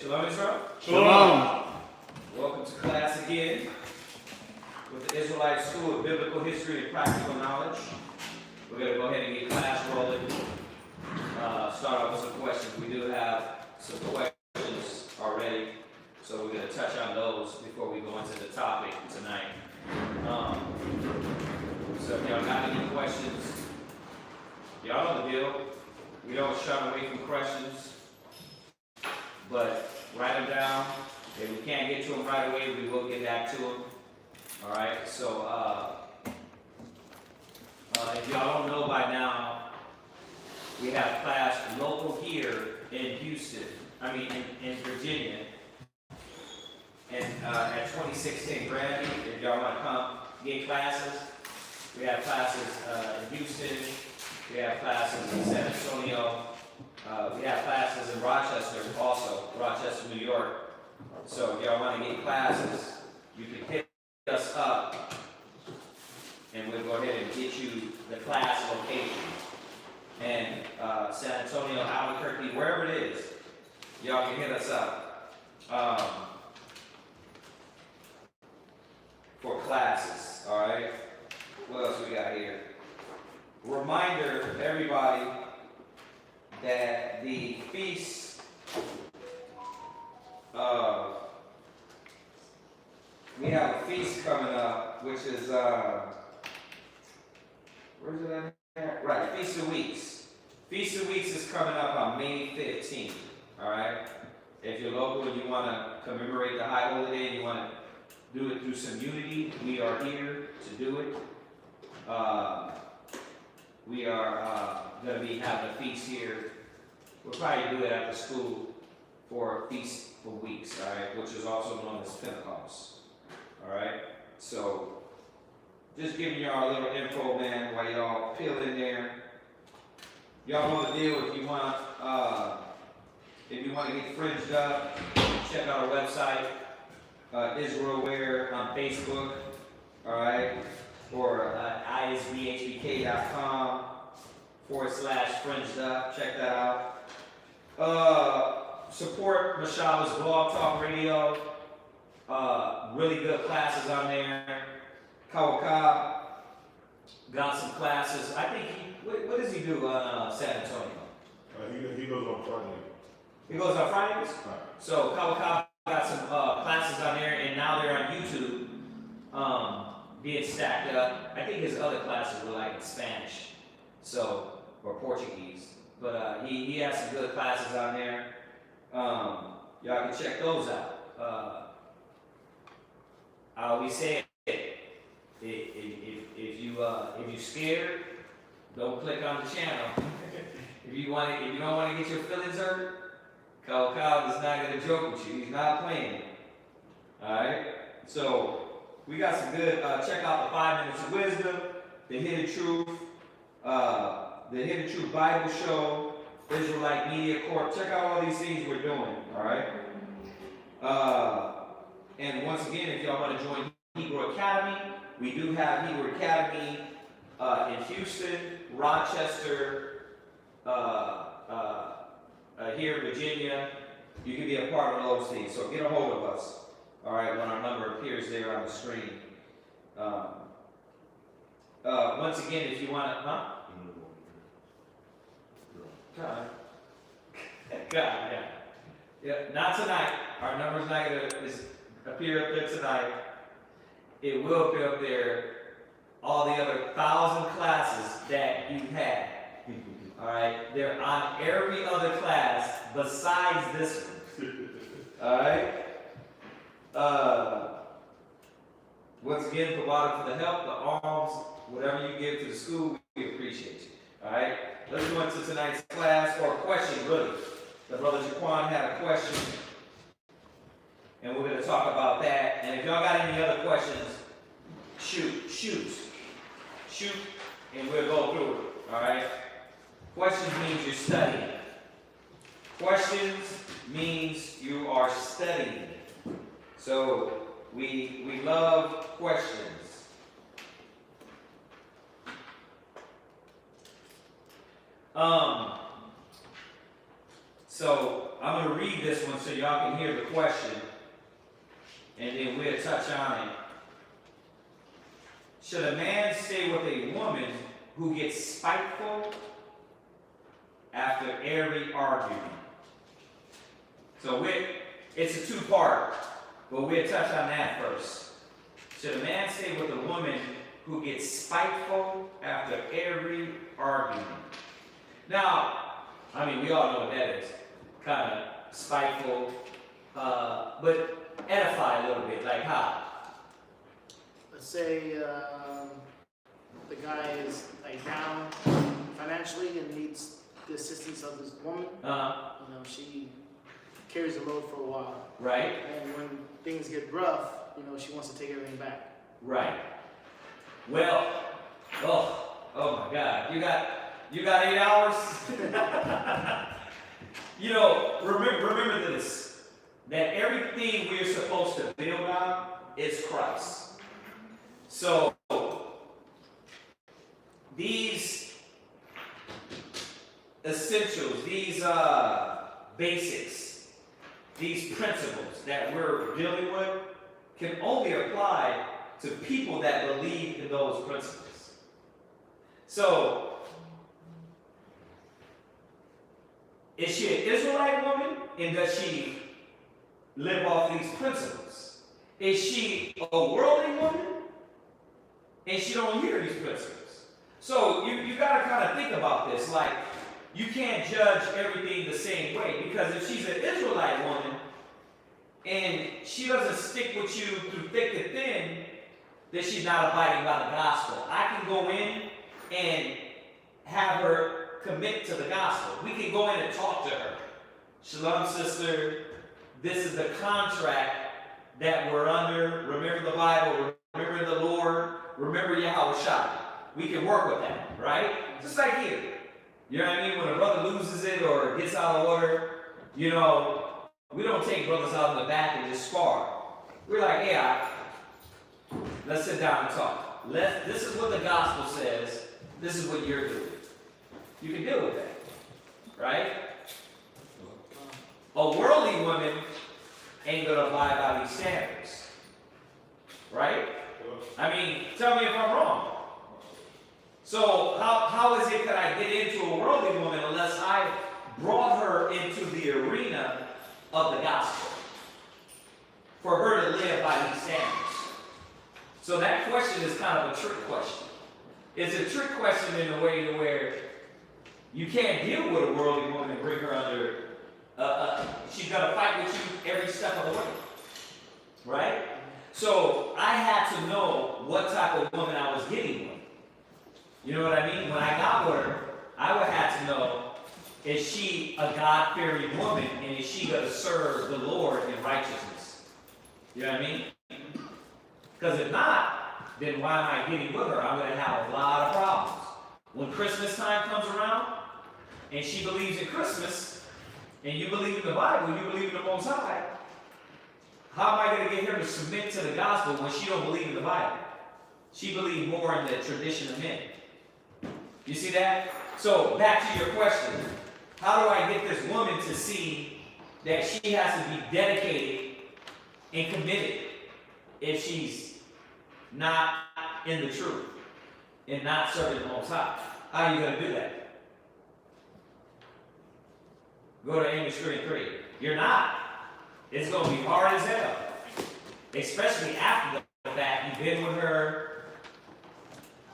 Shalom Israel. Shalom. Welcome to class again with the Israelite School of Biblical History and Practical Knowledge. We're going to go ahead and get class rolling. Start off with some questions. We do have some questions already, so we're going to touch on those before we go into the topic tonight. So if y'all got any questions, y'all know the deal. We don't shun away from questions, but write them down. If we can't get to them right away, we will get back to them. All right. So if y'all don't know by now, we have class local here in Houston. I mean in Virginia, and at 2610 Granby. If y'all want to come get classes, we have classes in Houston. We have classes in San Antonio. We have classes in Rochester also, Rochester, New York. So if y'all want to get classes, you can hit us up, and we'll go ahead and get you the class location. And San Antonio, Albuquerque, wherever it is, y'all can hit us up for classes. All right. What else we got here? Reminder to everybody that the feast we have a feast coming up, which is where's it at? Right, Feast of Weeks. Feast of Weeks is coming up on May 15th. All right. If you're local and you want to commemorate the high holiday and you want to do it through some unity, we are here to do it. We are going to be having a feast here. We'll probably do it after school for a feast for weeks, all right, which is also known as Pentecost. All right, so just giving y'all a little info, man, while y'all peel in there. Y'all know the deal. If you want to get fringed up, check out our website, Israelware on Facebook, all right, or isbhbk.com/fringed up. Check that out. Support Mashaba's Blog Talk Radio. Really good classes on there. Kawakab got some classes. I think what does he do on San Antonio? He goes on Friday. He goes on Fridays? Right. So Kawakab got some classes on there, and now they're on YouTube being stacked up. I think his other classes were like in Spanish, or Portuguese. But he has some good classes on there. Y'all can check those out. I always say, if you scared, don't click on the channel. if you don't want to get your feelings hurt, Kyle is not going to joke with you. He's not playing. All right. So we got some good. Check out the 5 Minutes of Wisdom, the Hidden Truth, the Hidden Truth Bible Show, Israelite Media Corp. Check out all these things we're doing. All right. And once again, if y'all want to join Hebrew Academy, we do have Hebrew Academy in Houston, Rochester, here in Virginia. You can be a part of those things. So get a hold of us. All right, when our number appears there on the screen. Once again, if you want to, God, yeah. Not tonight. Our number's not going to appear up there tonight. It will appear up there all the other 1,000 classes that you've had. All right, they're on every other class besides this one. All right. Once again, provide for the help, the alms, whatever you give to the school, we appreciate you. All right. Let's go into tonight's class, or a question, really. The brother Jaquan had a question, and we're going to talk about that. And if y'all got any other questions, shoot, and we'll go through it. All right. Questions means you're studying. Questions means you are studying. So we love questions. So I'm going to read this one so y'all can hear the question, and then we'll touch on it. Should a man stay with a woman who gets spiteful after every argument? So it's a two-part, but we'll touch on that first. Should a man stay with a woman who gets spiteful after every argument? Now, I mean, we all know what that is. Kind of spiteful, but edify a little bit. Like how? Let's say the guy is like down financially and needs the assistance of his woman. She carries the load for a while. Right. And when things get rough, she wants to take everything back. Right. Well, oh my God, you got 8 hours. Remember this, that everything we're supposed to build on is Christ. So these essentials, these basics, these principles that we're dealing with can only apply to people that believe in those principles. So, is she an Israelite woman, and does she live off these principles? Is she a worldly woman, and she don't hear these principles? So you got to kind of think about this. Like, you can't judge everything the same way, because if she's an Israelite woman and she doesn't stick with you through thick and thin, then she's not abiding by the gospel. I can go in and have her commit to the gospel. We can go in and talk to her. Shalom, sister. This is the contract that we're under. Remember the Bible. Remember the Lord. Remember Yahushua. We can work with that, right? Just like here. You know what I mean? When a brother loses it or gets out of order, we don't take brothers out in the back and just spar. We're like, hey, let's sit down and talk. This is what the gospel says. This is what you're doing. You can deal with that, right? A worldly woman ain't going to abide by these standards, right? I mean, tell me if I'm wrong. So how is it that I get into a worldly woman unless I brought her into the arena of the gospel for her to live by these standards? So that question is kind of a trick question. It's a trick question in a way to where you can't deal with a worldly woman and bring her under. She's going to fight with you every step of the way, right? So I had to know what type of woman I was getting with. You know what I mean? When I got with her, I would have to know, is she a God-fearing woman, and is she going to serve the Lord in righteousness? You know what I mean? Because if not, then why am I getting with her? I'm going to have a lot of problems. When Christmas time comes around, and she believes in Christmas, and you believe in the Bible, you believe in the Most High, how am I going to get her to submit to the gospel when she don't believe in the Bible? She believes more in the tradition of men. You see that? So, back to your question. How do I get this woman to see that she has to be dedicated and committed if she's not in the truth and not serving the Most High? How are you going to do that? Go to Amos 3:3. You're not. It's going to be hard as hell. Especially after the fact you've been with her.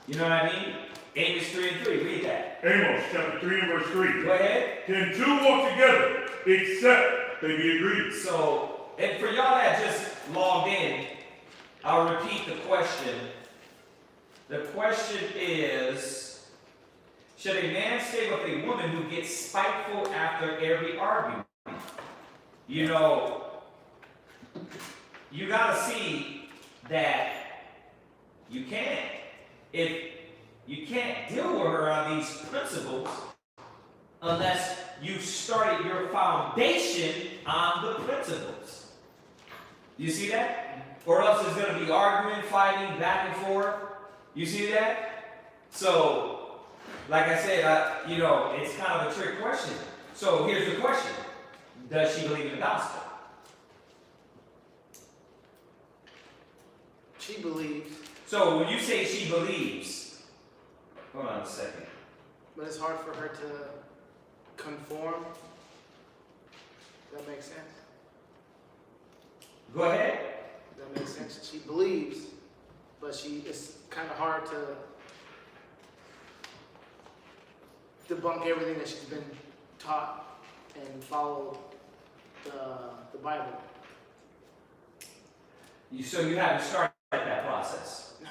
You know what I mean? Amos 3:3. Read that. Amos chapter 3 and verse 3. Go ahead. Can two walk together except they be agreed? So, and for y'all that just logged in, I'll repeat the question. The question is, should a man stay with a woman who gets spiteful after every argument? You got to see that you can't. If you can't deal with her on these principles unless you started your foundation on the principles. You see that? Or else there's going to be arguing, fighting, back and forth. You see that? So, like I said, it's kind of a trick question. So here's the question. does she believe in the gospel? She believes. So when you say she believes, hold on a second. But it's hard for her to conform. Does that make sense? Go ahead. Does that make sense? She believes, but it's kind of hard to debunk everything that she's been taught and follow the Bible. So you haven't started that process. No.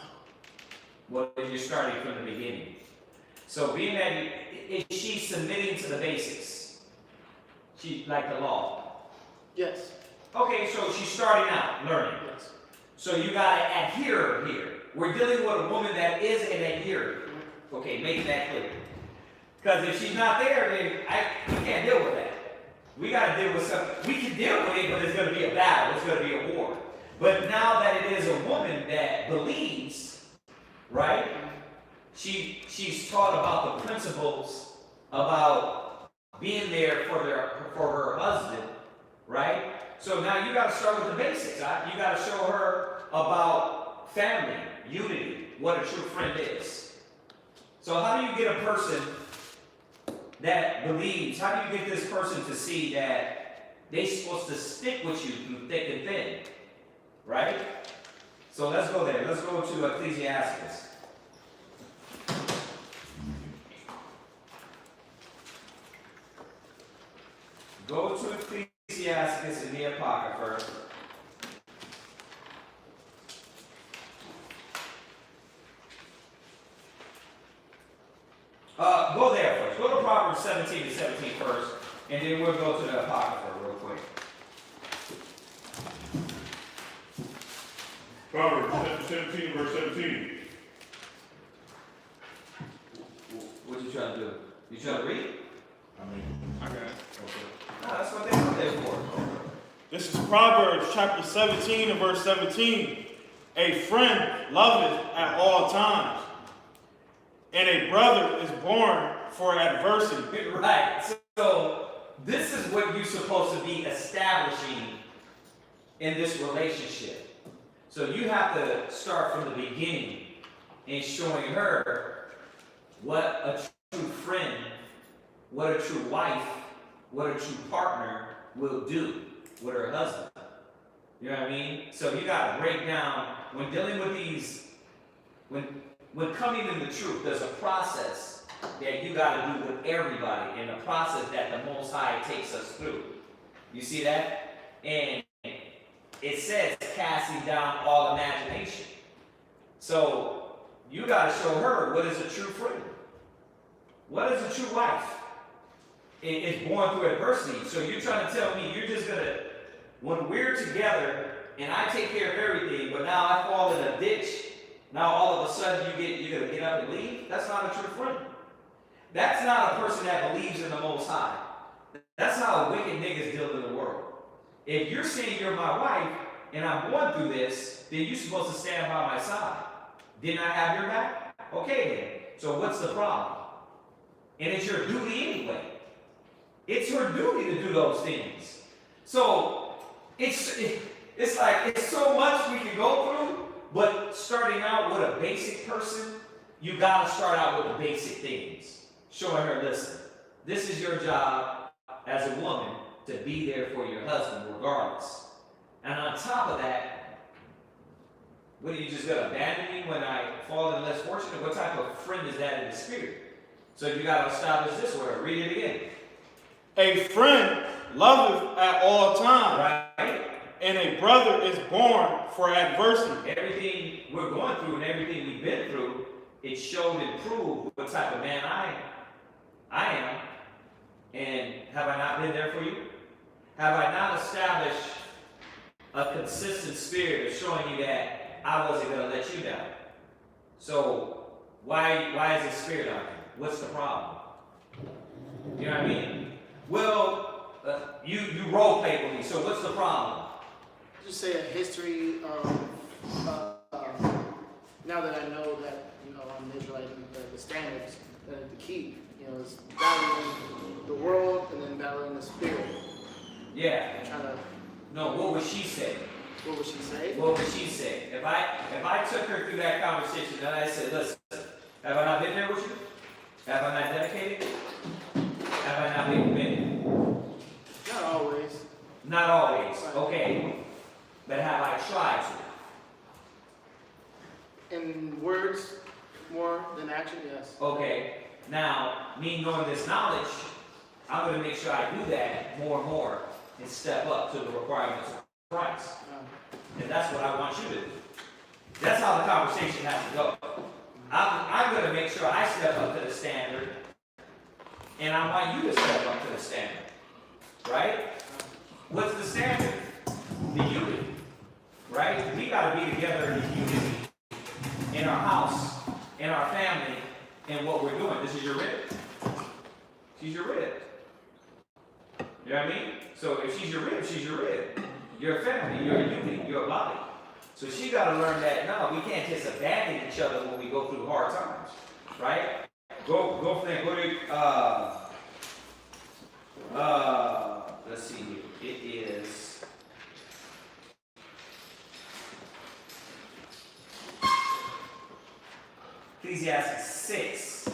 Well, you're starting from the beginning. So being that is she submitting to the basics? She like the law. Yes. Okay, so she's starting out learning. Yes. So you gotta adhere here. We're dealing with a woman that is an adherent. Okay, make that clear. Because if she's not there, then we can't deal with that. We gotta deal with something. We can deal with it, but it's gonna be a battle. It's gonna be a war. But now that it is a woman that believes, right? She's taught about the principles about being there for her husband, right? So now you got to start with the basics. Right? You got to show her about family, unity, what a true friend is. So how do you get a person that believes? How do you get this person to see that they're supposed to stick with you through thick and thin, right? So let's go there. Let's go to Ecclesiastes. Go to Ecclesiastes in the Apocrypha. Go there first. Go to Proverbs 17 to 17 first, and then we'll go to the Apocrypha real quick. Proverbs 17, verse 17. What you trying to do? You trying to read? I got it. Okay. No, that's what they're there for. This is Proverbs chapter 17 and verse 17. A friend loveth at all times, and a brother is born for adversity. Right. So this is what you're supposed to be establishing in this relationship. So you have to start from the beginning and showing her what a true friend, what a true wife, what a true partner will do with her husband. You know what I mean? So you got to break down, when dealing with these, when coming in the truth, there's a process that you got to do with everybody, and a process that the Most High takes us through. You see that? And it says casting down all imagination. So you got to show her what is a true friend. What is a true wife? It's born through adversity. So you're trying to tell me you're just going to, when we're together and I take care of everything, but now I fall in a ditch, now all of a sudden you're going to get up and leave? That's not a true friend. That's not a person that believes in the Most High. That's how wicked niggas deal in the world. If you're saying you're my wife and I'm going through this, then you're supposed to stand by my side. Didn't I have your back? Okay then. So what's the problem? And it's your duty anyway. It's your duty to do those things. So it's like it's so much we can go through, but starting out with a basic person, you gotta start out with the basic things. Showing her, listen, this is your job as a woman to be there for your husband regardless. And on top of that, what are you just gonna abandon me when I fall in less fortunate? What type of friend is that in the spirit? So you gotta establish this word. Read it again. A friend loveth at all times, Right? and a brother is born for adversity. Everything we're going through and everything we've been through, it showed and proved what type of man I am. And have I not been there for you? Have I not established a consistent spirit of showing you that I wasn't going to let you down? So why is the spirit on you? What's the problem? You know what I mean? Well, you role play with me, so what's the problem? Just say a history of, now that I know that, I'm an Israelite, the standards that to keep, is battling the world and then battling the spirit. Yeah. Trying to. No, what would she say? What would she say? What would she say? If I took her through that conversation and I said, listen, have I not been there with you? Have I not dedicated? Have I not been committed? Not always. Not always. Okay. But have I tried to? In words more than action, yes. Okay. Now, me knowing this knowledge, I'm going to make sure I do that more and more and step up to the requirements of Christ. And that's what I want you to do. That's how the conversation has to go. I'm going to make sure I step up to the standard, and I want you to step up to the standard. Right? What's the standard? The unity. Right? We got to be together in unity in our house, in our family, in what we're doing. This is your rib. She's your rib. You know what I mean? So if she's your rib, she's your rib. You're a family, you're a unity, you're a body. So she got to learn that, no, we can't just abandon each other when we go through hard times. Right? Go from there. Go to, let's see here. It is Ecclesiastes 6.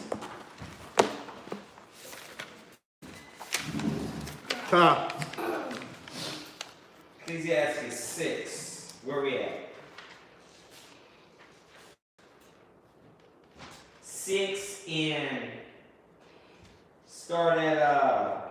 Ecclesiastes 6. Where are we at? 6 in. Start at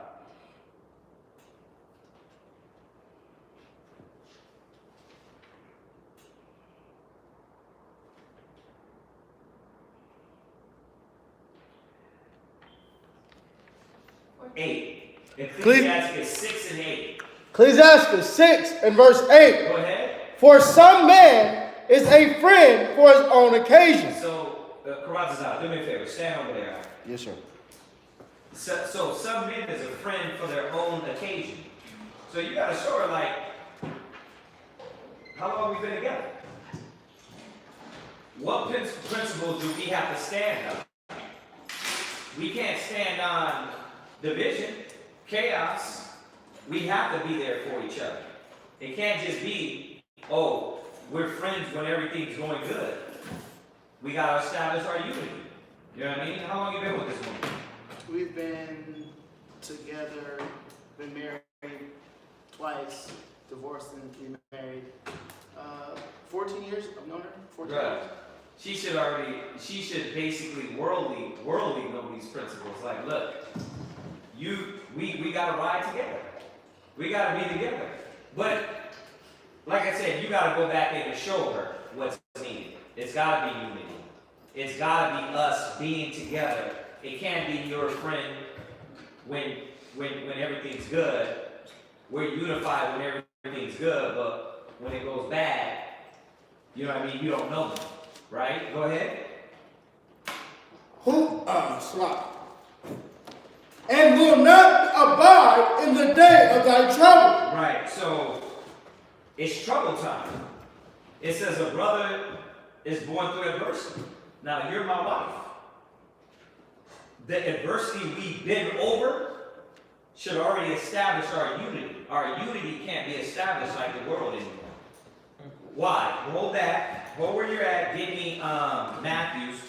8. Ecclesiastes 6 and 8. Ecclesiastes 6 and verse 8. Go ahead. For some man is a friend for his own occasion. So, Karatazar, do me a favor. Stand over there. Yes, sir. So some men is a friend for their own occasion. So you got to show her, like, how long we been together? What principles do we have to stand on? We can't stand on division, chaos. We have to be there for each other. It can't just be, oh, we're friends when everything's going good. We got to establish our unity. You know what I mean? How long you been with this woman? We've been together, been married twice, divorced and remarried. 14 years, I've known her. 14 Right. years. She should basically worldly know these principles. Like, look, we gotta ride together. We gotta be together. But, like I said, you gotta go back in and show her what's needed. It's gotta be unity. It's gotta be us being together. It can't be your friend when everything's good. We're unified when everything's good, but when it goes bad, you know what I mean? You don't know them, right? Go ahead. And will not abide in the day of thy trouble. Right. So it's trouble time. It says a brother is born through adversity. Now you're my wife. The adversity we've been over should already establish our unity. Our unity can't be established like the world anymore. Why? Hold that. Hold where you're at. Give me Matthews.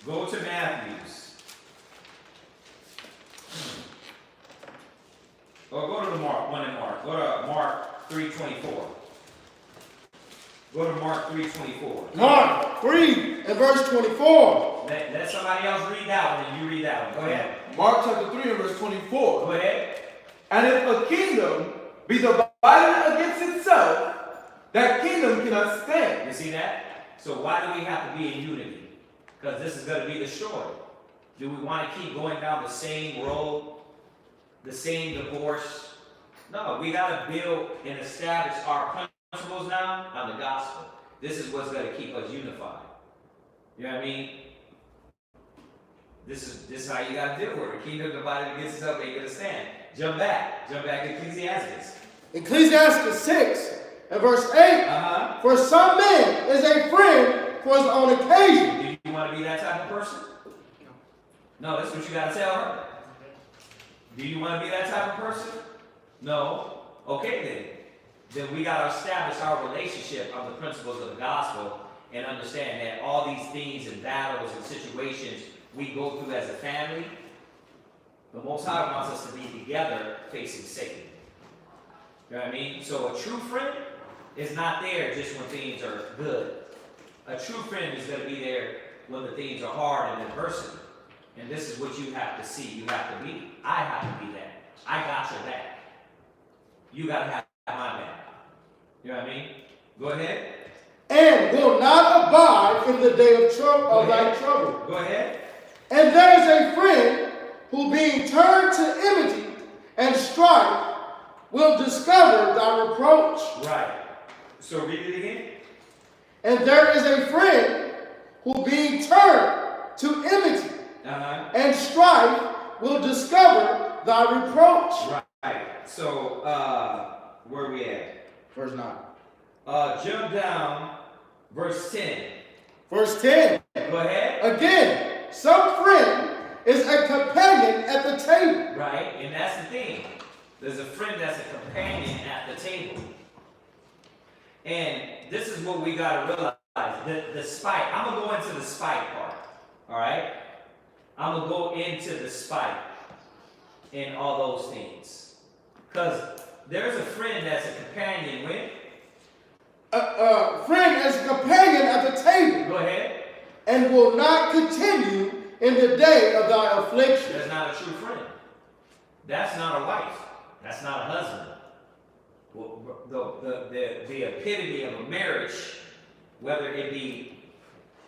Go to Matthews. Or go to the Mark, one in Mark. Go to Mark 3:24. Go to Mark 3:24. Mark 3 and verse 24. Let somebody else read that one and you read that one. Go ahead. Mark chapter 3 and verse 24. Go ahead. And if a kingdom be divided against itself, that kingdom cannot stand. You see that? So why do we have to be in unity? Because this is going to be destroyed. Do we want to keep going down the same road? The same divorce? No, we got to build and establish our principles now on the gospel. This is what's going to keep us unified. You know what I mean? This is how you got to deal with it. Kingdom divided against itself ain't going to stand. Jump back to Ecclesiastes. Ecclesiastes 6 and verse 8. For some man is a friend for his own occasion. Do you want to be that type of person? No, that's what you got to tell her. Do you want to be that type of person? No. Okay then we got to establish our relationship on the principles of the gospel and understand that all these things and battles and situations we go through as a family, the Most High wants us to be together facing Satan. You know what I mean? So a true friend is not there just when things are good. A true friend is going to be there when the things are hard and adversity. And this is what you have to see. You have to be. I have to be that. I got your back. You got to have my back. You know what I mean? Go ahead. And will not abide in the day of thy trouble. Go ahead. And there is a friend who, being turned to enmity and strife, will discover thy reproach. Right. So read it again. And there is a friend who, being turned to enmity and strife, will discover thy reproach. Right. So, where are we at? Verse 9. Jump down, verse 10. Verse 10. Go ahead. Again, some friend is a companion at the table. Right, and that's the thing. There's a friend that's a companion at the table. And this is what we got to realize. The spite. I'm going to go into the spite part. All right? I'm going to go into the spite and all those things. Because there's a friend that's a companion with. A friend as a companion at the table. Go ahead. And will not continue in the day of thy affliction. That's not a true friend. That's not a wife. That's not a husband. Well, the epitome of a marriage, whether it be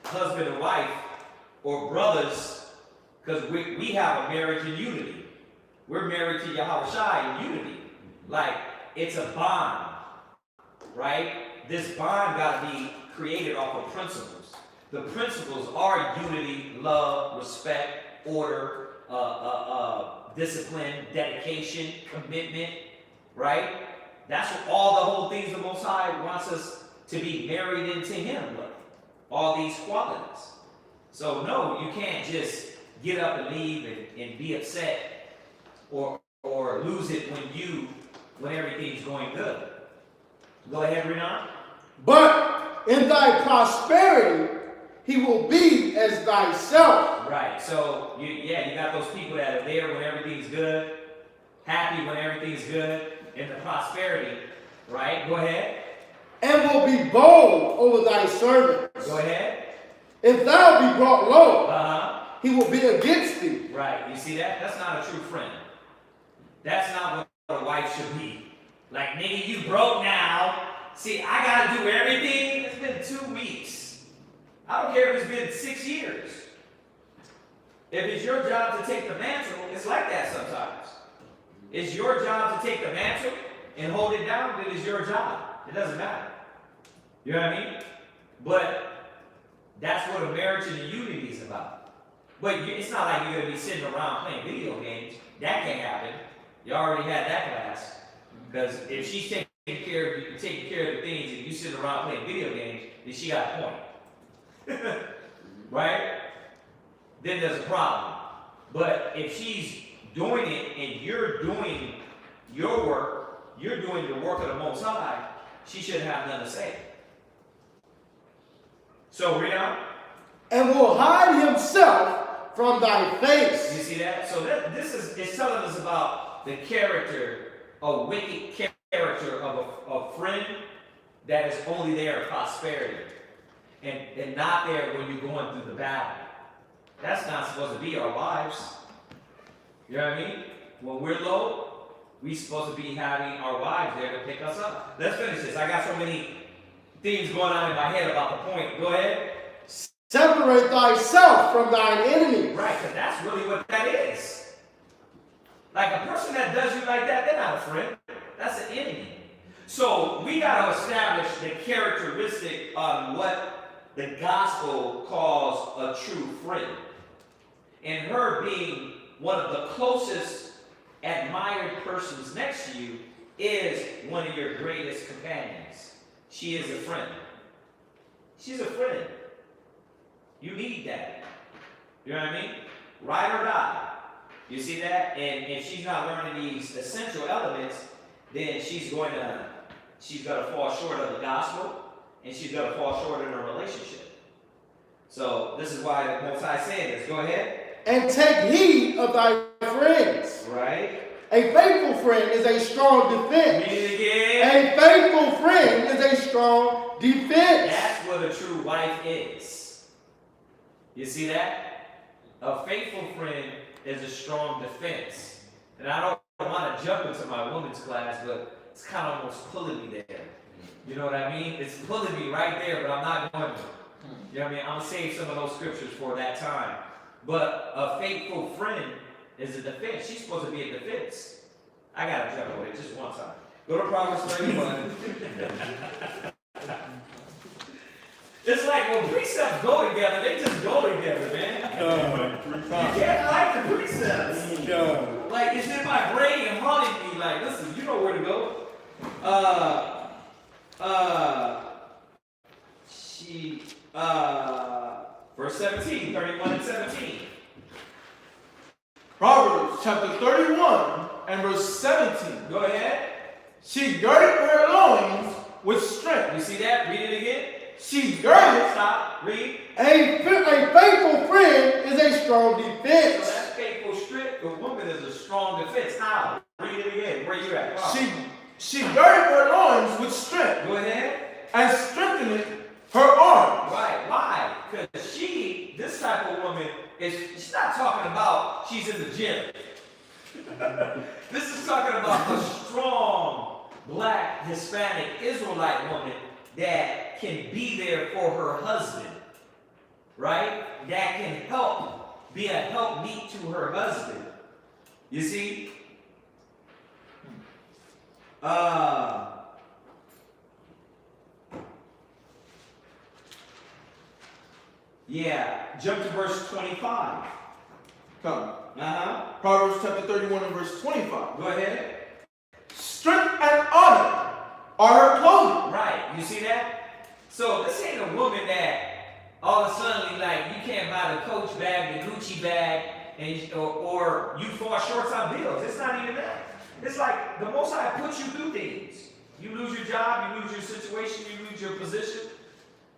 husband and wife or brothers, because we have a marriage in unity. We're married to Yahweh Shai in unity. Like, it's a bond, right? This bond got to be created off of principles. The principles are unity, love, respect, order, discipline, dedication, commitment, right? That's what all the whole things the Most High wants us to be married into Him with. All these qualities. So no, you can't just get up and leave and be upset or lose it when everything's going good. Go ahead, Renan. But in thy prosperity, he will be as thyself. Right. So you got those people that are there when everything's good, happy when everything's good, in the prosperity. Right. Go ahead. And will be bold over thy servants. Go ahead. If thou be brought low, he will be against thee. Right. You see that? That's not a true friend. That's not what a wife should be. Like, nigga, you broke now. See, I gotta do everything. It's been 2 weeks. I don't care if it's been 6 years. If it's your job to take the mantle, it's like that sometimes. It's your job to take the mantle and hold it down, then it's your job. It doesn't matter. You know what I mean? But that's what a marriage and a unity is about. But it's not like you're going to be sitting around playing video games. That can't happen. You already had that class. Because if she's taking care of the things and you sitting around playing video games, then she got a point. Right? Then there's a problem. But if she's doing it and you're doing your work, you're doing the work of the Most High, she shouldn't have nothing to say. So read on. And will hide himself from thy face. You see that? So this is telling us about the character, a wicked character of a friend that is only there in prosperity and not there when you're going through the battle. That's not supposed to be our lives. You know what I mean? When we're low, we're supposed to be having our wives there to pick us up. Let's finish this. I got so many things going on in my head about the point. Go ahead. Separate thyself from thine enemy. Right, because that's really what that is. Like a person that does you like that, they're not a friend. That's an enemy. So we got to establish the characteristic on what the gospel calls a true friend. And her being one of the closest admired persons next to you is one of your greatest companions. She is a friend. She's a friend. You need that. You know what I mean? Ride or die. You see that? And if she's not learning these essential elements, then she's gonna fall short of the gospel, and she's gonna fall short in her relationship. So this is why the Most High said this. Go ahead. And take heed of thy friends. Right. A faithful friend is a strong defense. Read it again. A faithful friend is a strong defense. That's what a true wife is. You see that? A faithful friend is a strong defense. And I don't want to jump into my women's class, but it's kind of almost pulling me there. You know what I mean? It's pulling me right there, but I'm not going to. You know what I mean? I'm going to save some of those scriptures for that time. But a faithful friend is a defense. She's supposed to be a defense. I got to jump over it just one time. Go to Proverbs 31. It's like when precepts go together, they just go together, man. You can't like the precepts. Like it's in my brain and haunting me. Like, listen, you know where to go. Verse 17, 31 and 17. Proverbs chapter 31 and verse 17. Go ahead. She girded her loins with strength. You see that? Read it again. She girded. Stop. Read. A faithful friend is a strong So defense. that faithful strength, a woman is a strong defense. How? Read it again. Where you at? Wow. She girded her loins with strength Go ahead. and strengthened her arms. Right. Why? Because this type of woman, she's not talking about she's in the gym. This is talking about a strong, black, Hispanic, Israelite woman that can be there for her husband. Right? That can be a helpmeet to her husband. You see? Yeah, jump to verse 25. Come. Uh-huh. Proverbs chapter 31 and verse 25. Go ahead. Strength and honor are her clothing. Right, you see that? So this ain't a woman that all of a sudden, like, you can't buy the Coach bag, the Gucci bag, or you fall short on bills. It's not even that. It's like the Most High puts you through things. You lose your job, you lose your situation, you lose your position,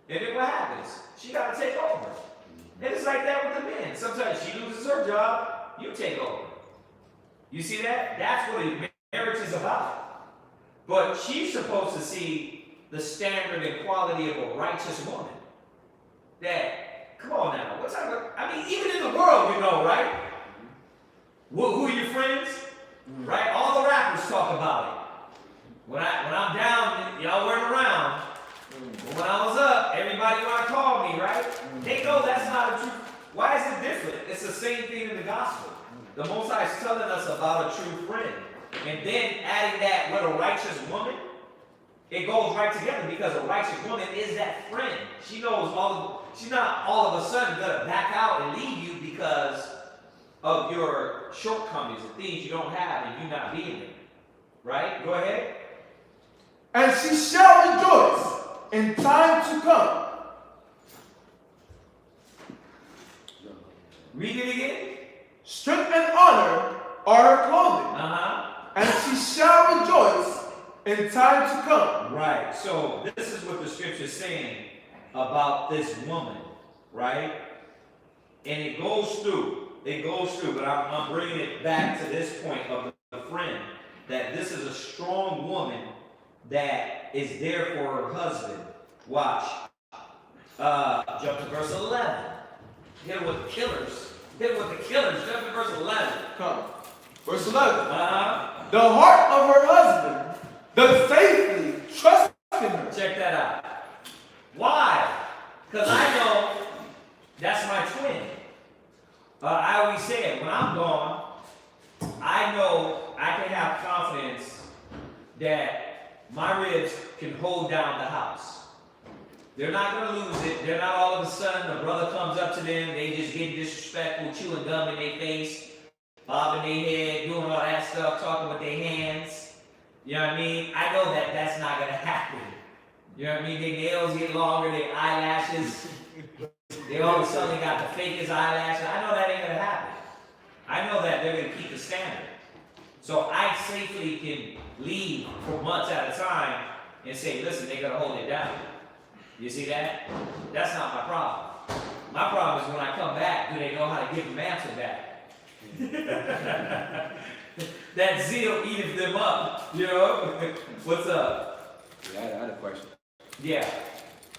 and then what happens? She got to take over. And it's like that with the men. Sometimes she loses her job, you take over. You see that? That's what a marriage is about. But she's supposed to see the standard and quality of a righteous woman. That, come on now, what type of, I mean, even in the world, you know, right? Who are your friends? Right? All the rappers talk about it. When I'm down, y'all weren't around. But when I was up, everybody want to call me, right? They know that's not a true. Why is it different? It's the same thing in the gospel. The Most High is telling us about a true friend. And then adding that with a righteous woman, it goes right together because a righteous woman is that friend. She knows she's not all of a sudden going to back out and leave you because of your shortcomings and things you don't have and you not being there. Right? Go ahead. And she shall rejoice in time to come. Read it again. Strength and honor are her clothing. Uh-huh. And she shall rejoice in time to come. Right. So this is what the scripture is saying about this woman, right? And it goes through, but I'm bringing it back to this point of the friend, that this is a strong woman that is there for her husband. Watch. Jump to verse 11. Hit with the killers. Jump to verse 11. Come. Verse 11. Uh-huh. The heart of her husband does faithfully trust in her. Check that out. Why? Because I know that's my twin. I always say it, when I'm gone, I know I can have confidence that my ribs can hold down the house. They're not going to lose it. They're not all of a sudden, the brother comes up to them, they just get disrespectful, chewing gum in their face, bobbing their head, doing all that stuff, talking with their hands. You know what I mean? I know that that's not going to happen. You know what I mean? Their nails get longer, their eyelashes They all of a sudden got the fakest eyelashes. I know that ain't gonna happen. I know that they're gonna keep the standard. So I safely can leave for months at a time and say, listen, they're gonna hold it down. You see that? That's not my problem. My problem is when I come back, do they know how to give the mantle back? That zeal eateth them up, you know? What's up? Yeah, I had a question. Yeah.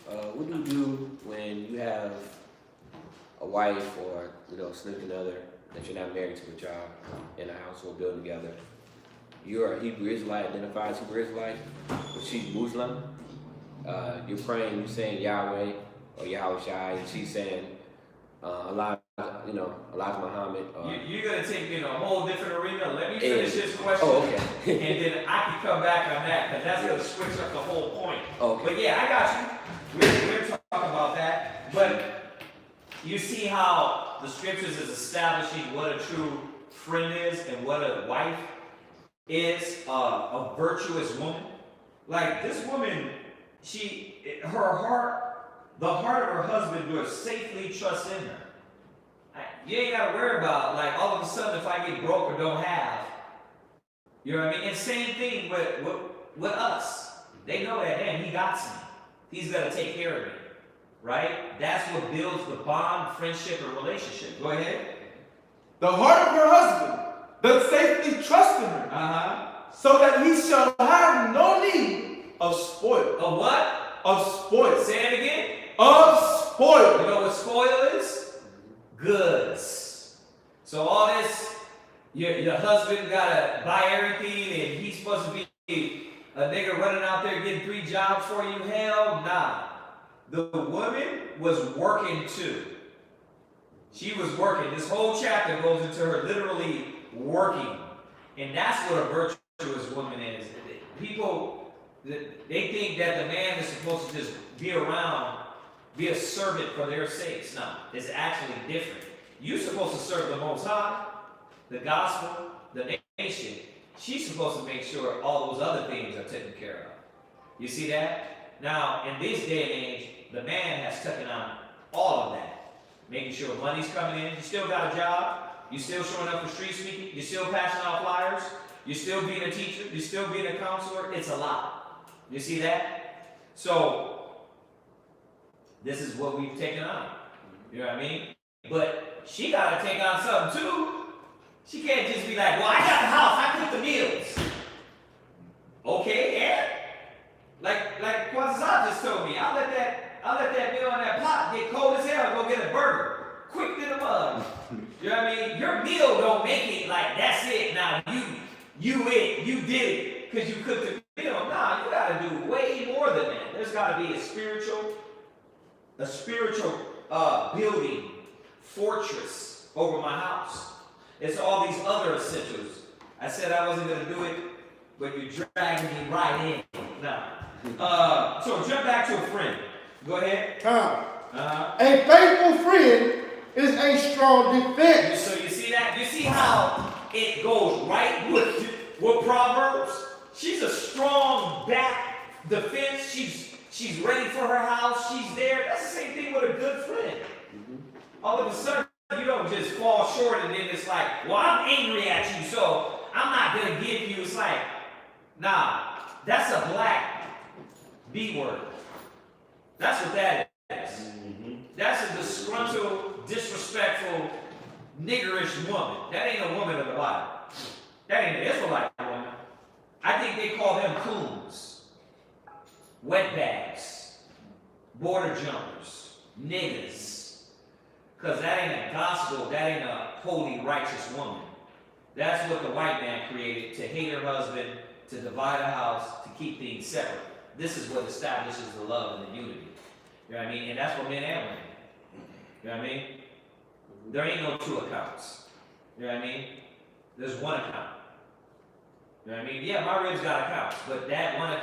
What do you do when you have a wife or, significant other that you're not married to, but y'all in a household building together? You're a Hebrew Israelite, identified as Hebrew Israelite, but she's Muslim. You're praying, you're saying Yahweh or Yahweh Shai, and she's saying Allah, Allah Muhammad. You're going to take me in a whole different arena. Let me finish this question. Oh, okay. And then I can come back on that, because that's going to switch up the whole point. Okay. But yeah, I got you. We're talking about that. But you see how the scriptures is establishing what a true friend is and what a wife is, a virtuous woman. Like this woman, the heart of her husband would safely trust in her. You ain't got to worry about, like, all of a sudden if I get broke or don't have. You know what I mean? And same thing with us. They know that, man, he got me. He's going to take care of me. Right? That's what builds the bond, friendship, and relationship. Go ahead. The heart of her husband does safely trust in her, so that he shall have no need of spoil. Of what? Of spoil. Say it again. Of spoil. You know what spoil is? Goods. So all this, your husband gotta buy everything, and he's supposed to be a nigga running out there getting 3 jobs for you. Hell nah. The woman was working too. She was working. This whole chapter goes into her literally working. And that's what a virtuous woman is. People, they think that the man is supposed to just be around, be a servant for their sakes. No, it's actually different. You're supposed to serve the Most High, the gospel, the nation. She's supposed to make sure all those other things are taken care of. You see that? Now, in this day and age, the man has taken on all of that. Making sure money's coming in. You still got a job. You still showing up for street speaking. You're still passing out flyers. You're still being a teacher. You're still being a counselor. It's a lot. You see that? So, this is what we've taken on. You know what I mean? But she got to take on something too. She can't just be like, well, I got the house. I cook the meals. Okay, yeah. Like Quasazat just told me, I'll let that meal on that pot get cold as hell and go get a burger. Quick to the mug. You know what I mean? Your meal don't make it like that's it. Now you did it because you cooked the meal. Nah, you gotta do way more than that. There's gotta be a spiritual building, fortress over my house. It's all these other essentials. I said I wasn't gonna do it, but you're dragging me right in. Nah. So jump back to a friend. Go ahead. A faithful friend is a strong defense. So you see that? You see how it goes right with Proverbs? She's a strong back defense. She's ready for her house. She's there. That's the same thing with a good friend. All of a sudden, you don't just fall short and then it's like, well, I'm angry at you, so I'm not going to give you. It's like, nah, that's a black B word. That's what that is. That's a disgruntled, disrespectful, niggerish woman. That ain't a woman of the Bible. That ain't an Israelite woman. I think they call them coons, wetbags, border jumpers, niggas. Because that ain't a gospel, that ain't a holy, righteous woman. That's what the white man created, to hate her husband, to divide a house, to keep things separate. This is what establishes the love and the unity. You know what I mean? And that's what men and women. You know what I mean? There ain't no 2 accounts. You know what I mean? There's one account. You know what I mean? Yeah, my ribs got accounts, but that one,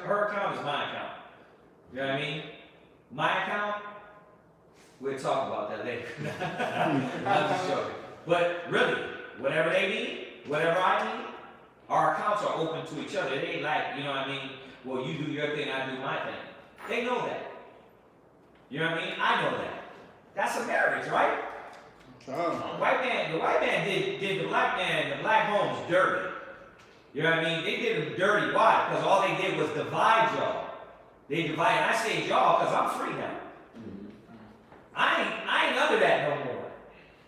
her account is my account. You know what I mean? My account, we'll talk about that later. I'm just joking. But really, whatever they need, whatever I need, our accounts are open to each other. It ain't like, you know what I mean? Well, you do your thing, I do my thing. They know that. You know what I mean? I know that. That's a marriage, right? The white man did the black homes dirty. You know what I mean? They did them dirty. Why? Because all they did was divide y'all. They divide, and I say y'all because I'm free now. I ain't under that no more.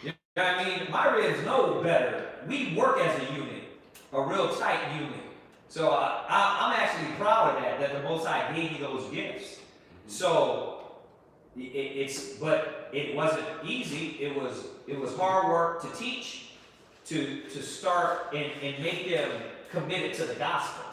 You know what I mean? My ribs know better. We work as a unit, a real tight unit. So I'm actually proud of that the Most High gave me those gifts. So but it wasn't easy. It was hard work to teach, to start and make them committed to the gospel.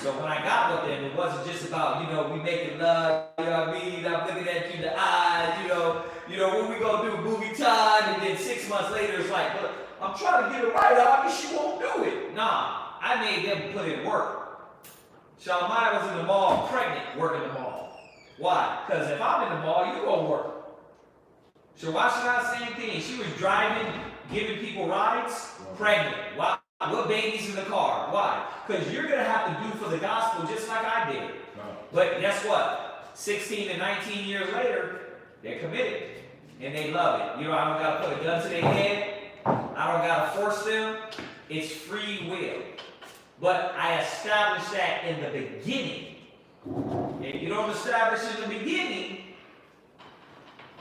So when I got with them, it wasn't just about, we making love, you know what I mean? I'm looking at you in the eyes, what we gonna do, movie time, and then 6 months later, it's like, look, I'm trying to get it right, obviously she won't do it. Nah, I made them put in work. Shalimaya was in the mall, pregnant, working the mall. Why? Because if I'm in the mall, you gonna work. So why should I say anything? She was driving, giving people rides, pregnant. Why? What babies in the car? Why? Because you're going to have to do for the gospel just like I did. But guess what? 16 and 19 years later, they're committed. And they love it. I don't got to put a gun to their head. I don't got to force them. It's free will. But I established that in the beginning. If you don't establish in the beginning,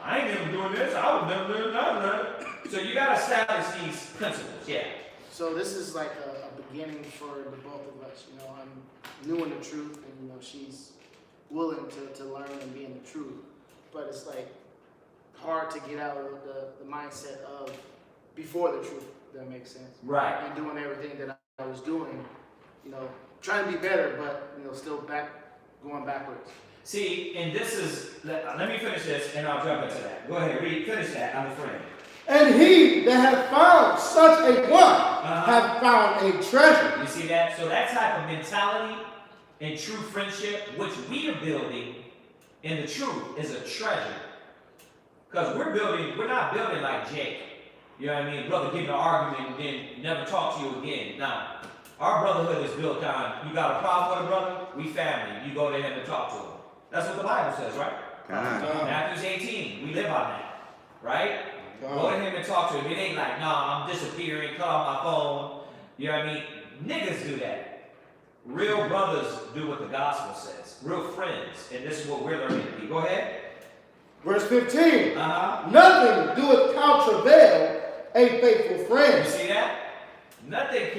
I ain't never doing this. I was never doing that. So you got to establish these principles. Yeah. So this is like a beginning for the both of us. I'm new in the truth, and she's willing to learn and be in the truth. But it's like hard to get out of the mindset of before the truth. If that makes sense. Right. And doing everything that I was doing, trying to be better, but still going backwards. See, and this is. Let me finish this, and I'll jump into that. Go ahead, read. Finish that. I'm afraid. And he that hath found such a one hath found a treasure. You see that? So that type of mentality and true friendship, which we are building in the truth, is a treasure. Because we're not building like Jake. You know what I mean? Brother get in an argument and then never talk to you again. Nah. Our brotherhood is built on, you got a problem with a brother? We family. You go to him and talk to him. That's what the Bible says, right? Matthew 18. We live on that. Right? Go to him and talk to him. It ain't like, nah, I'm disappearing, cut off my phone. You know what I mean? Niggas do that. Real brothers do what the gospel says. Real friends. And this is what we're learning to be. Go ahead. Verse 15. Nothing doeth countervail a faithful friend. You see that? Nothing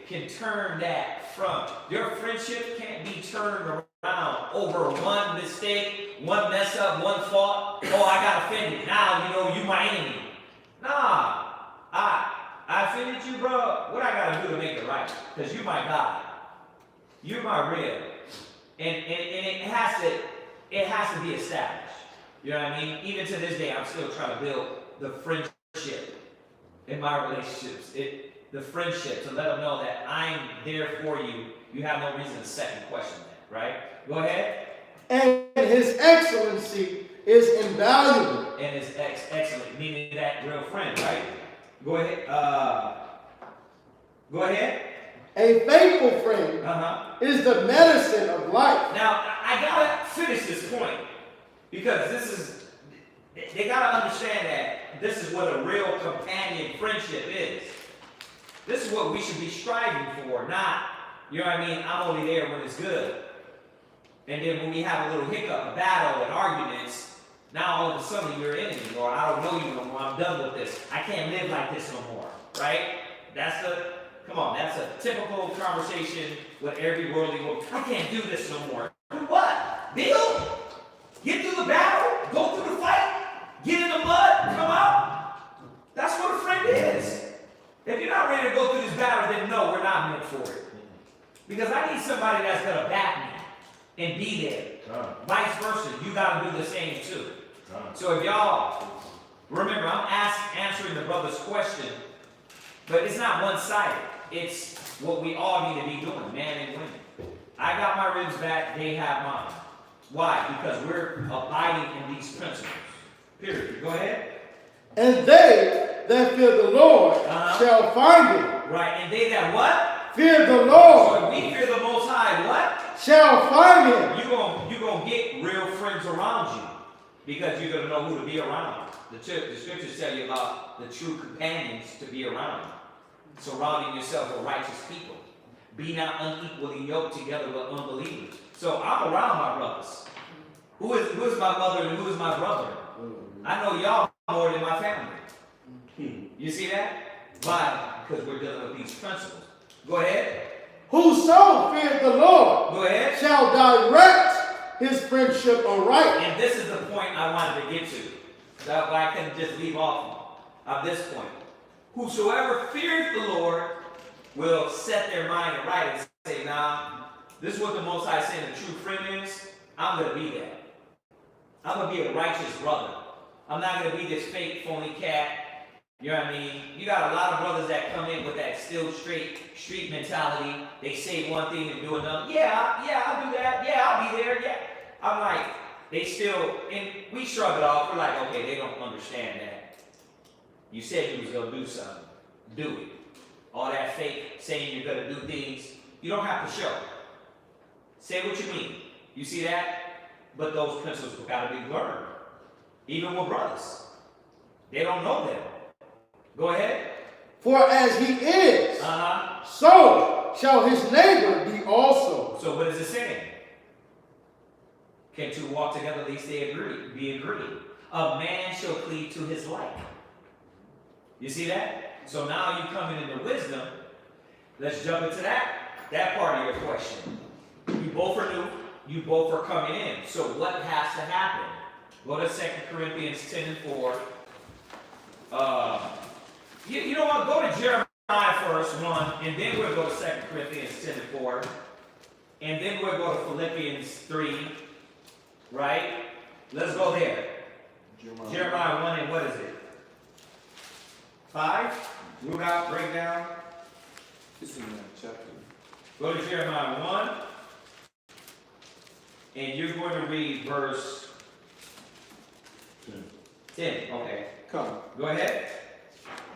can turn that from. Your friendship can't be turned around over one mistake, one mess up, one fault. Oh, I got offended. Now, you my enemy. Nah, I offended you, bro. What I gotta do to make it right? Because you my God. You're my rib. And it has to be established. You know what I mean? Even to this day, I'm still trying to build the friendship in my relationships. The friendship, to let them know that I'm there for you. You have no reason to second question that, right? Go ahead. And his excellency is invaluable. And is excellent, meaning that real friend, right? Go ahead. Go ahead. A faithful friend is the medicine of life. Now, I gotta finish this point because they gotta understand that this is what a real companion friendship is. This is what we should be striving for, not, you know what I mean, I'm only there when it's good. And then when we have a little hiccup, a battle, and arguments, now all of a sudden you're an enemy, or I don't know you no more, I'm done with this. I can't live like this no more, right? That's a typical conversation with every worldly woman. I can't do this no more. Do what? Build? Get through the battle? Go through the fight? Get in the mud? Come out? That's what a friend is. If you're not ready to go through this battle, then no, we're not meant for it. Because I need somebody that's going to back me and be there. Vice versa, you got to do the same too. So if y'all, remember, I'm answering the brother's question, but it's not one-sided. It's what we all need to be doing, man and women. I got my ribs back, they have mine. Why? Because we're abiding in these principles. Period. Go ahead. And they that fear the Lord shall find him. Right, and they that what? Fear the Lord. So if we fear the Most High, what? Shall find him. You gonna get real friends around you. because you're gonna know who to be around. The scriptures tell you about the true companions to be around, surrounding yourself with righteous people. Be not unequally yoked together with unbelievers. So I'm around my brothers. Who is my mother and who is my brother? I know y'all more than my family. You see that? Why? Because we're dealing with these principles. Go ahead. Whoso feared the Lord Go ahead. shall direct his friendship aright. And this is the point I wanted to get to. That I can just leave off of this point. Whosoever fears the Lord will set their mind aright and say, nah, this is what the Most High saying a true friend is. I'm going to be that. I'm going to be a righteous brother. I'm not going to be this fake, phony cat. You know what I mean? You got a lot of brothers that come in with that still street mentality. They say one thing and do another. Yeah, I'll do that. Yeah, I'll be there. Yeah. I'm like, they still, and we shrug it off. We're like, okay, they don't understand that. You said you was going to do something. Do it. All that fake saying you're going to do things, you don't have to show. Say what you mean. You see that? But those principles have got to be learned. Even with brothers. They don't know them. Go ahead. For as he is, so shall his neighbor be also. So what is it saying? Can two walk together, at least they be agreed. A man shall cleave to his like. You see that? So now you coming into wisdom. Let's jump into that part of your question. You both are new. You both are coming in. So what has to happen? Go to 2 Corinthians 10 and 4. You know what? Go to Jeremiah first, 1, and then we'll go to 2 Corinthians 10 and 4. And then we'll go to Philippians 3. Right? Let's go there. Jeremiah 1 and what is it? 5? Root out, break down. It's in that chapter. Go to Jeremiah 1. And you're going to read verse 10. Okay. Come. Go ahead.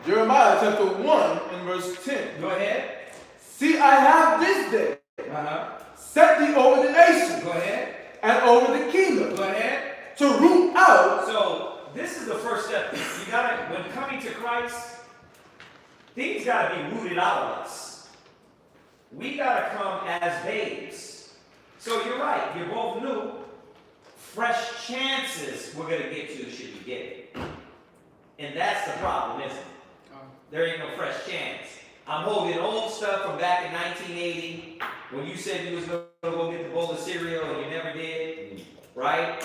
Jeremiah chapter 1 and verse 10. Go ahead. See, I have this day set thee over the nation. Go ahead. And over the kingdom. Go ahead. To root out. So this is the first step. You gotta, when coming to Christ, things gotta be rooted out of us. We gotta come as babes. So you're right. You're both new. Fresh chances we're gonna get to should be given. And that's the problem, isn't it? There ain't no fresh chance. I'm holding old stuff from back in 1980 when you said you was going to go get the bowl of cereal and you never did, right?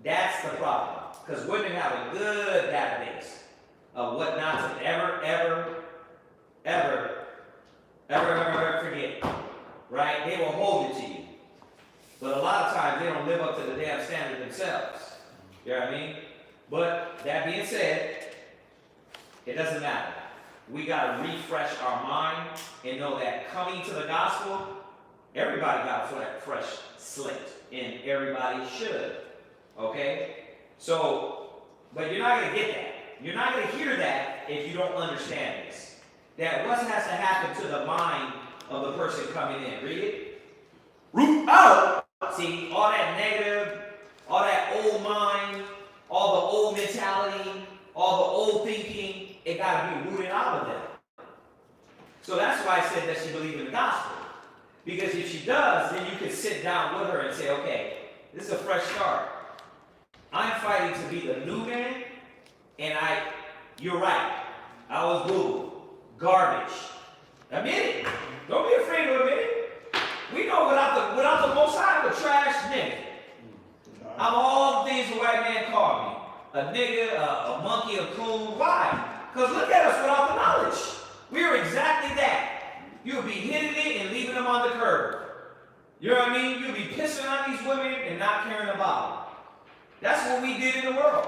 That's the problem. Because women have a good database of what not to ever forget, right? They will hold it to you. But a lot of times they don't live up to the damn standard themselves. You know what I mean? But that being said, it doesn't matter. We got to refresh our mind and know that coming to the gospel, everybody got a fresh slate, and everybody should. Okay? So, but you're not going to get that. You're not going to hear that if you don't understand this. That what has to happen to the mind of the person coming in? Read it. Root out. See, all that negative, all that old mind, all the old mentality, all the old thinking, it got to be rooted out of them. So that's why I said that she believed in the gospel. Because if she does, then you can sit down with her and say, okay, this is a fresh start. I'm fighting to be the new man, and you're right. I was boo, garbage. Admit it. Don't be afraid to admit it. We know without the Most High, I'm a trash nigga. I'm all the things the white man called me. A nigga, a monkey, a coon. Why? Because look at us without the knowledge. We are exactly that. You'll be hitting it and leaving them on the curb. You know what I mean? You'll be pissing on these women and not caring about them. That's what we did in the world.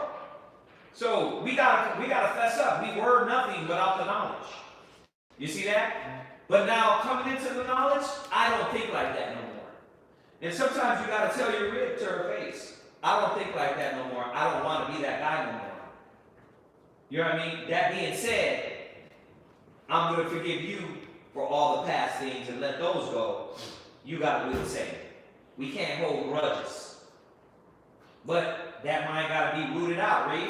So we gotta fess up. We were nothing without the knowledge. You see that? But now coming into the knowledge, I don't think like that no more. And sometimes you gotta tell your rib to her face. I don't think like that no more. I don't want to be that guy no more. You know what I mean? That being said, I'm going to forgive you for all the past things and let those go. You got to do the same. We can't hold grudges. But but that mind got to be rooted out, read.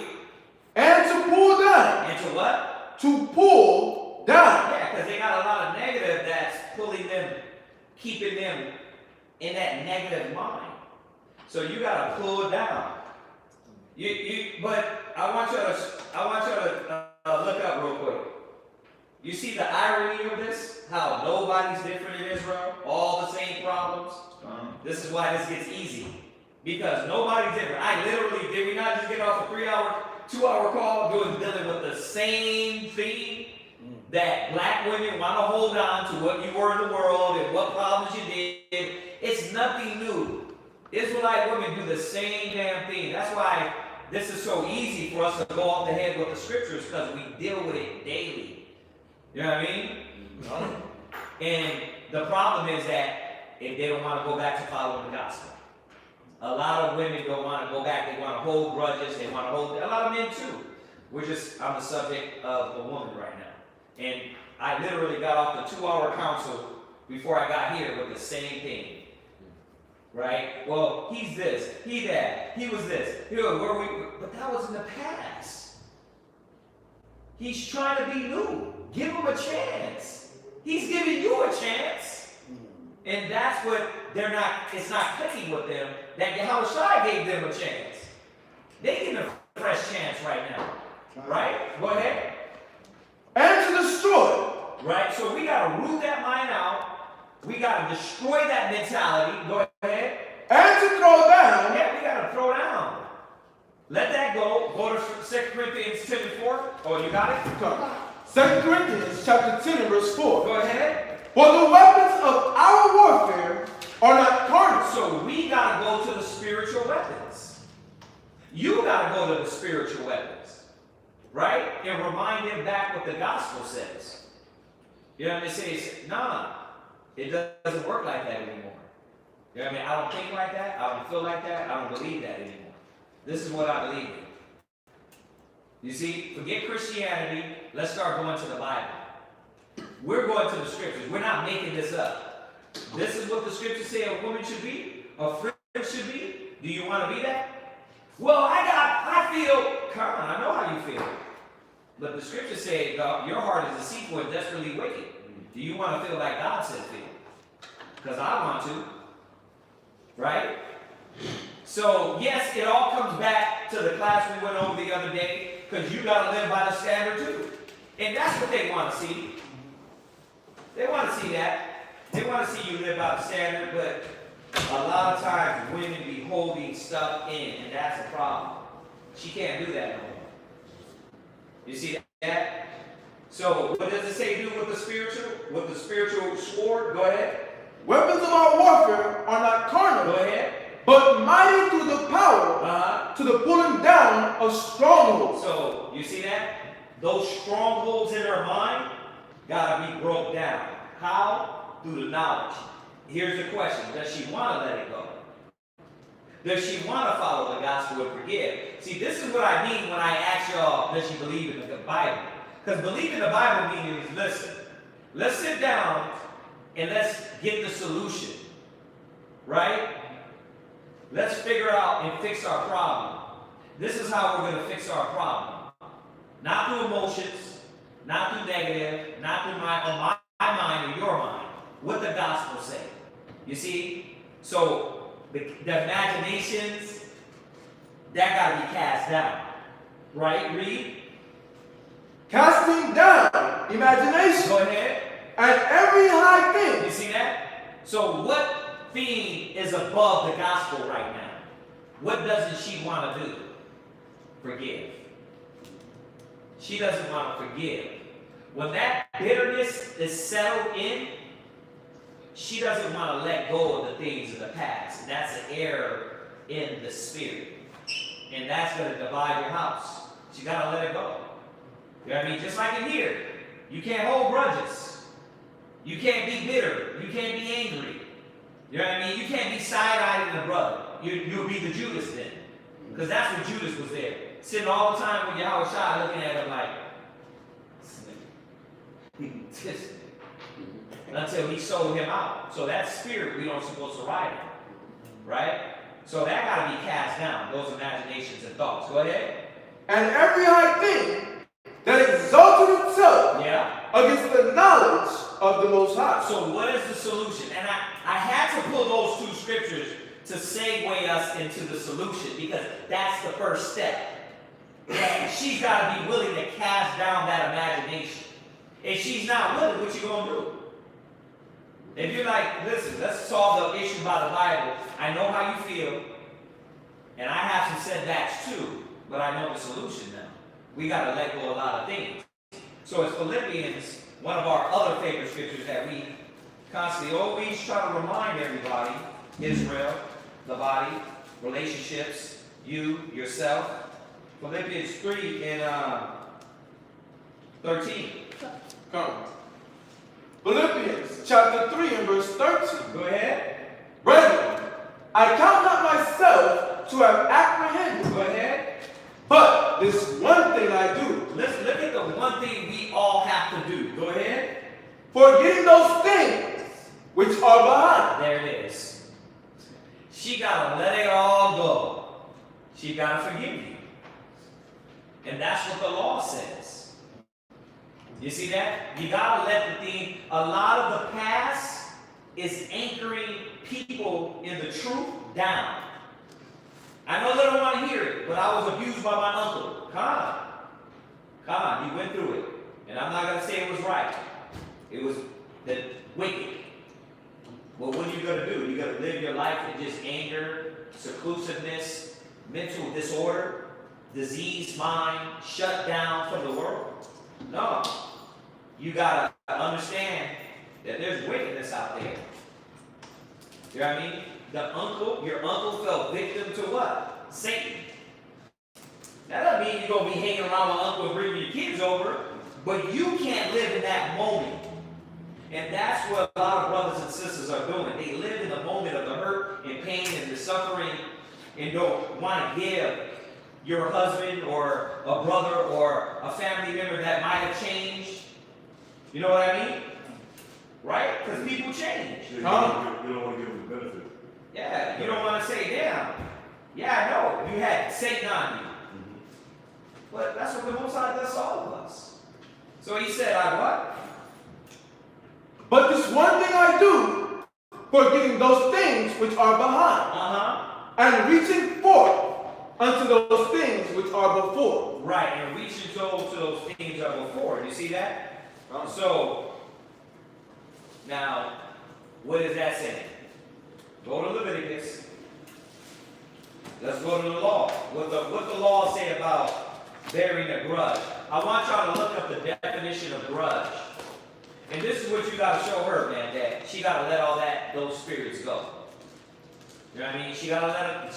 And to pull down. And to what? To pull down. Yeah, because they got a lot of negative that's pulling them, keeping them in that negative mind. So you got to pull down. But I want you to look up real quick. You see the irony of this? How nobody's different in Israel, all the same problems. This is why this gets easy, because nobody's different. I literally did we not just get off a 2-hour call dealing with the same thing that black women want to hold on to what you were in the world and what problems you did. It's nothing new. Israelite women do the same damn thing. That's why this is so easy for us to go off the head with the scriptures, because we deal with it daily. You know what I mean? And the problem is that if they don't want to go back to following the gospel. A lot of women don't want to go back. They want to hold grudges. They want to hold, a lot of men too. We're just on the subject of a woman right now. And I literally got off the 2-hour counsel before I got here with the same thing. Right? Well, he's this, he that, he was this. But that was in the past. He's trying to be new. Give him a chance. He's giving you a chance. And that's what it's not clicking with them, that Yahushua gave them a chance. They get a fresh chance right now. Right? Go ahead. And to destroy. Right? So we got to root that mind out. We got to destroy that mentality. Go ahead. And to throw down. Yeah, we got to throw down. Let that go. Go to 2 Corinthians 10:4. Oh, you got it? Come. 2 Corinthians chapter 10 and verse 4. Go ahead. For the weapons of our warfare are not carnal. So we got to go to the spiritual weapons. You got to go to the spiritual weapons. Right? And remind them back what the gospel says. You know what I mean? They say, nah, it doesn't work like that anymore. You know what I mean? I don't think like that. I don't feel like that. I don't believe that anymore. This is what I believe in. You see, forget Christianity. Let's start going to the Bible. We're going to the scriptures. We're not making this up. This is what the scriptures say a woman should be, a friend should be. Do you want to be that? Well, I feel, come on, I know how you feel. But the scriptures say your heart is deceitful and desperately wicked. Do you want to feel like God said feel? Because I want to. Right? So, yes, it all comes back to the class we went over the other day, because you got to live by the standard too. And that's what they want to see. They want to see that. They want to see you live by the standard, but a lot of times women be holding stuff in, and that's the problem. She can't do that no more. You see that? So, what does it say do with the spiritual? With the spiritual sword? Go ahead. Weapons of our warfare are not carnal. Go ahead. But mighty through the power to the pulling down of strongholds. So, you see that? Those strongholds in her mind gotta be broke down. How? Through the knowledge. Here's the question. Does she want to let it go? Does she want to follow the gospel and forgive? See, this is what I mean when I ask y'all, does she believe in the Bible? Because believe in the Bible means, listen, let's sit down and let's get the solution. Right? Let's figure out and fix our problem. This is how we're going to fix our problem. Not through emotions, not through negative, not through my mind or your mind. What the gospel say. You see? So the imaginations, that got to be cast down. Right? Read. Casting down imagination. Go ahead. And every high thing. You see that? So what thing is above the gospel right now? What doesn't she want to do? Forgive. She doesn't want to forgive. When that bitterness is settled in, she doesn't want to let go of the things of the past. And that's an error in the spirit. And that's going to divide your house. She got to let it go. You know what I mean? Just like in here. You can't hold grudges. You can't be bitter. You can't be angry. You know what I mean? You can't be side-eyeing the brother. You'll be the Judas then. Because that's what Judas was there. Sitting all the time with Yahushua looking at him like, until he sold him out. So that spirit we don't supposed to ride in. Right? So that got to be cast down, those imaginations and thoughts. Go ahead. And every high thing that exalted itself against the knowledge of the Most High. So what is the solution? And I had to pull those two scriptures to segue us into the solution, because that's the first step. And she's got to be willing to cast down that imagination. If she's not willing, what you gonna do? If you're like, listen, let's solve the issue by the Bible. I know how you feel, and I have some setbacks too, but I know the solution now. We got to let go of a lot of things. So it's Philippians, one of our other favorite scriptures that we constantly always try to remind everybody: Israel, the body, relationships, you, yourself. Philippians 3 and 13. Come. Philippians chapter 3 and verse 13. Go ahead. Brethren, I count not myself to have apprehended. Go ahead. But this one thing I do. Let's look at the one thing we all have to do. Go ahead. Forgetting those things which are behind. There it is. She got to let it all go. She got to forgive you. And that's what the law says. You see that? You got to let the thing, a lot of the past is anchoring people in the truth down. I know they don't want to hear it, but I was abused by my uncle. Come on, you went through it. And I'm not going to say it was right. It was wicked. But what are you going to do? You're going to live your life in just anger, seclusiveness, mental disorder, diseased mind, shut down from the world? No. You got to understand that there's wickedness out there. You know what I mean? Your uncle fell victim to what? Satan. That doesn't mean you're going to be hanging around with uncle and bringing your kids over, but you can't live in that moment. And that's what a lot of brothers and sisters are doing. They live in the moment of the hurt and pain and the suffering and don't want to give your husband or a brother or a family member that might have changed. You know what I mean? Right? Because people change. You don't want to give them the benefit. Yeah, you don't want to say, damn. Yeah, I know. You had Satan on you. But that's what the Most High does to all of us. So he said, I what? But this one thing I do, forgetting those things which are behind, and reaching forth unto those things which are before. Right, and reaching to those things that are before. You see that? So, now, what is that saying? Go to Leviticus. Let's go to the law. What the law say about bearing a grudge. I want y'all to look up the definition of grudge. And this is what you got to show her, man, that she got to let those spirits go. You know what I mean? She got to let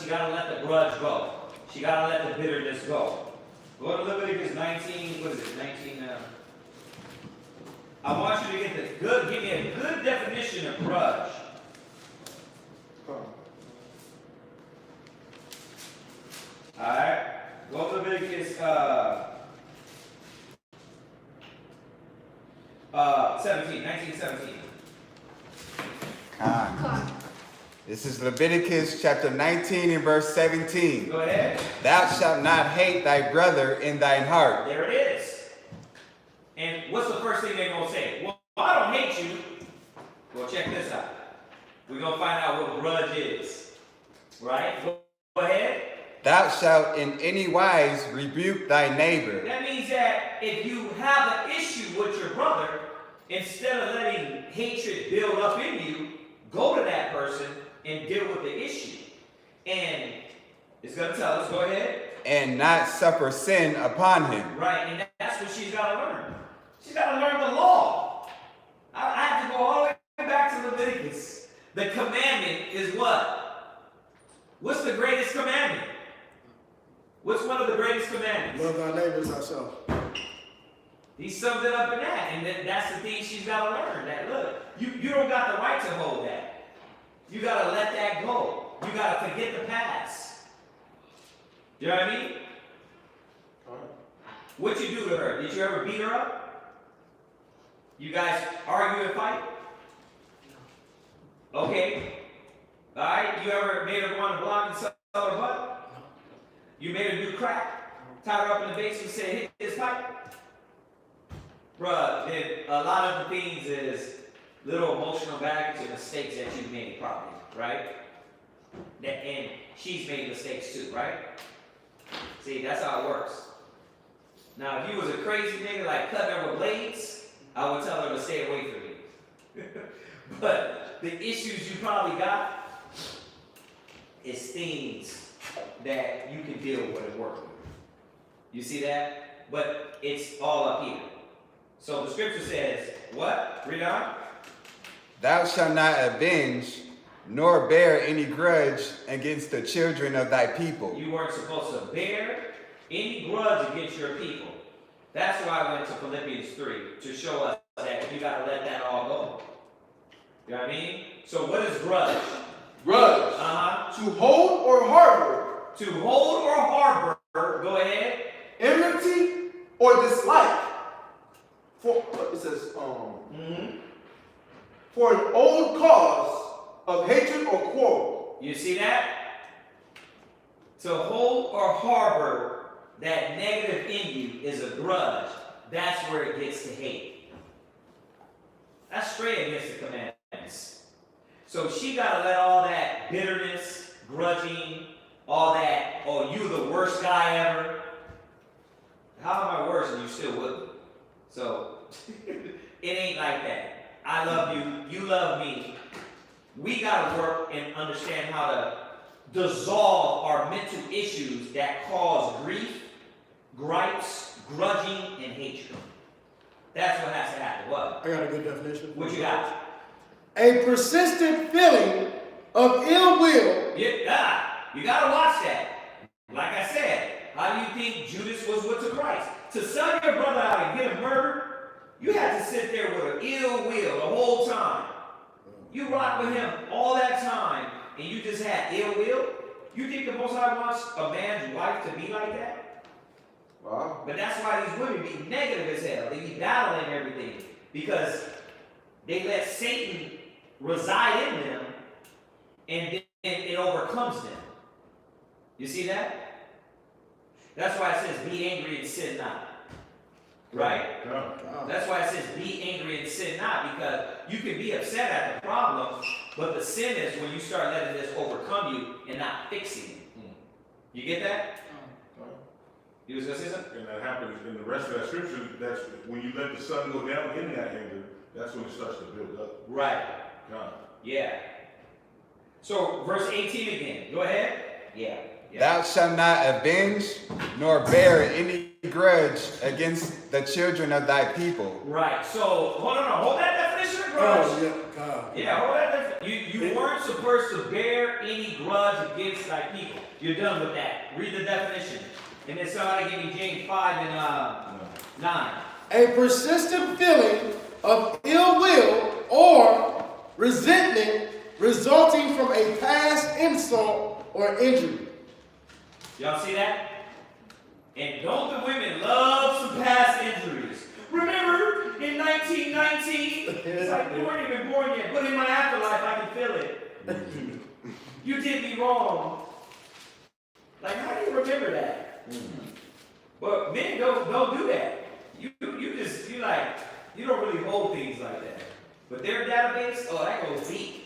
the grudge go. She got to let the bitterness go. Go to Leviticus 19, what is it? 19, I want you to give me a good definition of grudge. Alright, go to Leviticus 19:17. This is Leviticus chapter 19 and verse 17. Go ahead. Thou shalt not hate thy brother in thine heart. There it is. And what's the first thing they're going to say? Well, I don't hate you. Well, check this out. We're going to find out what grudge is. Right? Go ahead. Thou shalt in any wise rebuke thy neighbor. That means that if you have an issue with your brother, instead of letting hatred build up in you, go to that person and deal with the issue. And it's going to tell us, go ahead. And not suffer sin upon him. Right, and that's what she's got to learn. She's got to learn the law. I have to go all the way back to Leviticus. The commandment is what? What's the greatest commandment? What's one of the greatest commandments? Love thy neighbors ourselves. He summed it up in that, and that's the thing she's got to learn. That look, you don't got the right to hold that. You got to let that go. You got to forget the past. You know what I mean? What'd you do to her? Did you ever beat her up? You guys argue and fight? Okay. Alright? You ever made her go on the block and sell her butt? You made her do crack? Tied her up in the basement and said, hit this pipe? Bruh, then a lot of the things is little emotional baggage and mistakes that you made probably, right? And she's made mistakes too, right? See, that's how it works. Now, if you was a crazy nigga like cutting her with blades, I would tell her to stay away from me. But the issues you probably got is things that you can deal with and work with. You see that? But it's all up here. So the scripture says, what? Read on. Thou shalt not avenge, nor bear any grudge against the children of thy people. You weren't supposed to bear any grudge against your people. That's why I went to Philippians 3, to show us that you got to let that all go. You know what I mean? So what is grudge? Grudge. To hold or harbor. To hold or harbor, go ahead. Enmity or dislike. For, it says, for an old cause of hatred or quarrel. You see that? To hold or harbor that negative in you is a grudge. That's where it gets to hate. That's straight against the commandments. So she got to let all that bitterness, grudging, all that, oh, you the worst guy ever. How am I worse and you still with me? So, it ain't like that. I love you, you love me. We got to work and understand how to dissolve our mental issues that cause grief, gripes, grudging, and hatred. That's what has to happen. What? I got a good definition. What you got? A persistent feeling of ill will. Yeah, you got to watch that. Like I said, how do you think Judas was with the Christ? To sell your brother out and get him murdered, you had to sit there with an ill will the whole time. You rocked with him all that time, and you just had ill will? You think the Most High wants a man's wife to be like that? Wow. But that's why these women be negative as hell. They be battling everything because they let Satan reside in them, and then it overcomes them. You see that? That's why it says, be angry and sin not. Right? That's why it says, be angry and sin not, because you can be upset at the problem, but the sin is when you start letting this overcome you and not fixing it. You get that? You was going to say something? And that happens in the rest of that scripture. That's when you let the sun go down in that anger, that's when it starts to build up. Right. God. Yeah. So, verse 18 again. Go ahead. Yeah. Thou shalt not avenge, nor bear any grudge against the children of thy people. Right. So, hold that definition of grudge. Oh, yeah, God. Yeah, hold that definition. You weren't supposed to bear any grudge against thy people. You're done with that. Read the definition. And then somebody give me James 5 and 9. A persistent feeling of ill will or resentment resulting from a past insult or injury. Y'all see that? And don't the women love some past injuries? Remember in 1919? It's like you weren't even born yet, but in my afterlife I can feel it. You did me wrong. Like, how do you remember that? But men don't do that. You don't really hold things like that. But their database, oh, that goes deep.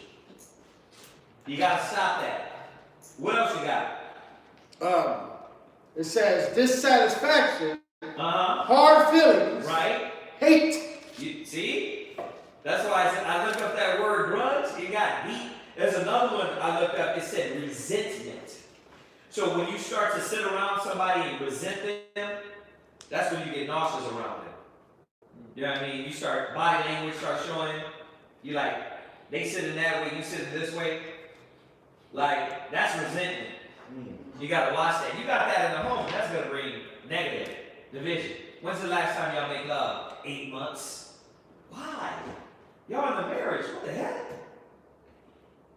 You gotta stop that. What else you got? It says dissatisfaction, Uh-huh. hard feelings, Right? hate. You see? That's why I said I looked up that word grudge. It got deep. There's another one I looked up. It said resentment. So when you start to sit around somebody and resent them, that's when you get nauseous around them. You know what I mean? You start, body language starts showing. You like, they sitting that way, you sitting this way. Like, that's resentment. You gotta watch that. You got that in the home, that's gonna bring negative division. When's the last time y'all make love? 8 months. Why? Y'all in the marriage, what the heck?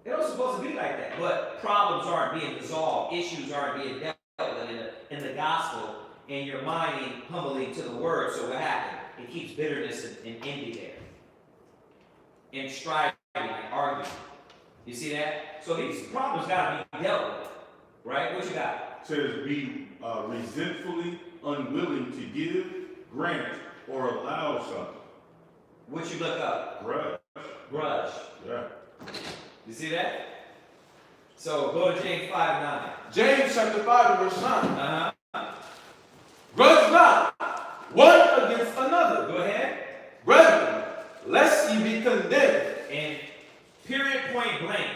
It was supposed to be like that, but problems aren't being resolved, issues aren't being dealt with in the gospel, and your mind ain't humbling to the word. So what happened? It keeps bitterness and envy there, and striving and arguing. You see that? So these problems gotta be dealt with, right? What you got? It says be resentfully unwilling to give, grant, or allow something. What you look up? Grudge. Grudge. Yeah. You see that? So go to James 5:9. James chapter 5 and verse 9. Uh-huh. Grudge not one against another. Go ahead. Brethren, lest ye be condemned. And period, point blank.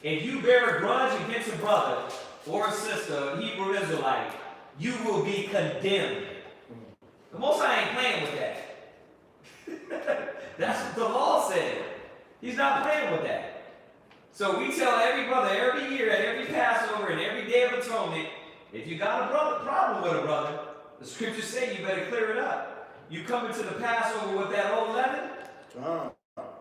If you bear a grudge against a brother or a sister, a Hebrew Israelite, you will be condemned. The Most High ain't playing with that. That's what the law said. He's not playing with that. So we tell every brother every year at every Passover and every Day of Atonement, if you got a problem with a brother, the scriptures say you better clear it up. You come into the Passover with that old leaven,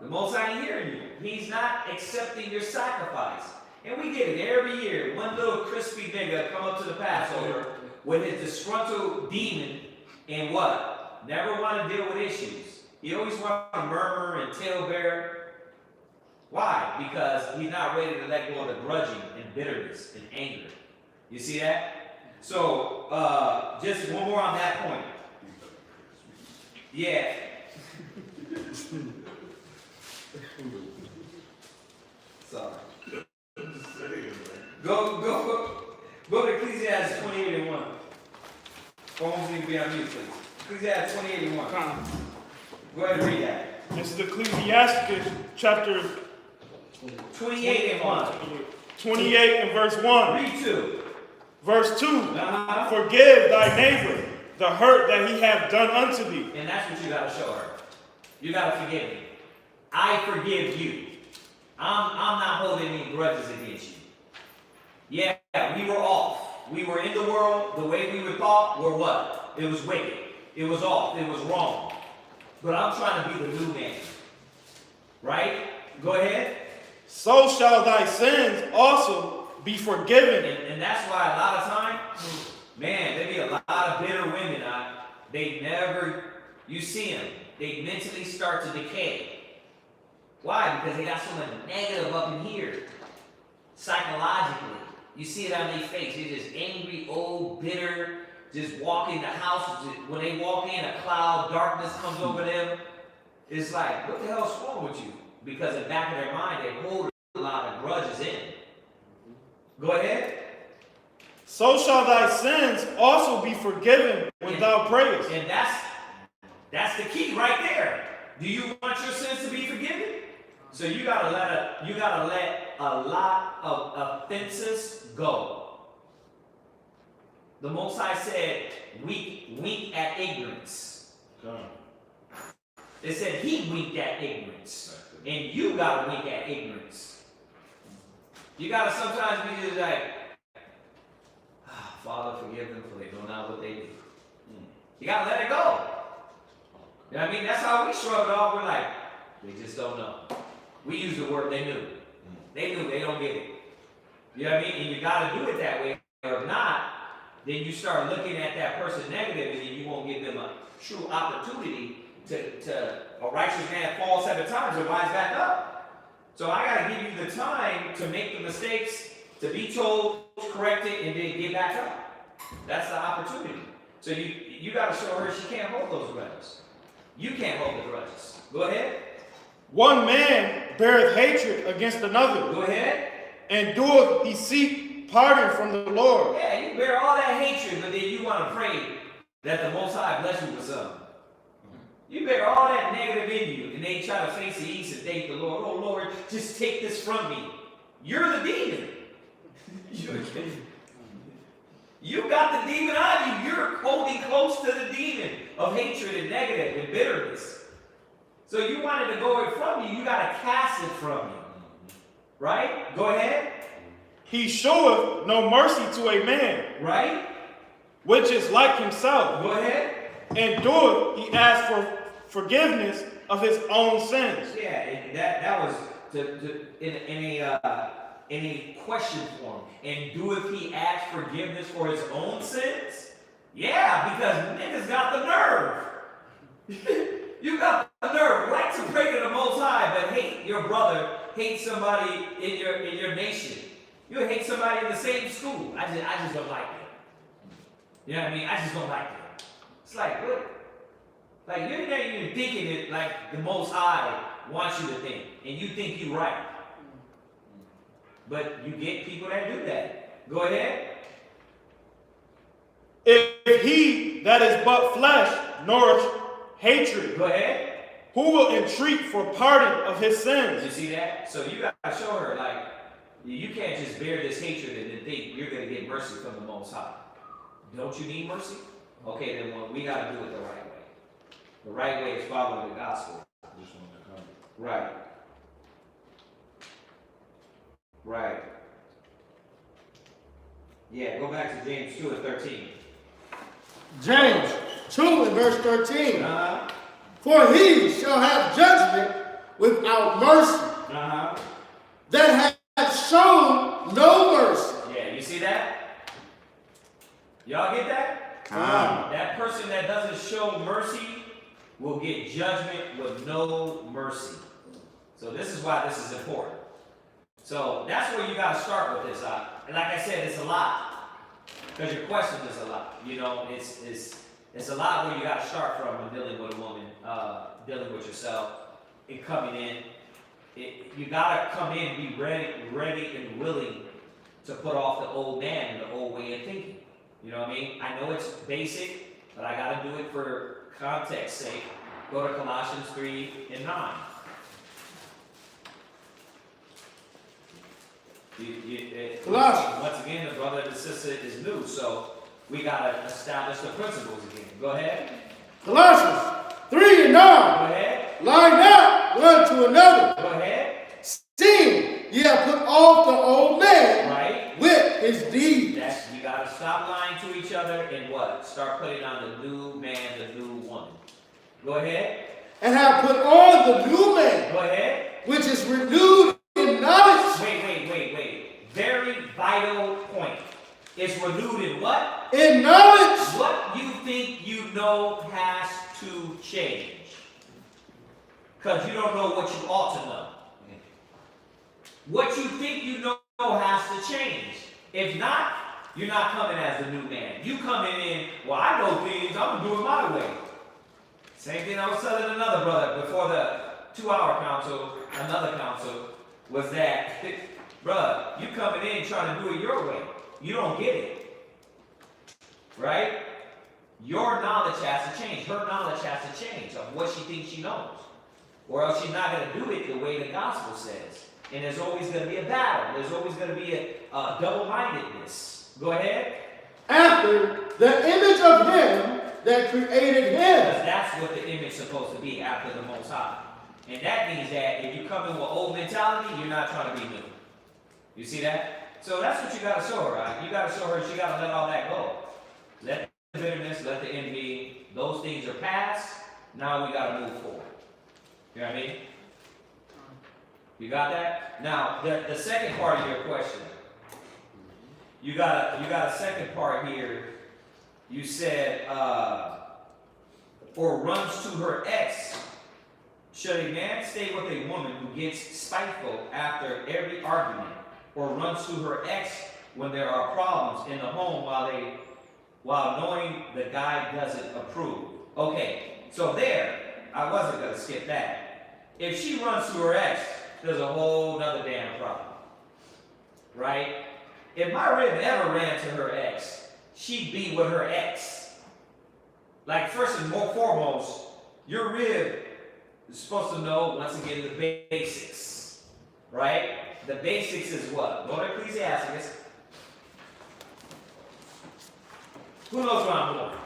the Most High ain't hearing you. He's not accepting your sacrifice. And we get it every year. One little crispy nigga come up to the Passover with his disgruntled demon and what? Never want to deal with issues. He always want to murmur and talebear. Why? Because he's not ready to let go of the grudging and bitterness and anger. You see that? So, just one more on that point. Yeah. Sorry. Go to Ecclesiastes 28:1. Phones need to be on mute, please. Ecclesiastes 28:1. Go ahead and read that. This is Ecclesiastes chapter 28:1. 28 and verse 1. Read 2. Verse 2. Uh-huh. Forgive thy neighbor the hurt that he hath done unto thee. And that's what you got to show her. You got to forgive me. I forgive you. I'm not holding any grudges against you. Yeah, we were off. We were in the world. The way we were thought were what? It was wicked. It was off. It was wrong. But I'm trying to be the new man. Right? Go ahead. So shall thy sins also be forgiven. And that's why a lot of times, man, there be a lot of bitter women. They never, you see them, they mentally start to decay. Why? Because they got so much negative up in here. Psychologically. You see it on their face. They're just angry, old, bitter, just walking the house. When they walk in, a cloud, darkness comes over them. It's like, what the hell's wrong with you? Because in the back of their mind, they hold a lot of grudges in. Go ahead. So shall thy sins also be forgiven when thou prayest. And that's the key right there. Do you want your sins to be forgiven? So you gotta let a lot of offenses go. The Most High said, wink at ignorance. It said he winked at ignorance. And you gotta wink at ignorance. You gotta sometimes be just like, Father, forgive them for they know not what they do. You gotta let it go. You know what I mean? That's how we shrug it off. We're like, they just don't know. We use the word they knew. They knew, they don't get it. You know what I mean? And you gotta do it that way. Or if not, then you start looking at that person negatively and you won't give them a true opportunity to a righteous man falls 7 times and rise back up. So I gotta give you the time to make the mistakes, to be told, correct it, and then get back up. That's the opportunity. So you gotta show her she can't hold those grudges. You can't hold the grudges. Go ahead. One man beareth hatred against another. Go ahead. And doeth he seek pardon from the Lord. Yeah, you bear all that hatred, but then you want to pray that the Most High bless you with something. You bear all that negative in you, and they try to face the east and thank the Lord. Oh Lord, just take this from me. You're the demon. You got the demon on you. You're holding close to the demon of hatred and negative and bitterness. So you wanted to go it from you, you got to cast it from you. Right? Go ahead. He showeth no mercy to a man. Right? Which is like himself. Go ahead. And doeth he ask for forgiveness of his own sins. Yeah, and that was in a question form. And doeth he ask forgiveness for his own sins? Yeah, because niggas got the nerve. You got the nerve, right, to pray to the Most High, but hate your brother hate somebody in your nation. You'll hate somebody in the same school. I just don't like it. You know what I mean? I just don't like it. It's like, what? Like, you're not even thinking it like the Most High wants you to think, and you think you're right. But you get people that do that. Go ahead. If he that is but flesh nourish hatred, Go ahead. who will entreat for pardon of his sins? You see that? So you gotta show her, like, you can't just bear this hatred and then think you're gonna get mercy from the Most High. Don't you need mercy? Okay, then well, we gotta do it the right way. The right way is following the gospel. Right. Right. Yeah, go back to James 2 and 13. James 2 and verse 13. Uh-huh. For he shall have judgment without mercy, Uh-huh. that hath shown no mercy. Yeah, you see that? Y'all get that? That person that doesn't show mercy will get judgment with no mercy. So this is why this is important. So that's where you got to start with this. And like I said, it's a lot. Because your question is a lot. You know, it's a lot where you got to start from when dealing with a woman, dealing with yourself, and coming in. You got to come in and be ready and willing to put off the old man and the old way of thinking. You know what I mean? I know it's basic, but I got to do it for context sake. Go to Colossians 3 and 9. Colossians. Once again, the brother and the sister is new, so we got to establish the principles again. Go ahead. Colossians 3 and 9. Go ahead. Lie not one to another, Go ahead. seeing ye have put off the old man Right. with his deeds. You got to stop lying to each other and what? Start putting on the new man, the new woman. Go ahead. And have put on the new man, Go ahead. which is renewed in knowledge. Wait. Very vital point. It's renewed in what? In knowledge. What you think you know has to change. Because you don't know what you ought to know. What you think you know has to change. If not, you're not coming as the new man. You coming in, well, I know things, I'm going to do it my way. Same thing I was telling another brother before the 2-hour council, another council, was that, bruh, you coming in trying to do it your way. You don't get it. Right? Your knowledge has to change. Her knowledge has to change of what she thinks she knows. Or else she's not going to do it the way the gospel says. And there's always going to be a battle. There's always going to be a double-mindedness. Go ahead. After the image of him that created Because him. that's what the image is supposed to be, after the Most High. And that means that if you come in with old mentality, you're not trying to be new. You see that? So that's what you got to show her, right? You got to show her she got to let all that go. Let the bitterness, let the envy, those things are past. Now we got to move forward. You know what I mean? You got that? Now, the second part of your question. You got a second part here. You said, or runs to her ex. Should a man stay with a woman who gets spiteful after every argument, or runs to her ex when there are problems in the home while knowing the guy doesn't approve? Okay, so there, I wasn't going to skip that. If she runs to her ex, there's a whole nother damn problem. Right? If my rib ever ran to her ex, she'd be with her ex. Like, first and foremost, your rib is supposed to know, once again, the basics. Right? The basics is what? Go to Ecclesiastes. Who knows where I'm going?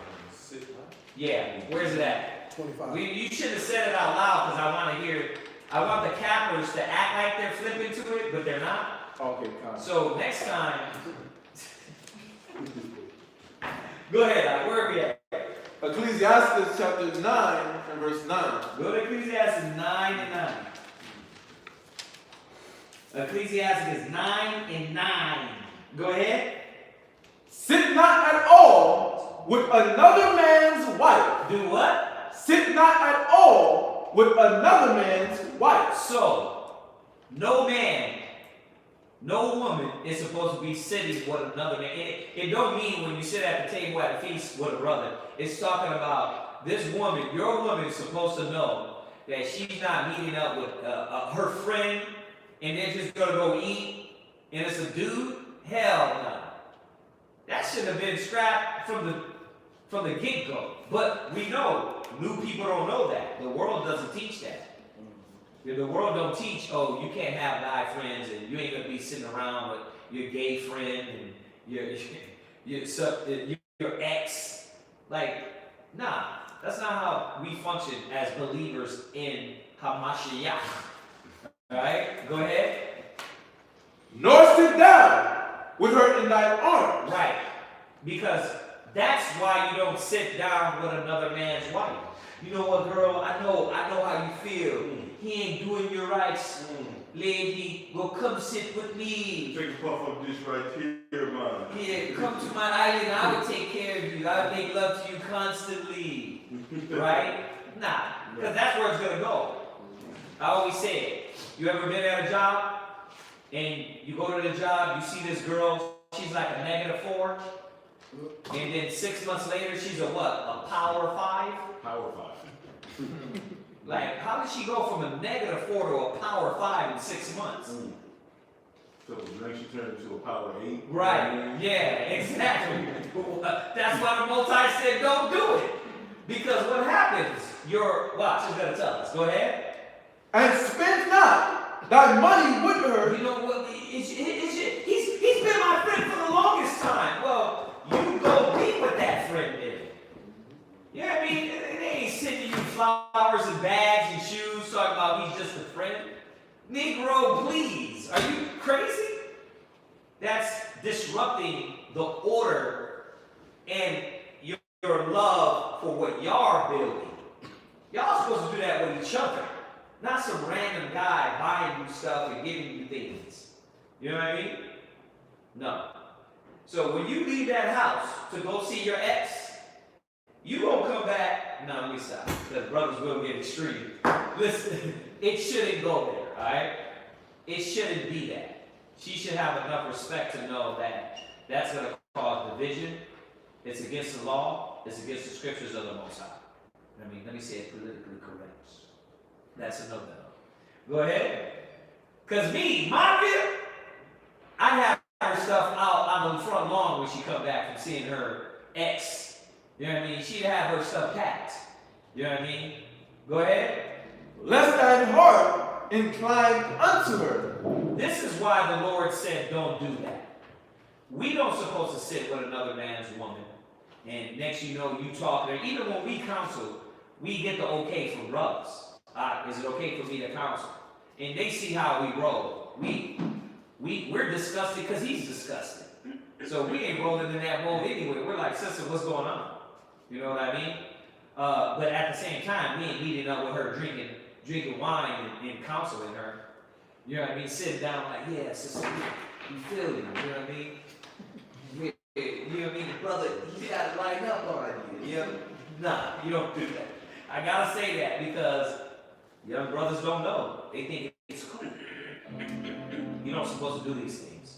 Yeah, where's it at? 25. You should have said it out loud, because I want to hear. I want the cappers to act like they're flipping to it, but they're not. Okay, kind. So next time, go ahead. Where are we at? Ecclesiastes chapter 9 and verse 9. Go to Ecclesiastes 9 and 9. Ecclesiastes 9 and 9. Go ahead. Sit not at all with another man's wife. Do what? Sit not at all with another man's wife. So, No man, no woman is supposed to be sitting with another man. It don't mean when you sit at the table at a feast with a brother. It's talking about this woman, your woman is supposed to know that she's not meeting up with her friend and they're just going to go eat and it's a dude. Hell no. That should have been scrapped from the get-go. But we know, new people don't know that. The world doesn't teach that. The world don't teach, oh, you can't have guy friends and you ain't gonna be sitting around with your gay friend and your ex. Like, nah, that's not how we function as believers in Hamashiach. Alright, go ahead. Nor sit down with her in thy arms. Right, because that's why you don't sit down with another man's wife. You know what, girl, I know how you feel. He ain't doing you right. Lady, go come sit with me. Take a puff of this right here, man. Yeah, come to my island, I would take care of you. I would make love to you constantly. Right? Nah, because that's where it's going to go. I always say it. You ever been at a job, and you go to the job, you see this girl, she's like a -4, and then 6 months later, she's a what? A power 5? Power 5. Like, how did she go from a -4 to a power 5 in 6 months? So then she turned into a power 8. Right, yeah, exactly. That's why the Multi said don't do it. Because what happens? Watch, she's going to tell us. Go ahead. And spend not thy money with her. You know what? He's been my friend for the longest time. Well, you go be with that friend then. You know what I mean? They ain't sending you flowers and bags and shoes talking about he's just a friend. Negro, please. Are you crazy? That's disrupting the order and your love for what y'all are building. Y'all supposed to do that with each other. Not some random guy buying you stuff and giving you things. You know what I mean? No. So when you leave that house to go see your ex, you gonna come back. No, let me stop. Because brothers will get extreme. Listen, it shouldn't go there, alright? It shouldn't be that. She should have enough respect to know that that's gonna cause division. It's against the law. It's against the scriptures of the Most High. I mean, let me say it politically correct. That's a no-no. Go ahead. Because my rib, I have her stuff out on the front lawn when she come back from seeing her ex. You know what I mean? She'd have her stuff packed. You know what I mean? Go ahead. Lest thine heart incline unto her. This is why the Lord said don't do that. We don't supposed to sit with another man's woman. And next you know, you talk to her. Even when we counsel, we get the okay from brothers. Is it okay for me to counsel? And they see how we roll. We're disgusted because he's disgusted. So we ain't rolling in that bowl anyway. We're like, sister, what's going on? You know what I mean? But at the same time, we ain't meeting up with her drinking wine and counseling her. You know what I mean? Sitting down like, yeah, sister, you feel me? You know what I mean? You know what I mean? Brother, you got to line up on you. You know? Nah, you don't do that. I gotta say that because young brothers don't know. They think it's cool. You're not supposed to do these things.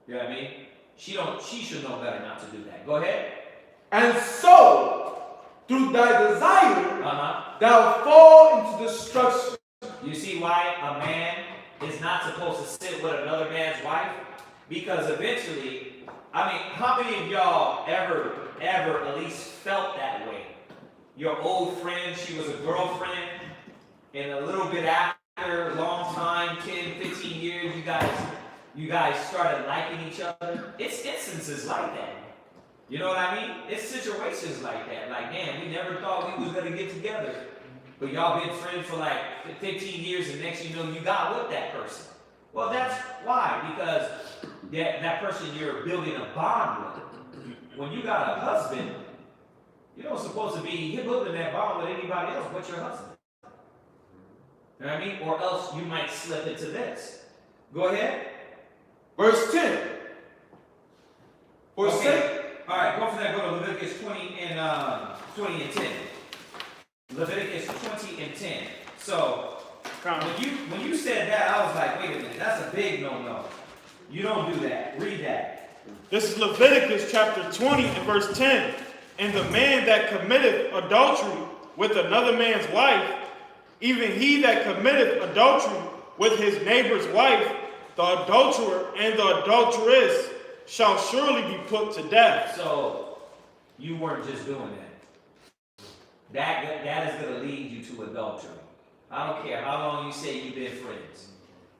You know what I mean? She should know better not to do that. Go ahead. And so, through thy desire, Uh-huh. thou fall into destruction. You see why a man is not supposed to sit with another man's wife? Because eventually, I mean, how many of y'all ever at least felt that way? Your old friend, she was a girlfriend, and a little bit after, a long time, 10, 15 years, you guys started liking each other. It's instances like that. You know what I mean? It's situations like that. Like, damn, we never thought we was gonna get together. But y'all been friends for like 15 years, and next you know you got with that person. Well, that's why, because that person you're building a bond with. When you got a husband, you're not supposed to be building that bond with anybody else but your husband. You know what I mean? Or else you might slip into this. Go ahead. Verse 10. For Okay. All right, go from that. Go to Leviticus 20 and 10. Leviticus 20 and 10. So When you said that, I was like, wait a minute, that's a big no-no. You don't do that. Read that. This is Leviticus chapter 20 and verse 10. And the man that committeth adultery with another man's wife, even he that committeth adultery with his neighbor's wife, the adulterer and the adulteress shall surely be put to death. So, you weren't just doing that. That is going to lead you to adultery. I don't care how long you say you've been friends.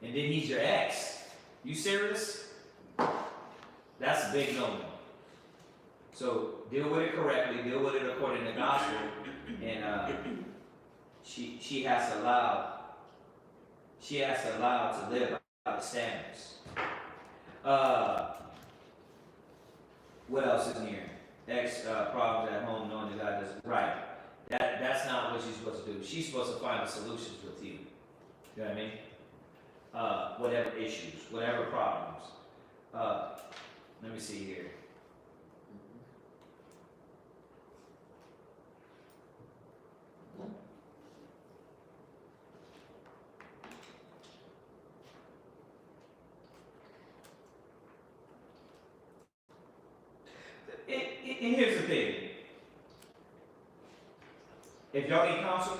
And then he's your ex. You serious? That's a big no-no. So, deal with it correctly. Deal with it according to the gospel. And she has to allow to live by the standards. What else is in here? Problems at home, knowing that God doesn't. Right. That's not what she's supposed to do. She's supposed to find the solutions with you. You know what I mean? Whatever issues, whatever problems. Let me see here. And here's the thing. If y'all need counsel,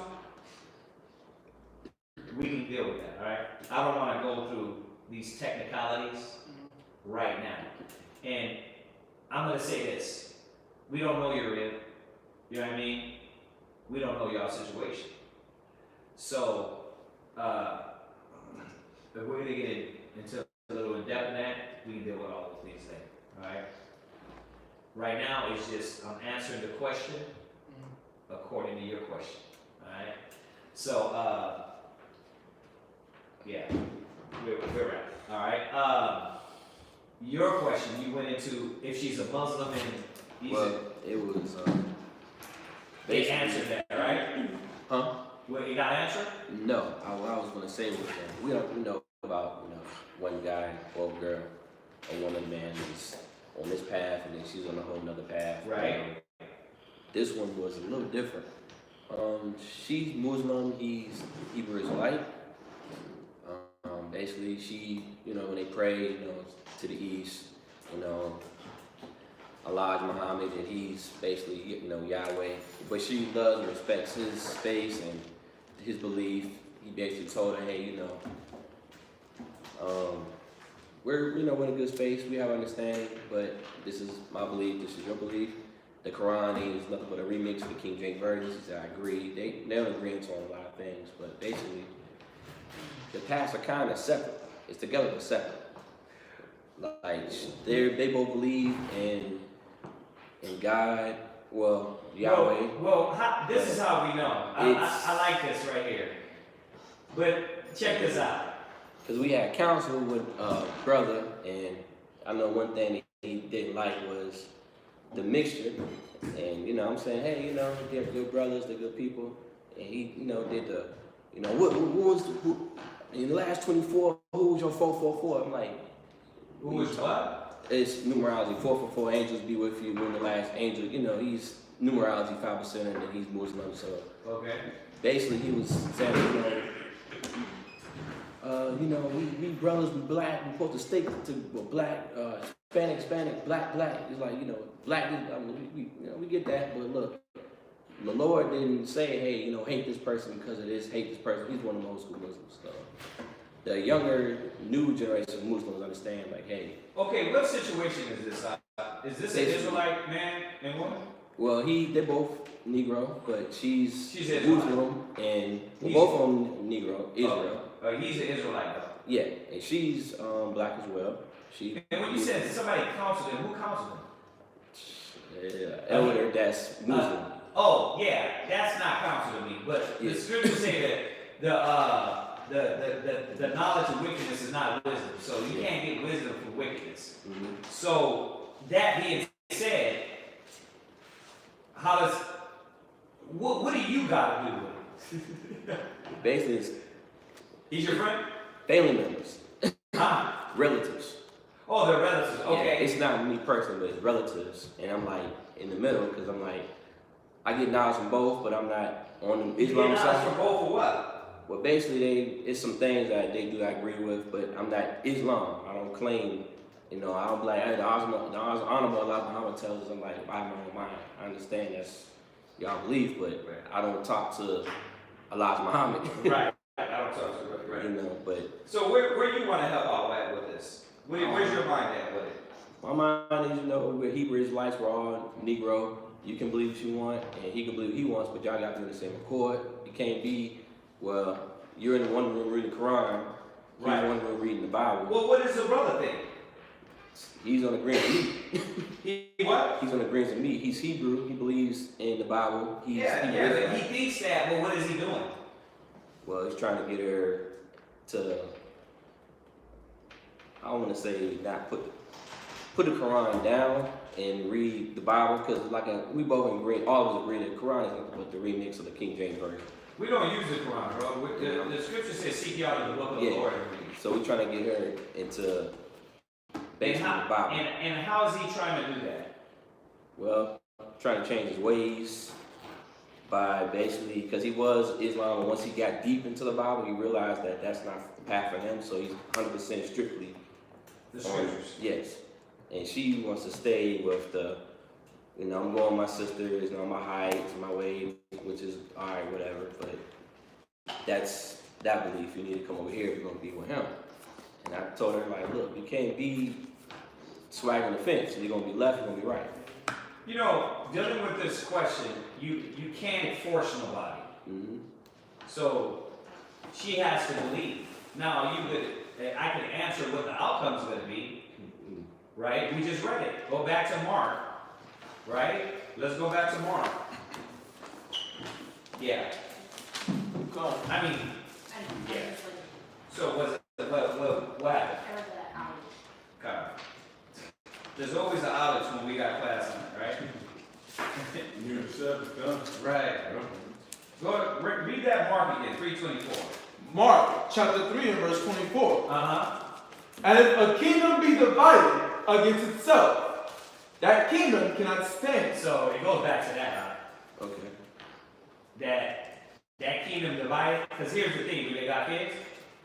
we can deal with that, all right? I don't want to go through these technicalities right now. And I'm going to say this. We don't know your rib. You know what I mean? We don't know y'all's situation. So, if we're going to get into a little in-depth in that, we can deal with all those things there, all right? Right now, it's just I'm answering the question according to your question. All right. So, yeah, we're right. All right. Your question, you went into if she's a Muslim and it was. They answered that, right? Huh? Well, you got an answer? No. What I was going to say was that we know about one guy or girl, a woman, man is on this path, and then she's on a whole nother path. Right. This one was a little different. She's Muslim, he's Hebrew Israelite. Basically, she, when they pray, to the east, Allah Muhammad, and he's basically, Yahweh. But she loves and respects his space and his belief. He basically told her, hey, we're in a good space, we have understanding, but this is my belief, this is your belief. The Quran is nothing but a remix of the King James Version. She said, I agree. They don't agree on a lot of things, but basically, the paths are kind of separate. It's together but separate. Like, they both believe in God, Yahweh. This is how we know. I like this right here. But check this out. Because we had counsel with brother, and I know one thing that he didn't like was the mixture. And I'm saying, hey, they're good brothers, they're good people. And he, did the, who in the last 24, who was your 444? I'm like, who was what? It's numerology. 444 angels be with you. When the last angel, he's numerology 5%, and then he's Muslim. So okay. Basically, he was saying, we brothers, we black, we supposed to stick to black, Hispanic, black. It's like, black, we get that, but look, the Lord didn't say, hey, hate this person because of this, hate this person. He's one of the old school Muslims. So the younger, new generation of Muslims understand, like, hey. Okay, what situation is this? Is this an Israelite man and woman? Well, they're both Negro, but she's Muslim, and both of them Negro, Israel. He's an Israelite, though. Yeah, and she's black as well. And when you said somebody counseled him, who counseled him? Elder, that's Muslim. That's not counsel to me. But the scriptures say that the knowledge of wickedness is not wisdom. So you can't get wisdom from wickedness. Mm-hmm. So that being said, what do you got to do with it? Basically, he's your friend? Family members. Relatives. Oh, they're relatives. Okay. Yeah, it's not me personally, but it's relatives. And I'm like in the middle because I'm like, I get knowledge from both, but I'm not on the Islam side. You get knowledge from both for what? Well, basically, it's some things that they do I agree with, but I'm not Islam. I don't claim, I don't be like, hey, the honorable Allah Muhammad tells us, I'm like, by my own mind. I understand that's y'all belief, but I don't talk to Allah Muhammad. Right. I don't talk to it, right. But. So where you want to help out at with this? Where's your mind at with it? My mind is, we're Hebrew Israelites, we're all Negro. You can believe what you want, and he can believe what he wants, but y'all got to be in the same accord. You can't be, well, you're in one room reading the Quran, he's in one room reading the Bible. Well, what does the brother think? He's on agreement with me. He what? He's on agreement with me. He's Hebrew, he believes in the Bible. But he thinks that, but what is he doing? Well, he's trying to get her to, I don't want to say not put the Quran down and read the Bible, because we both agree, all of us agree that the Quran is nothing but the remix of the King James Version. We don't use the Quran, bro. The scripture says, seek ye out the book of the Lord and read. So we're trying to get her into basically the Bible. And how is he trying to do that? Well, trying to change his ways by basically, because he was Islam, and once he got deep into the Bible, he realized that that's not the path for him, so he's 100% strictly The scriptures. Yes. And she wants to stay with the, I'm going with my sisters, my height, my weight, which is all right, whatever. But that's that belief. You need to come over here if you're going to be with him. And I told her, like, look, you can't be swagging the fence. You're going to be left, you're going to be right. Dealing with this question, you can't force nobody. Mm-hmm. So she has to believe. Now, I can answer what the outcome's going to be. Right? We just read it. Go back to Mark. Right? Let's go back to Mark. Yeah. I mean, yeah. So what happened? God. There's always an outage when we got class on it, right? Unit 7 done. Right. Read that Mark again, 3:24. Mark chapter 3 and verse 24. Uh-huh. And if a kingdom be divided against itself, that kingdom cannot stand. So it goes back to that, huh? Okay. That kingdom divided. Because here's the thing, do they got kids?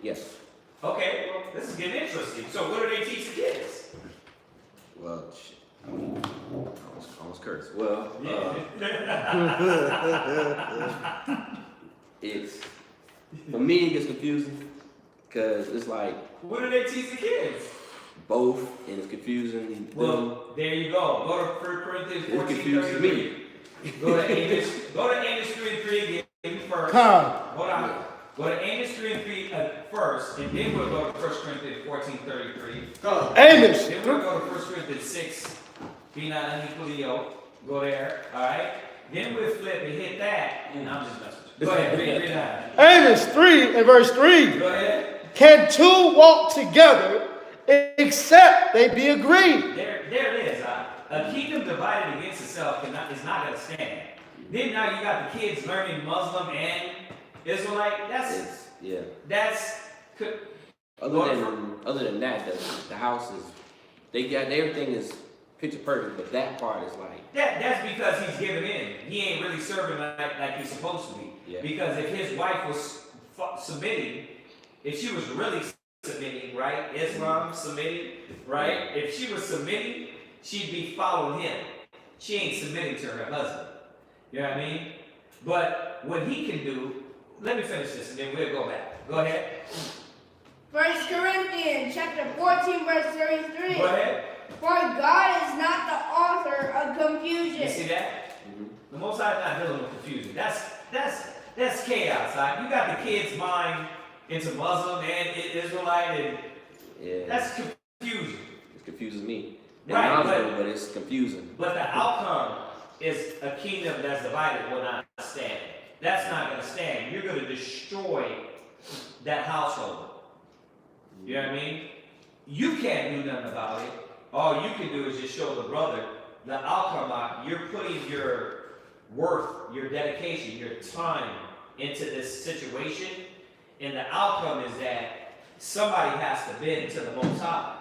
Yes. Okay, well, this is getting interesting. So what do they teach the kids? Well, I almost cursed. Well, it's, for me, it gets confusing, because it's like, what do they teach the kids? both, and it's confusing. Well, there you go. Go to 1 Corinthians 14:33. It confuses me. Go to Amos 3:3 again first. Hold on. Go to Amos 3:3 first, and then we'll go to 1 Corinthians 14:33. Amos. Then we'll go to 1 Corinthians 6. Be not unequally yoked. Go there. All right. Then we'll flip and hit that, and I'm just messing with you. Go ahead. Read that. Amos 3 and verse 3. Go ahead. Can two walk together except they be agreed? There it is. A kingdom divided against itself is not going to stand. Then now you got the kids learning Muslim and Israelite. Other than that, the house is, everything is picture perfect, but that part is like. That's because he's giving in. He ain't really serving like he's supposed to be. Yeah. Because if his wife was submitting, if she was really submitting, right? Islam submitting, right? If she was submitting, she'd be following him. She ain't submitting to her husband. You know what I mean? But what he can do, let me finish this and then we'll go back. Go ahead. 1 Corinthians chapter 14, verse 33. Go ahead. For God is not the author of confusion. You see that? Mm-hmm. The Most High is not dealing with confusion. That's chaos. Right? You got the kid's mind into Muslim and Israelite, and that's confusion. It confuses me. Right, but it's confusing. But the outcome is a kingdom that's divided will not stand. That's not going to stand. You're going to destroy that household. You know what I mean? You can't do nothing about it. All you can do is just show the brother the outcome. You're putting your worth, your dedication, your time into this situation, and the outcome is that somebody has to bend to the Most High.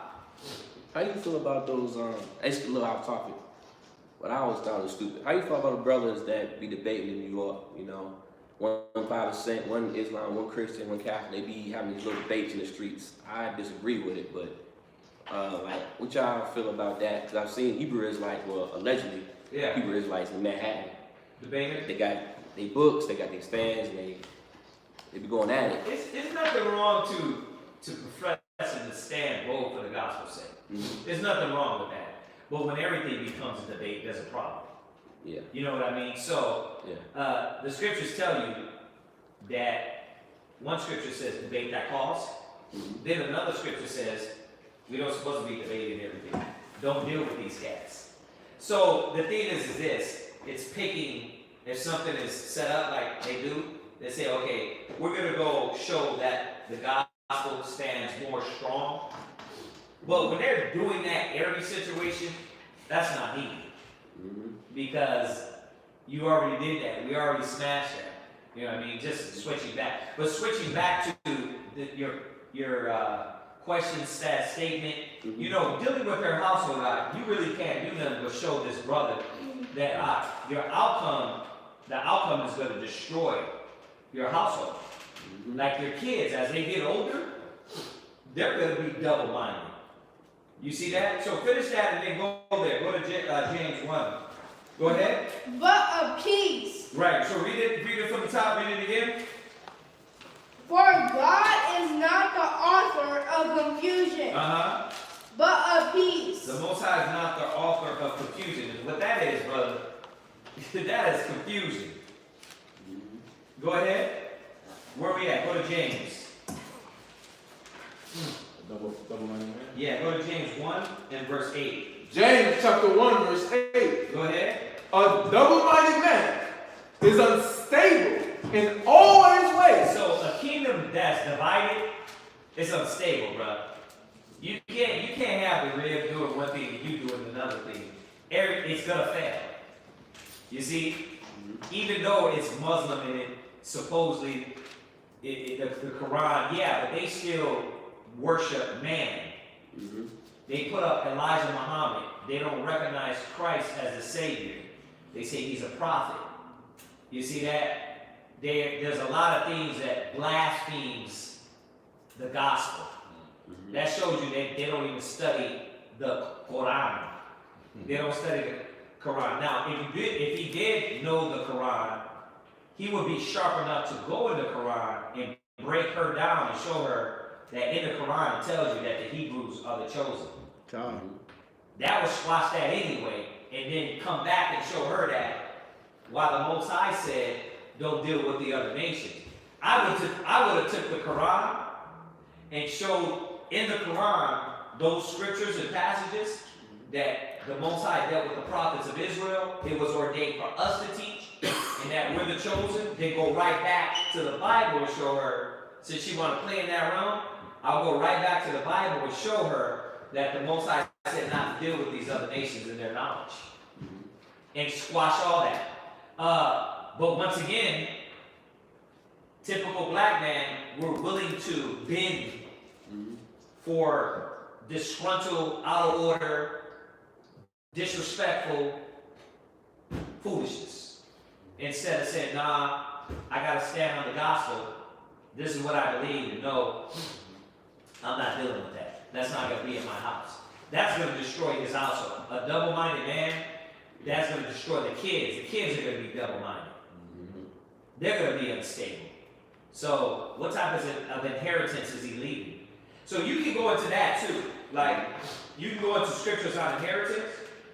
How you feel about those, it's a little off topic, but I always thought it was stupid. How you feel about the brothers that be debating in New York, one Protestant, one Islam, one Christian, one Catholic. They be having these little debates in the streets. I disagree with it, but like, what y'all feel about that? Because I've seen Hebrew Israelites, well, allegedly, Hebrew Israelites in Manhattan. Debating? They got their books, they got their stands, and they be going at it. It's nothing wrong to profess and to stand bold for the gospel's sake. Mm-hmm. There's nothing wrong with that. But when everything becomes a debate, there's a problem. Yeah. You know what I mean? So, the scriptures tell you that one scripture says debate that cause. Mm-hmm. Then another scripture says we don't supposed to be debating everything. Don't deal with these cats. So the thing is this, it's picking, if something is set up like they do, they say, okay, we're gonna go show that the gospel stands more strong. But when they're doing that every situation, that's not needed. Mm-hmm. Because you already did that. We already smashed that. You know what I mean? Just switching back. But switching back to your question statement, Mm-hmm. you know, dealing with their household life, you really can't do nothing but show this brother that the outcome is going to destroy your household. Mm-hmm. Like your kids, as they get older, they're going to be double-minded. You see that? So finish that and then go there. Go to James 1. Go ahead. But of peace. Right. So read it from the top. Read it again. For God is not the author of confusion, but of peace. The Most High is not the author of confusion. And what that is, brother, that is confusion. Go ahead. Where are we at? Go to James. Double-minded man? Yeah, go to James 1 and verse 8. James chapter 1 verse 8. Go ahead. A double-minded man is unstable in all his ways. So a kingdom that's divided is unstable, bro. You can't have the rib doing one thing and you doing another thing. It's gonna fail. You see, even though it's Muslim and it supposedly the Quran, but they still worship man. Mm-hmm. They put up Elijah Muhammad. They don't recognize Christ as a savior. They say he's a prophet. You see that? There's a lot of things that blasphemes the gospel. Mm-hmm. That shows you that they don't even study the Quran. They don't study the Quran. Now, if he did know the Quran, he would be sharp enough to go in the Quran and break her down and show her that in the Quran it tells you that the Hebrews are the chosen. That would squash that anyway, and then come back and show her that while the Most High said, don't deal with the other nations. I would have took the Quran and showed in the Quran those scriptures and passages that the Most High dealt with the prophets of Israel. It was ordained for us to teach, and that we're the chosen. Then go right back to the Bible and show her, since she want to play in that realm, I'll go right back to the Bible and show her that the Most High said not to deal with these other nations in their knowledge. And squash all that. But once again, typical black man, we're willing to bend for disgruntled, out of order, disrespectful foolishness. Instead of saying, nah, I gotta stand on the gospel. This is what I believe, and no, I'm not dealing with that. That's not gonna be in my house. That's gonna destroy his household. A double-minded man, that's gonna destroy the kids. The kids are gonna be double-minded. They're gonna be unstable. So what type of inheritance is he leaving? So you can go into that too. Like, you can go into scriptures on inheritance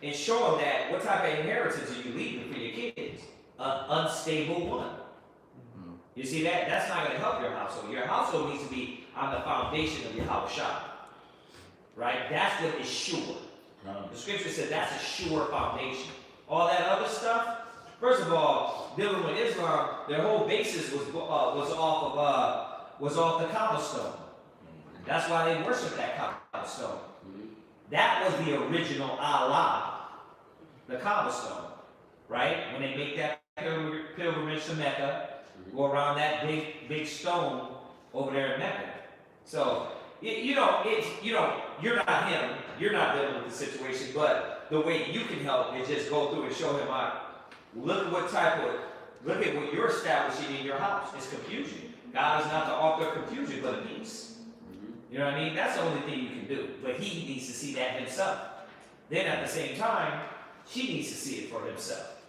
and show them that what type of inheritance are you leaving for your kids? An unstable one. You see that? That's not going to help your household. Your household needs to be on the foundation of your house shop. Right? That's what is sure. The scripture said that's a sure foundation. All that other stuff, first of all, dealing with Islam, their whole basis was off the cobblestone. That's why they worship that cobblestone. That was the original Allah, the cobblestone, right? When they make that pilgrimage to Mecca, go around that big stone over there in Mecca. So you're not him. You're not dealing with the situation, but the way you can help is just go through and show him, look at what type of look at what you're establishing in your house. It's confusion. God is not the author of confusion, but of peace. You know what I mean? That's the only thing you can do. But he needs to see that himself. Then at the same time, she needs to see it for himself.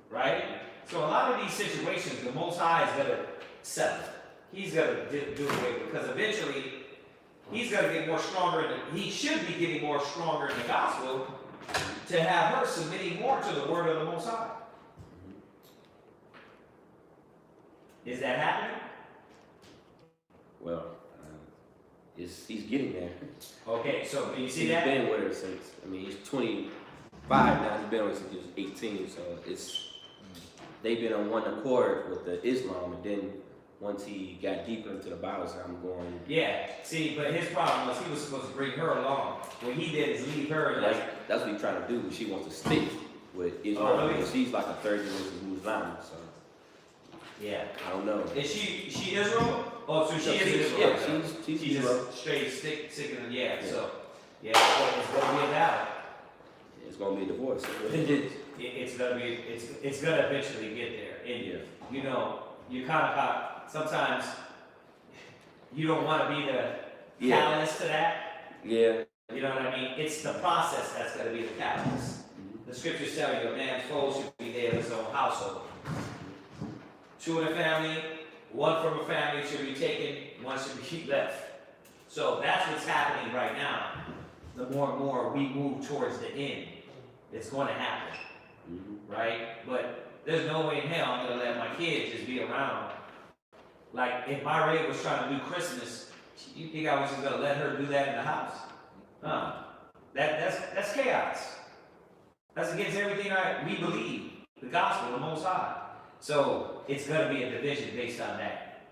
Right? So a lot of these situations, the Most High is going to settle it. He's going to do away with it, because eventually he's going to get more stronger. He should be getting more stronger in the gospel to have her submitting more to the word of the Most High. Is that happening? Well, he's getting there. Okay, so you see He's that? been with her since, I mean, he's 25 now. He's been with her since he was 18. So they've been on one accord with the Islam, and then once he got deeper into the Bible, so I'm going. Yeah. See, but his problem was he was supposed to bring her along. What he did is leave her. That's what he's trying to do. She wants to stick with Islam. Oh, really? Because she's like a third generation Muslim. So Yeah. I don't know. Is she Israel? Oh, so she is Israel. Yeah, she's She Israel. just straight stick in the Yeah. So yeah, it's gonna be a battle. It's gonna be a divorce. It's gonna eventually get there. And you know, you kind of got sometimes you don't want to be the catalyst to that. Yeah. You know what I mean? It's the process that's gonna be the catalyst. The scriptures tell you a man's foes should be there in his own household. Two in a family, one from a family should be taken, one should be left. So that's what's happening right now. The more and more we move towards the end, it's going to happen, right? But there's no way in hell I'm going to let my kids just be around. Like, if my Ray was trying to do Christmas, you think I was just going to let her do that in the house? That's chaos. That's against everything we believe, the gospel, the Most High. So it's going to be a division based on that.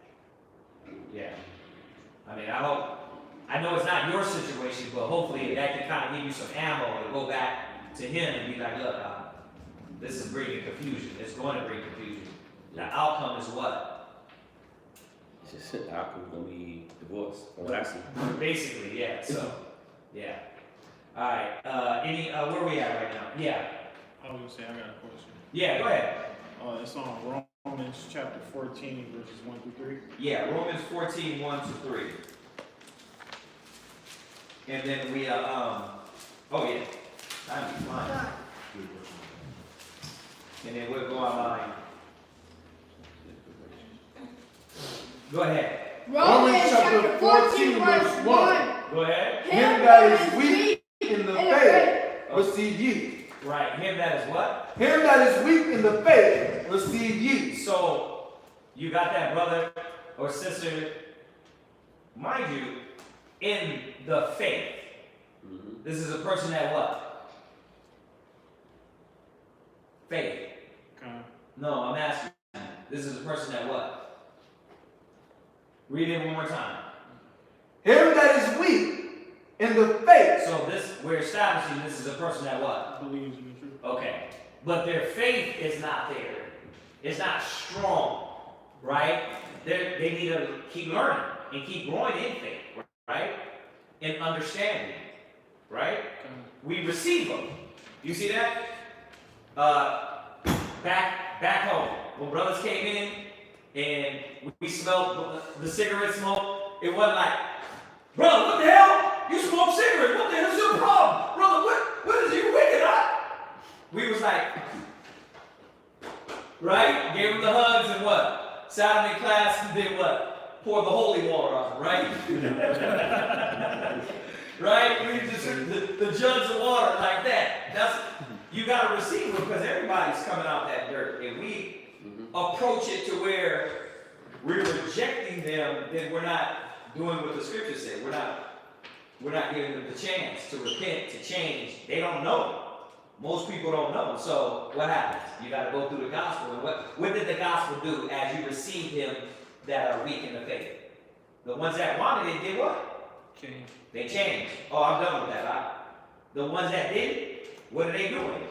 Yeah. I mean, I know it's not your situation, but hopefully that can kind of give you some ammo to go back to him and be like, look, this is bringing confusion. It's going to bring confusion. The outcome is what? It's just the outcome is going to be divorce, from what I see. Basically, yeah. So, yeah. All right. Where are we at right now? Yeah. I was going to say, I got a question. Yeah, go ahead. It's on Romans chapter 14, verses 1 through 3. Yeah, Romans 14, 1 to 3. And then we, oh yeah, time be flying. And then we'll go online. Go ahead. Romans chapter 14, verse 1. Go ahead. Him that is weak in the faith, receive ye. Right, him that is what? Him that is weak in the faith, receive ye. So, you got that brother or sister, mind you, in the faith. This is a person that what? Faith. Okay. No, I'm asking. This is a person that what? Read it one more time. Him that is weak in the faith. So we're establishing this is a person that what? Believes in the truth. Okay. But their faith is not there. It's not strong, right? They need to keep learning and keep growing in faith, right? In understanding, right? We receive them. You see that? Back home, when brothers came in and we smelled the cigarette smoke, it wasn't like, brother, what the hell? You smoke cigarettes. What the hell's your problem? Brother, what is you wicked, huh? We was like, right? Gave them the hugs and what? Sat them in class and did what? Poured the holy water on them, right? Right? We just the jugs of water like that. You gotta receive them because everybody's coming out that dirt. And we approach it to where we're rejecting them, then we're not doing what the scriptures say. We're not giving them the chance to repent, to change. They don't know. Most people don't know. So what happens? You got to go through the gospel. And what did the gospel do as you received him that are weak in the faith? The ones that wanted it did what? Change. They changed. Oh, I'm done with that. The ones that did, what are they doing?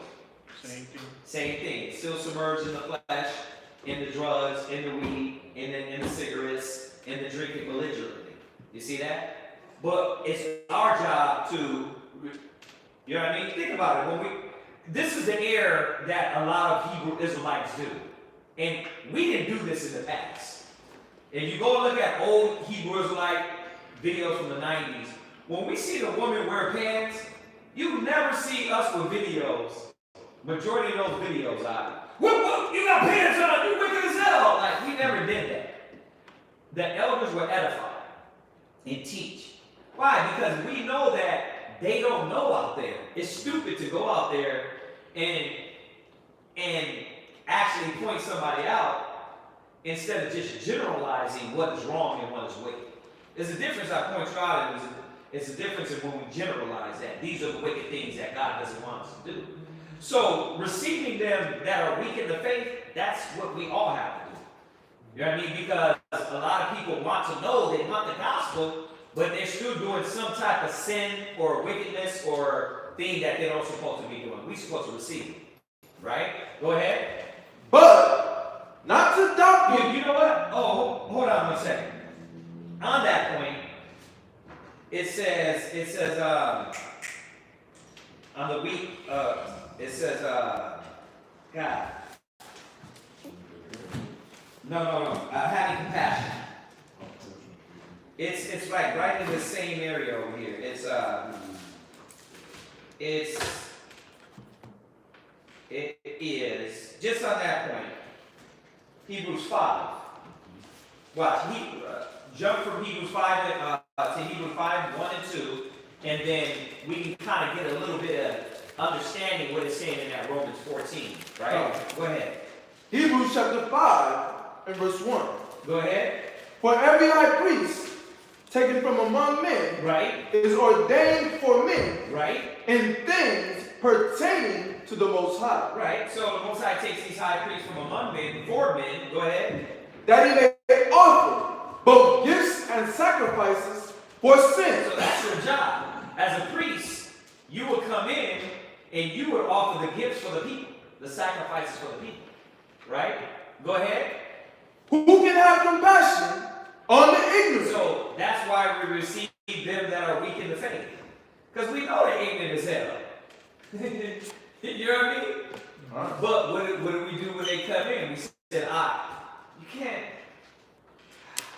Same thing. Same thing. Still submerged in the flesh, in the drugs, in the weed, in the cigarettes, in the drinking belligerently. You see that? But it's our job to, you know what I mean? Think about it. This is the error that a lot of Hebrew Israelites do. And we didn't do this in the past. If you go look at old Hebrew Israelite videos from the 90s, when we see the woman wear pants, you never see us with videos. Majority of those videos, whoop, you got pants on, you wicked as hell. Like, we never did that. The elders would edify and teach. Why? Because we know that they don't know out there. It's stupid to go out there and actually point somebody out instead of just generalizing what is wrong and what is wicked. There's a difference I point you out, and it's a difference in when we generalize that. These are the wicked things that God doesn't want us to do. So receiving them that are weak in the faith, that's what we all have to do. You know what I mean? Because a lot of people want to know, they want the gospel, but they're still doing some type of sin or wickedness or thing that they're not supposed to be doing. We're supposed to receive it. Right? Go ahead. But not to doubt you. You know what? Oh, hold on 1 second. On that point, it says on the week, it says, God. No, having compassion. It's like right in the same area over here. It is just on that point. Hebrews 5. Watch. Jump from Hebrews 5 to Hebrews 5, 1 and 2, and then we can kind of get a little bit of understanding what it's saying in that Romans 14, right? Go ahead. Hebrews chapter 5 and verse 1. Go ahead. For every high priest taken from among men, right, is ordained for men, right, in things pertaining to the Most High. Right. So the Most High takes these high priests from among men, for men. Go ahead. That he may offer both gifts and sacrifices for sin. So that's your job. As a priest, you would come in and you would offer the gifts for the people, the sacrifices for the people. Right? Go ahead. Who can have compassion on the ignorant? So that's why we receive them that are weak in the faith. Because we know they're ignorant as hell. You know what I mean? Right. But what do we do when they come in? We said, you can't.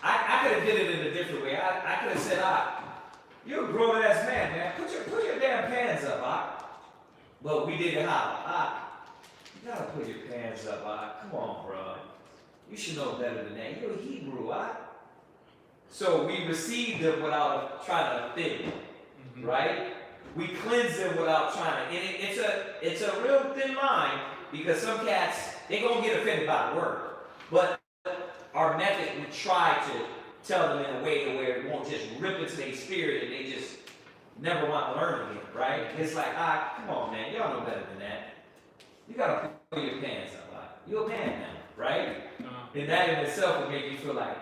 I could have did it in a different way. I could have said, you're a grown ass man. Put your damn pants up, But we did it how? You gotta put your pants up, Come on, bro. You should know better than that. You're a Hebrew, So we receive them without trying to offend, right? We cleanse them without trying to. And it's a real thin line because some cats, they gonna get offended by the word. But our method, we try to tell them in a way to where it won't just rip into their spirit and they just never want to learn again, right? It's like, come on, man, y'all know better than that. You gotta put your pants up, You're a man now, right? And that in itself would make you feel like,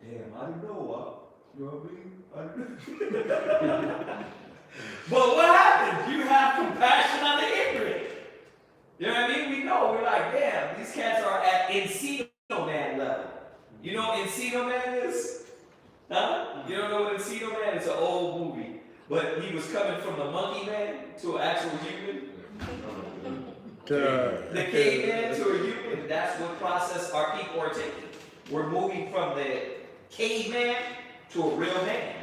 damn, I didn't know, you know what I mean? But what happens? You have compassion on the ignorant. You know what I mean? We know, we're like, damn, these cats are at Encino Man level. You know what Encino Man is? Huh? You don't know what Encino Man is? It's an old movie. But he was coming from the monkey man to an actual human. The caveman to a human. That's what process our people are taking. We're moving from the caveman to a real man.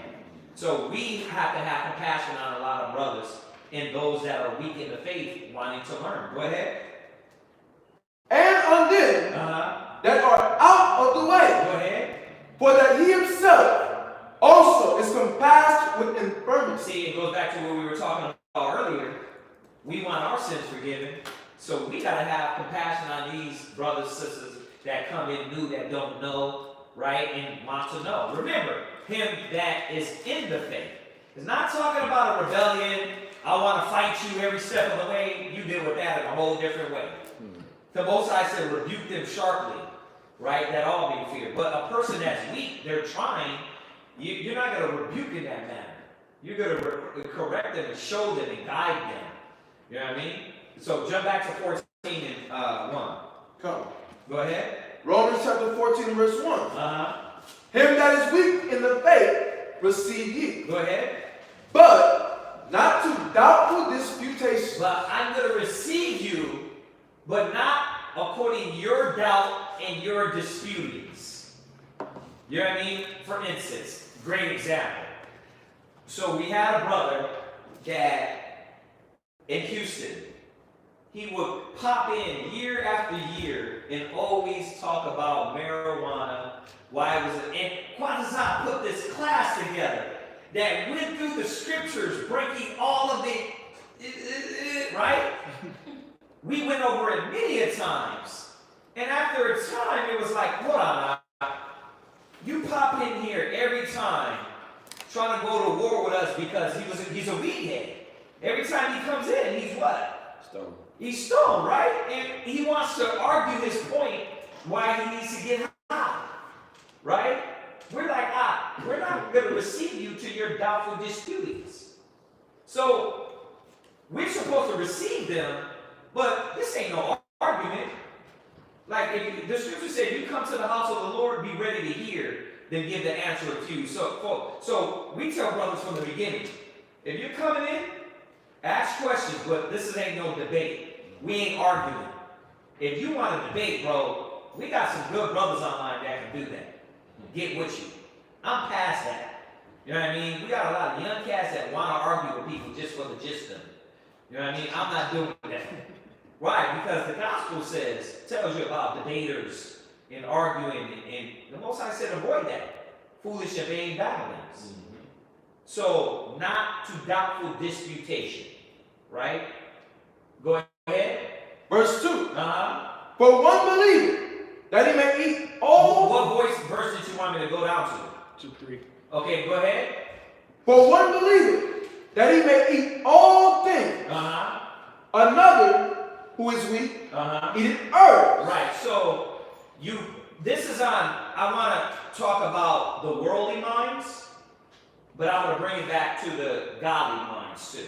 So we have to have compassion on a lot of brothers and those that are weak in the faith wanting to learn. Go ahead. And on them that are out of the way. Go ahead. For that he himself also is compassed with infirmity. See, it goes back to what we were talking about earlier. We want our sins forgiven. So we got to have compassion on these brothers and sisters that come in new, that don't know, right, and want to know. Remember, him that is in the faith. It's not talking about a rebellion. I want to fight you every step of the way. You deal with that in a whole different way. The Most High said, rebuke them sharply, right? That all may fear. But a person that's weak, they're trying, you're not going to rebuke in that manner. You're going to correct them and show them and guide them. You know what I mean? So jump back to 14 and 1. Come. Go ahead. Romans chapter 14 verse 1. Him that is weak in the faith, receive ye. Go ahead. But not to doubtful disputation. But I'm going to receive you, but not according to your doubt and your disputings. You know what I mean? For instance, great example. So we had a brother that in Houston, he would pop in year after year and always talk about marijuana, why it was, and Quatazat put this class together that went through the scriptures, breaking all of the, right? We went over it many a times. And after a time, it was like, hold on, you pop in here every time trying to go to war with us because he's a weed head. Every time he comes in, he's what? Stone. He's stoned, right? And he wants to argue his point why he needs to get high, right? We're like, we're not going to receive you to your doubtful disputings. So we're supposed to receive them, but this ain't no argument. Like if the scripture said, "You come to the house of the Lord, be ready to hear, then give the answer to you." So we tell brothers from the beginning, if you're coming in, ask questions, but this ain't no debate. We ain't arguing. If you want to debate, bro, we got some good brothers online that can do that. Get with you. I'm past that. You know what I mean? We got a lot of young cats that want to argue with people just for the gist of it. You know what I mean? I'm not doing that. Why? Because the gospel tells you about debaters and arguing, and the Most High said avoid that. Foolish and vain babblings. Mm-hmm. So, not to doubtful disputation. Right? Go ahead. Verse 2. For one believeth that he may eat all. What verse did you want me to go down to? 2-3. Okay, go ahead. For one believeth that he may eat all things. Another, who is weak, eateth herbs. Right. So this is on. I want to talk about the worldly minds, but I want to bring it back to the godly minds too.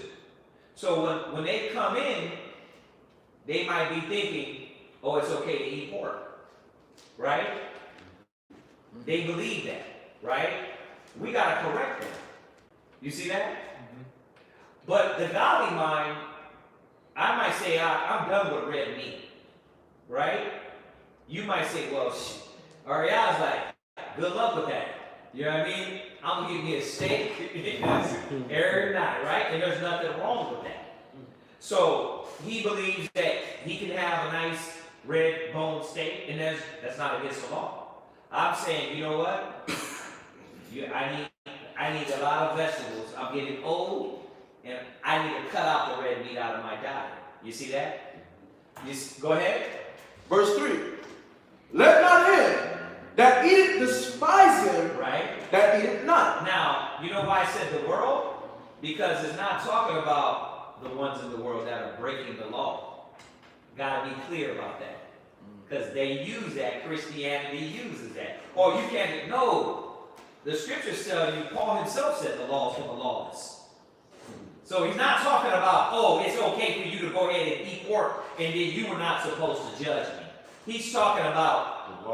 So when they come in, they might be thinking, "Oh, it's okay to eat pork," right? They believe that, right? We got to correct them. You see that? Mm-hmm. But the godly mind, I might say, I'm done with red meat, right? You might say, well, Ariel's like, good luck with that. You know what I mean? I'm going to give me a steak every night, right? And there's nothing wrong with that. So he believes that he can have a nice red bone steak, and that's not against the law. I'm saying, you know what? I need a lot of vegetables. I'm getting old, and I need to cut out the red meat out of my diet. You see that? Go ahead. Verse 3. Let not him that eateth despise him, right, that eateth not. Now, you know why I said the world? Because it's not talking about the ones in the world that are breaking the law. Gotta be clear about that. Because they use that, Christianity uses that. Or you can't, no. The scriptures tell you, Paul himself said the law is for the lawless. So he's not talking about, oh, it's okay for you to go ahead and eat pork, and then you were not supposed to judge me. He's talking about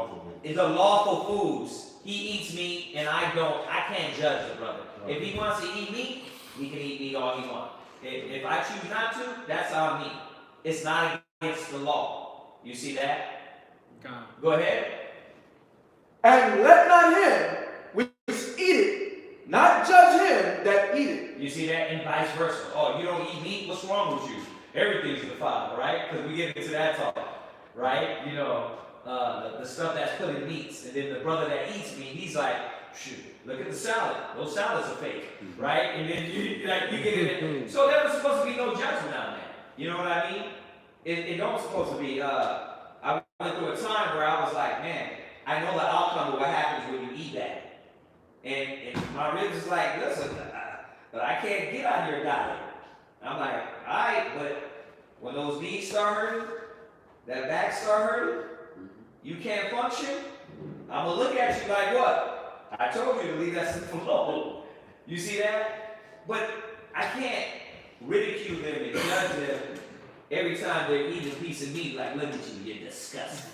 the lawful foods. He eats meat, and I can't judge the brother. If he wants to eat meat, he can eat meat all he wants. If I choose not to, that's on me. It's not against the law. You see that? Go ahead. And let not him which eateth not judge him that eateth. You see that? And vice versa. Oh, you don't eat meat? What's wrong with you? Everything's the Father, right? Because we get into that talk, right? You know, the stuff that's put in meats. And then the brother that eats meat, he's like, shoot, look at the salad. Those salads are fake, right? And then you get it. So there was supposed to be no judgment on that. You know what I mean? It don't supposed to be. I went through a time where I was like, man, I know the outcome of what happens when you eat that. And my ribs is like, listen, but I can't get on your diet. I'm like, all right, but when those knees start hurting, that back start hurting, you can't function, I'm going to look at you like what? I told you to leave that stuff alone. You see that? But I can't ridicule them and judge them every time they're eating a piece of meat like, look at you, you're disgusting.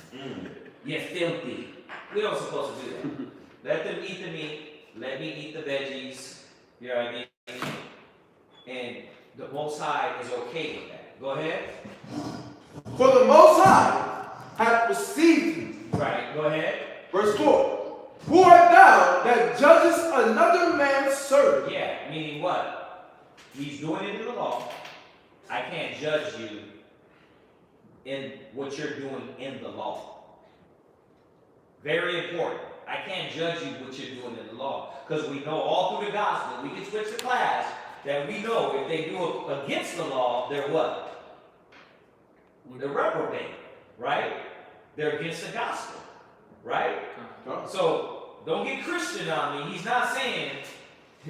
You're filthy. We don't supposed to do that. Let them eat the meat. Let me eat the veggies. You know what I mean? And the Most High is okay with that. Go ahead. For the Most High hath received him. Right, go ahead. Verse 4. Who art thou that judgest another man's servant? Yeah, meaning what? He's doing it in the law. I can't judge you in what you're doing in the law. Very important. I can't judge you what you're doing in the law. Because we know all through the gospel, we can switch the class, that we know if they do it against the law, they're what? They're reprobate, right? They're against the gospel, right? So don't get Christian on me. He's not saying,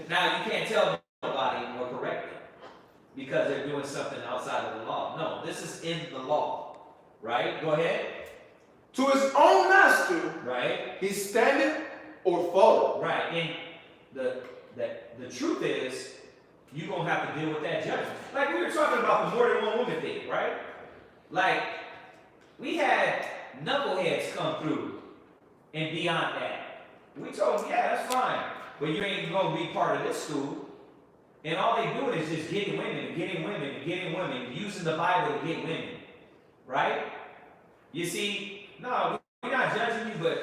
now you can't tell nobody or correct them because they're doing something outside of the law. No, this is in the law, right? Go ahead. To his own master, right? He standeth or falleth. Right, and the truth is, you're going to have to deal with that judgment. Like we were talking about the more than one woman thing, right? Like, we had knuckleheads come through and beyond that. We told them, yeah, that's fine, but you ain't going to be part of this school. And all they doing is just getting women and getting women and getting women, using the Bible to get women, right? You see, no, we're not judging you, but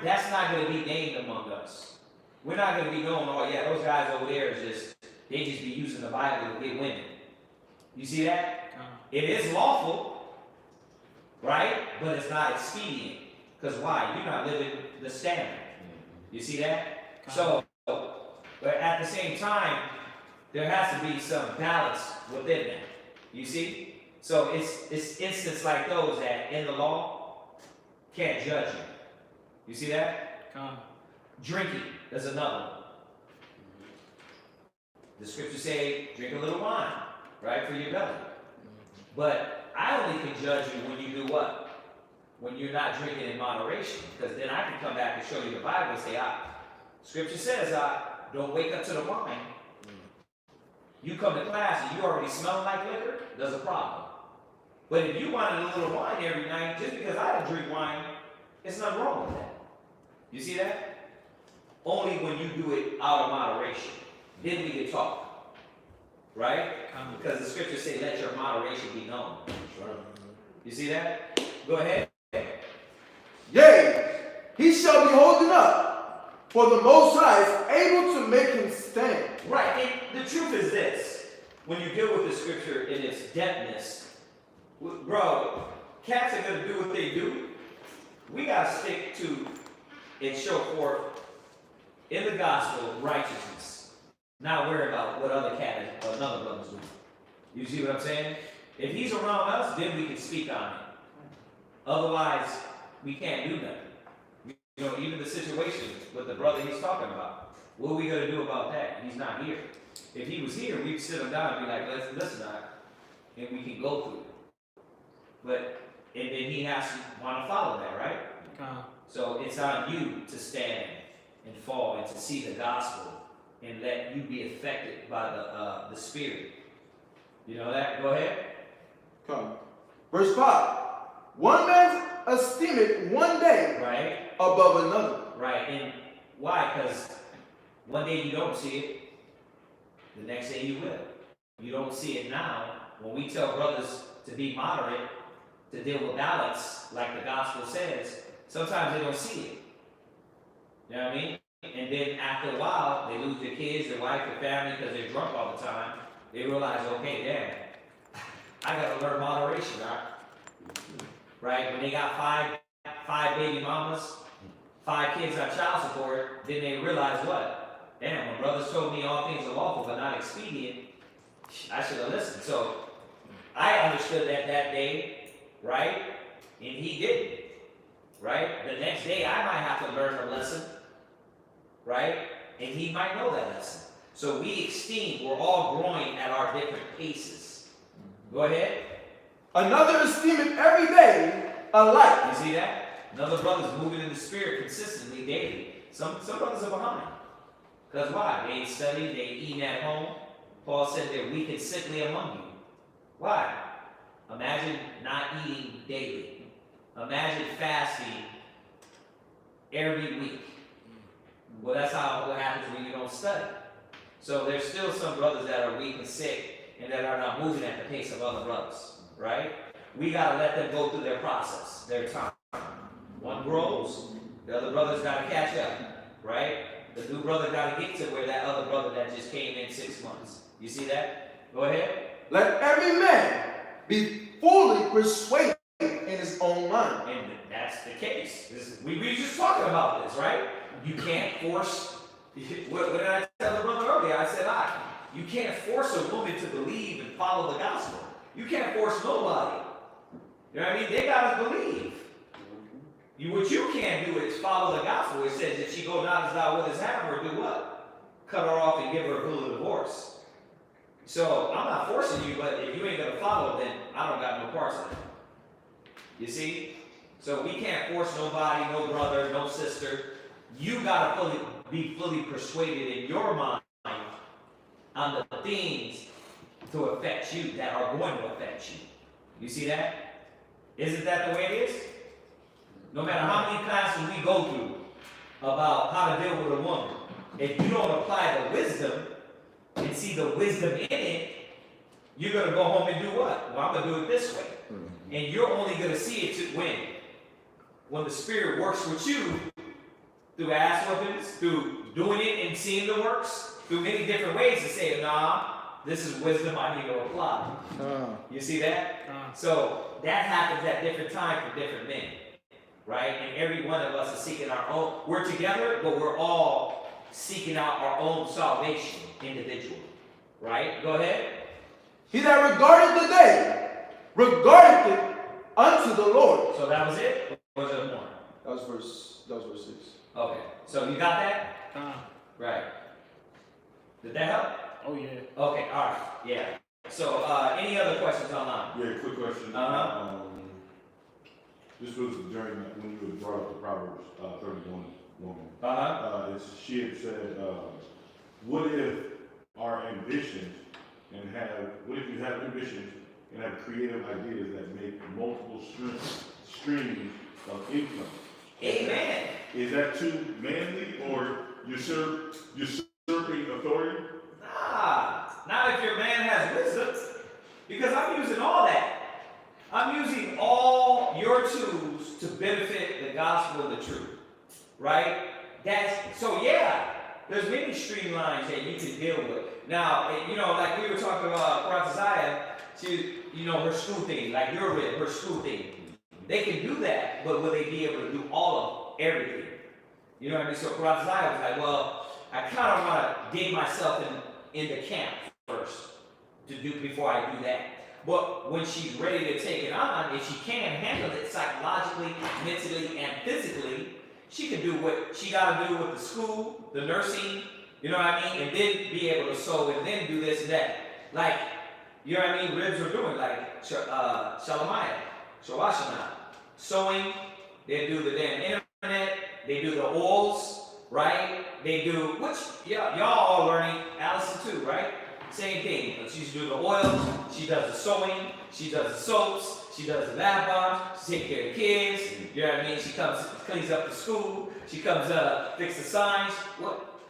that's not going to be named among us. We're not going to be known, oh yeah, those guys over there they just be using the Bible to get women. You see that? It is lawful, right? But it's not expedient. Because why? You're not living the standard. You see that? So, but at the same time, there has to be some balance within that. You see? So it's instances like those that in the law can't judge you. You see that? Drinking is another one. The scriptures say, drink a little wine, right, for your belly. But I only can judge you when you do what? When you're not drinking in moderation. Because then I can come back and show you the Bible and say, scripture says, don't wake up to the wine. You come to class and you already smell like liquor, there's a problem. But if you wanted a little wine every night, just because I don't drink wine, there's nothing wrong with that. You see that? Only when you do it out of moderation. Then we can talk. Right? Because the scriptures say, let your moderation be known. You see that? Go ahead. Yea, he shall be holding up, for the Most High is able to make him stand. Right, and the truth is this. When you deal with the scripture in its depthness, bro, cats are going to do what they do. We got to stick to and show forth in the gospel righteousness. Not worry about what other cat or another brother's doing. You see what I'm saying? If he's around us, then we can speak on it. Otherwise, we can't do nothing. You know, even the situation with the brother he's talking about. What are we going to do about that? He's not here. If he was here, we'd sit him down and be like, let's listen, and we can go through it. But, and then he has to want to follow that, right? So it's on you to stand and fall and to see the gospel and let you be affected by the Spirit. You know that? Go ahead. Come. Verse 5. One man esteemeth one day right above another. Right, and why? Because one day you don't see it, the next day you will. You don't see it now. When we tell brothers to be moderate, to deal with balance, like the gospel says, sometimes they don't see it. You know what I mean? And then after a while, they lose their kids, their wife, their family, because they're drunk all the time. They realize, okay, damn, I got to learn moderation, right? When they got five baby mamas, 5 kids on child support, then they realize what? Damn, when brothers told me all things are lawful but not expedient, I should have listened. So I understood that day, right? And he didn't, right? The next day I might have to learn a lesson, right? And he might know that lesson. So we esteem, we're all growing at our different paces. Go ahead. Another esteemeth every day alike. You see that? Another brother's moving in the Spirit consistently, daily. Some brothers are behind. Because why? They ain't studied, they ain't eating at home. Paul said they're weak and sickly among you. Why? Imagine not eating daily. Imagine fasting every week. Well, that's what happens when you don't study. So there's still some brothers that are weak and sick and that are not moving at the pace of other brothers, right? we gotta let them go through their process, their time. One grows, the other brother's gotta catch up, right? The new brother gotta get to where that other brother that just came in 6 months. You see that? Go ahead. Let every man be fully persuaded in his own mind. And that's the case. We were just talking about this, right? You can't force, what did I tell the brother earlier? I said, you can't force a woman to believe and follow the gospel. You can't force nobody. You know what I mean? They gotta believe. What you can't do is follow the gospel. It says if she go not as thou wouldest have her, do what? Cut her off and give her a bill of divorce. So I'm not forcing you, but if you ain't gonna follow, then I don't got no parts in it. You see? So we can't force nobody, no brother, no sister. You gotta be fully persuaded in your mind on the things to affect you that are going to affect you. You see that? Isn't that the way it is? No matter how many classes we go through about how to deal with a woman, if you don't apply the wisdom and see the wisdom in it, you're going to go home and do what? Well, I'm going to do it this way. And you're only going to see it when the Spirit works with you through ass whoopings, through doing it and seeing the works, through many different ways to say, nah, this is wisdom I need to apply. You see that? So that happens at different times for different men, right? And every one of us is seeking our own. We're together, but we're all seeking out our own salvation individually, right? Go ahead. He that regardeth the day, regardeth it unto the Lord. So that was it? Or was it more? That was verse 6. Okay. So you got that? Right. Did that help? Oh, yeah. Okay, all right. Yeah. So, any other questions online? Yeah, quick question. This was during when you had brought up the Proverbs 31 woman. She had said, what if our ambitions what if you have ambitions and have creative ideas that make multiple streams of income? Amen. Is that too manly or usurping authority? Nah, not if your man has wisdom. Because I'm using all that. I'm using all your tools to benefit the gospel and the truth. Right? So yeah, there's many streamlines that you can deal with. Now, like we were talking about Isaiah, her school thing, like you're with her school thing. They can do that, but will they be able to do all of everything? You know what I mean? So Isaiah was like, well, I kind of want to dig myself in the camp first before I do that. But when she's ready to take it on, if she can handle it psychologically, mentally, and physically, she can do what she got to do with the school, the nursing, you know what I mean? And then be able to sew and then do this and that. Like, you know what I mean? Ribs are doing, like Shalomaya, Shawashana. Sewing, they do the damn internet, they do the oils, right? They do, which y'all all learning, Allison too, right? Same thing. She used to do the oils, she does the sewing, she does the soaps, she does the bath bombs, she takes care of the kids, you know what I mean? She comes, cleans up the school, she comes fix the signs.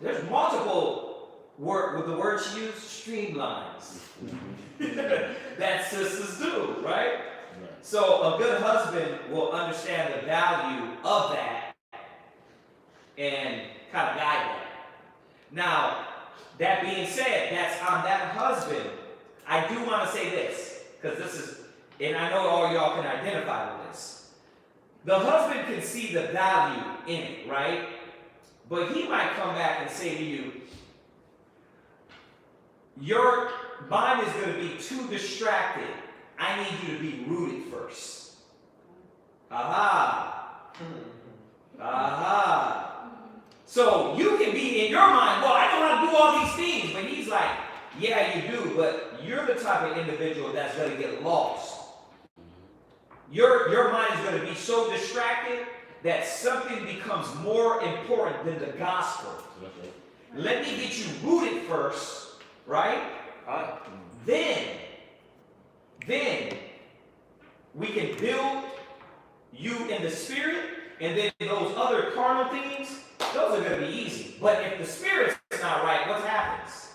There's multiple with the word she used, streamlines. That sisters do, right? So a good husband will understand the value of that and kind of guide that. Now, that being said, that's on that husband. I do want to say this, because this is, and I know all y'all can identify with this. The husband can see the value in it, right? But he might come back and say to you, your mind is going to be too distracted. I need you to be rooted first. Aha. So you can be in your mind, well, I don't want to do all these things. But he's like, yeah, you do, but you're the type of individual that's going to get lost. Your mind is going to be so distracted that something becomes more important than the gospel. Let me get you rooted first, right? Then we can build you in the spirit, and then those other carnal things, those are going to be easy. But if the spirit's not right, what happens?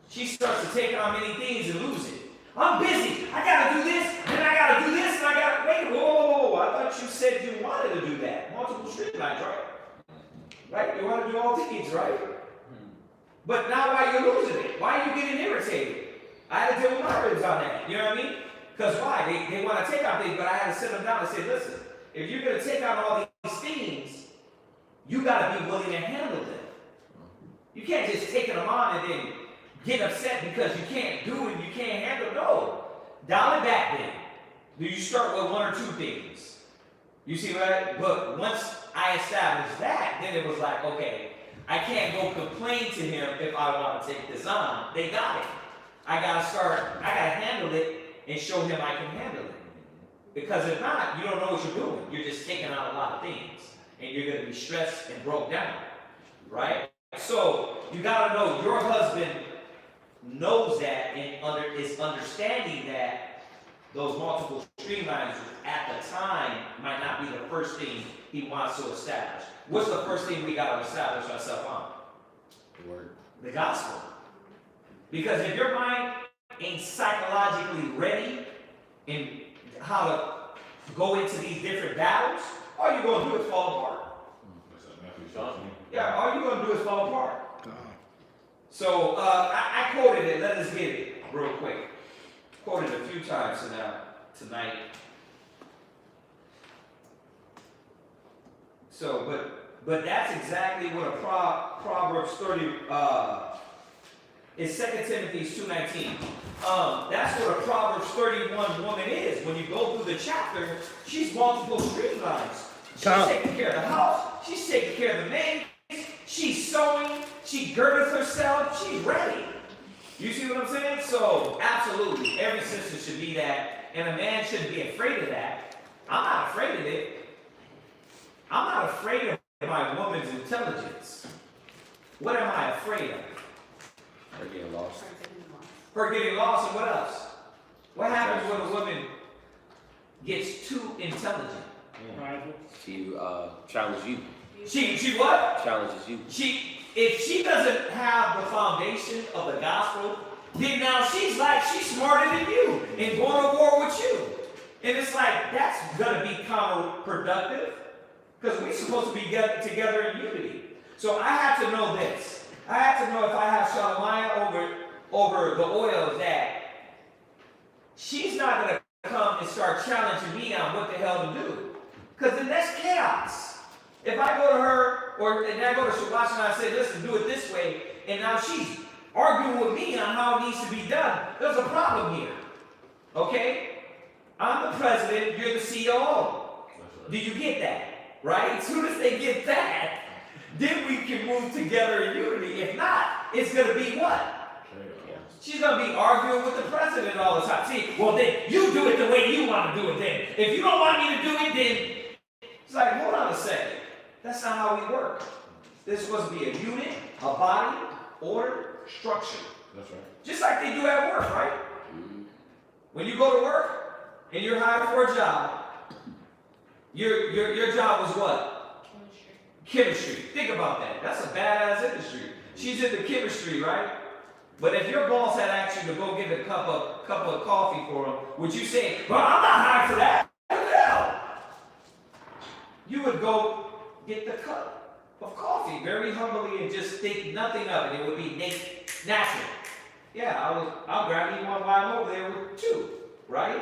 She starts to take on many things and lose it. I'm busy. I gotta do this, and I gotta do this, and I gotta wait. Whoa! I thought you said you wanted to do that. Multiple streamlines, right? Right? You want to do all things, right? But now why you losing it? Why are you getting irritated? I had to deal with my ribs on that. You know what I mean? Because why? They want to take out things, but I had to sit them down and say, listen, if you're going to take out all these things, you got to be willing to handle them. You can't just take them on and then get upset because you can't do it, you can't handle it. No. Dial it back then. Do you start with one or two things? You see what? But once I established that, then it was like, okay, I can't go complain to him if I want to take this on. They got it. I gotta handle it and show him I can handle it. Because if not, you don't know what you're doing. You're just taking out a lot of things. And you're gonna be stressed and broke down. Right? So you gotta know your husband knows that and is understanding that those multiple streamlines at the time might not be the first thing he wants to establish. What's the first thing we got to establish ourselves on? The word. The gospel. Because if your mind ain't psychologically ready in how to go into these different battles, all you're going to do is fall apart. Yeah, all you're going to do is fall apart. So I quoted it. Let us get it real quick. Quoted a few times tonight. So, but that's exactly what a Proverbs 30 is 2 Timothy 2:19. That's what a Proverbs 31 woman is. When you go through the chapter, she's multiple streamlines. She's taking care of the house. She's taking care of the man. She's sewing. She girdeth herself. She's ready. You see what I'm saying? So, absolutely, every sister should be that, and a man shouldn't be afraid of that. I'm not afraid of it. I'm not afraid of my woman's intelligence. What am I afraid of? Her getting lost. Her getting lost, and what else? What happens when a woman gets too intelligent? She challenges you. She what? Challenges you. If she doesn't have the foundation of the gospel, then now she's smarter than you and going to war with you. And it's like, that's going to be counterproductive because we're supposed to be together in unity. So I have to know this. I have to know if I have Shalimaya over the oils that she's not going to come and start challenging me on what the hell to do. Because then that's chaos. If I go to her, and I go to Shawash and I say, listen, do it this way, and now she's arguing with me on how it needs to be done, there's a problem here. Okay? I'm the president, you're the COO. Do you get that? Right? As soon as they get that, then we can move together in unity. If not, it's going to be what? She's going to be arguing with the president all the time. See, well then, you do it the way you want to do it then. If you don't want me to do it, then it's like, hold on a second. That's not how we work. This is supposed to be a unit, a body, order, structure. That's right. Just like they do at work, right? When you go to work and you're hired for a job, your job was what? Chemistry. Think about that. That's a badass industry. She's in the chemistry, right? But if your boss had asked you to go get a cup of coffee for him, would you say, well, I'm not hired for that? What the hell? You would go get the cup of coffee very humbly and just think nothing of it. It would be natural. Yeah, I'll grab you one while I'm over there with two, right?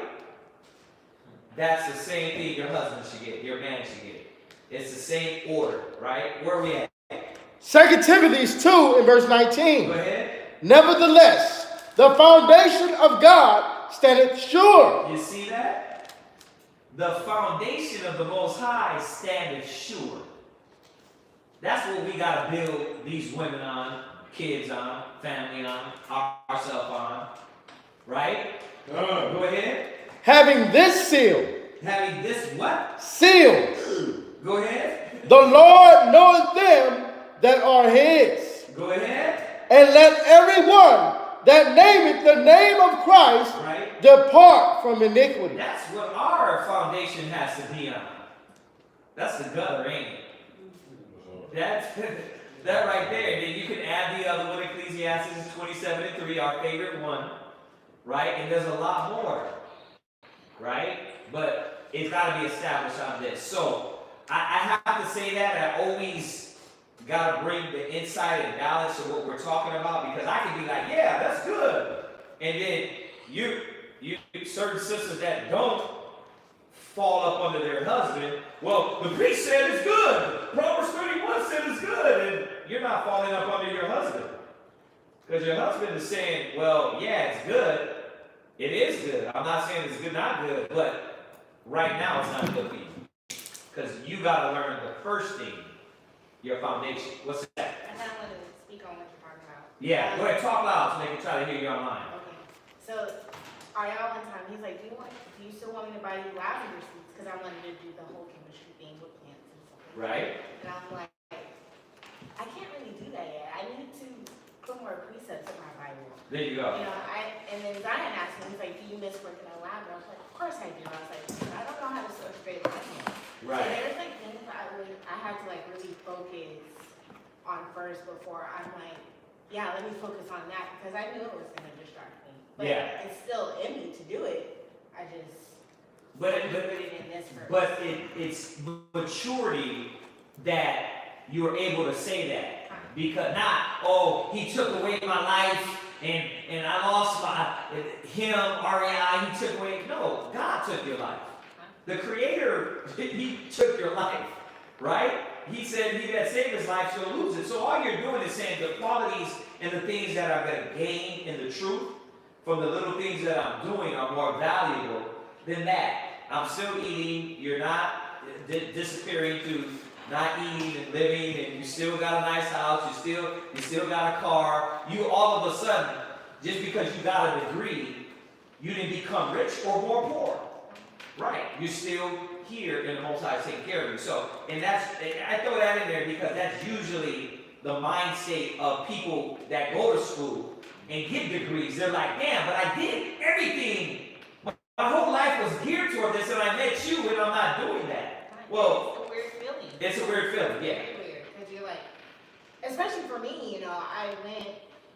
That's the same thing your husband should get, your man should get. It's the same order, right? Where are we at? 2 Timothy 2 in verse 19. Go ahead. Nevertheless, the foundation of God standeth sure. You see that? The foundation of the Most High standeth sure. That's what we got to build these women on, kids on, family on, ourselves on. Right? Go ahead. Having this seal. Having this what? Seal. Go ahead. The Lord knoweth them that are his. Go ahead. And let everyone that nameth the name of Christ depart from iniquity. That's what our foundation has to be on. That's the gutter, ain't it? That's that right there. Then you can add the other one, Ecclesiastes 27:3, our favorite one. right? And there's a lot more, right? But it's got to be established on this. So I have to say that I always got to bring the insight and balance of what we're talking about, because I can be like, yeah, that's good. And then you certain sisters that don't fall up under their husband, well, the priest said it's good. Proverbs 31 said it's good. And you're not falling up under your husband. Because your husband is saying, well, yeah, it's good. It is good. I'm not saying it's good, not good, but right now it's not good for you. Because you got to learn the first thing, your foundation. What's that? I kind of want to speak on what you're talking about. Yeah, go ahead, talk loud so they can try to hear you online. Okay. So, Ariel one time, he's like, do you still want me to buy you lavender seeds? Because I wanted to do the whole chemistry thing with plants and stuff. Right. And I'm like, I can't really do that yet. I need to put more precepts in my Bible. There you go. You know, and then Zion asked me, he's like, do you miss working on lavender? I was like, of course I do. I was like, I don't know how to sew straight my hands. Right. So there's like things I had to like really focus on first before I'm like, yeah, let me focus on that, because I knew it was going to distract me. But Yeah. it's still in me to do it. I just But put it in this first. But it's maturity that you are able to say that. Because not, oh, he took away my life and I lost him, REI, he took away. No, God took your life. The Creator, he took your life, right? He said he that saved his life shall lose it. So all you're doing is saying the qualities and the things that I'm going to gain in the truth from the little things that I'm doing are more valuable than that. I'm still eating, you're not disappearing to not eating and living, and you still got a nice house, you still got a car. You all of a sudden, just because you got a degree, you didn't become rich or more poor. Right. You're still here and the Most High is taking care of you. So, and I throw that in there because that's usually the mind state of people that go to school and get degrees. They're like, damn, but I did everything. My whole life was geared toward this, and I met you, and I'm not doing that. Well, it's a weird feeling. It's a weird feeling, yeah. Very weird, because you're like, especially for me, you know, I went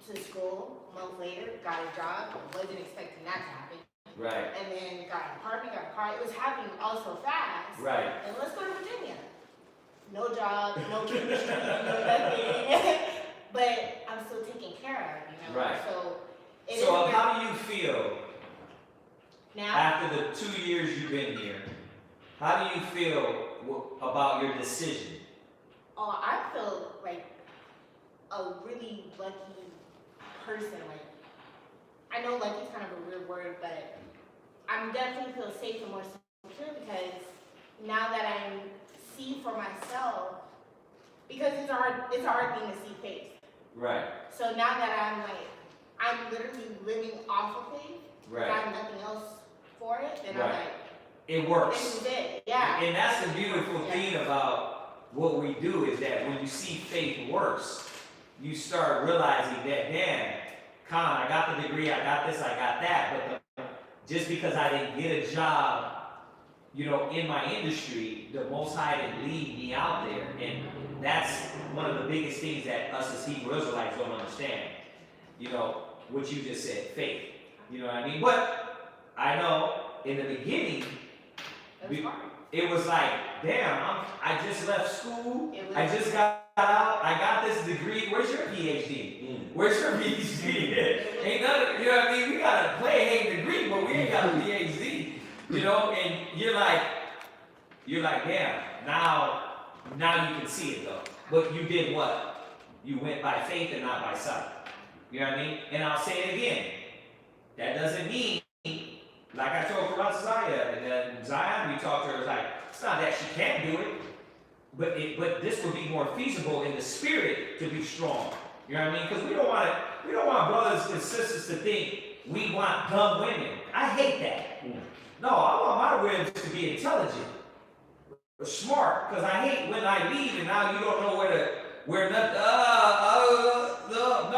to school a month later, got a job, wasn't expecting that to happen. Right. And then got an apartment, got a car. It was happening all so fast. Right. And let's go to Virginia. No job, no chemistry, no nothing. But I'm still taken care of, you know. Right. So how do you feel now after the 2 years you've been here? How do you feel about your decision? Oh, I feel like a really lucky person. Like, I know lucky is kind of a weird word, but I'm definitely feel safe and more secure because now that I see for myself, because it's a hard thing to see faith. Right. So now that I'm literally living off of faith, Right. I have nothing else for it, then Right. I'm like, It works. this is it, yeah. And that's the beautiful thing about what we do is that when you see faith works, you start realizing that, damn, I got the degree, I got this, I got that, but just because I didn't get a job, you know, in my industry, the Most High didn't lead me out there. And that's one of the biggest things that us as Hebrew Israelites don't understand. You know, what you just said, faith. You know what I mean? But I know in the beginning, it was like, damn, I just left school, I just got out, I got this degree. Where's your PhD? Where's your PhD? Ain't none, you know what I mean? We got a play degree, but we ain't got a PhD. You know, and you're like, damn, now you can see it though. But you did what? You went by faith and not by sight. You know what I mean? And I'll say it again. That doesn't mean, like I told Zion, and Zion, we talked to her, it was like, it's not that she can't do it, but this would be more feasible in the spirit to be strong. You know what I mean? Because we don't want brothers and sisters to think we want dumb women. I hate that. No, I want my women to be intelligent, smart, because I hate when I leave and now you don't know where nothing. No,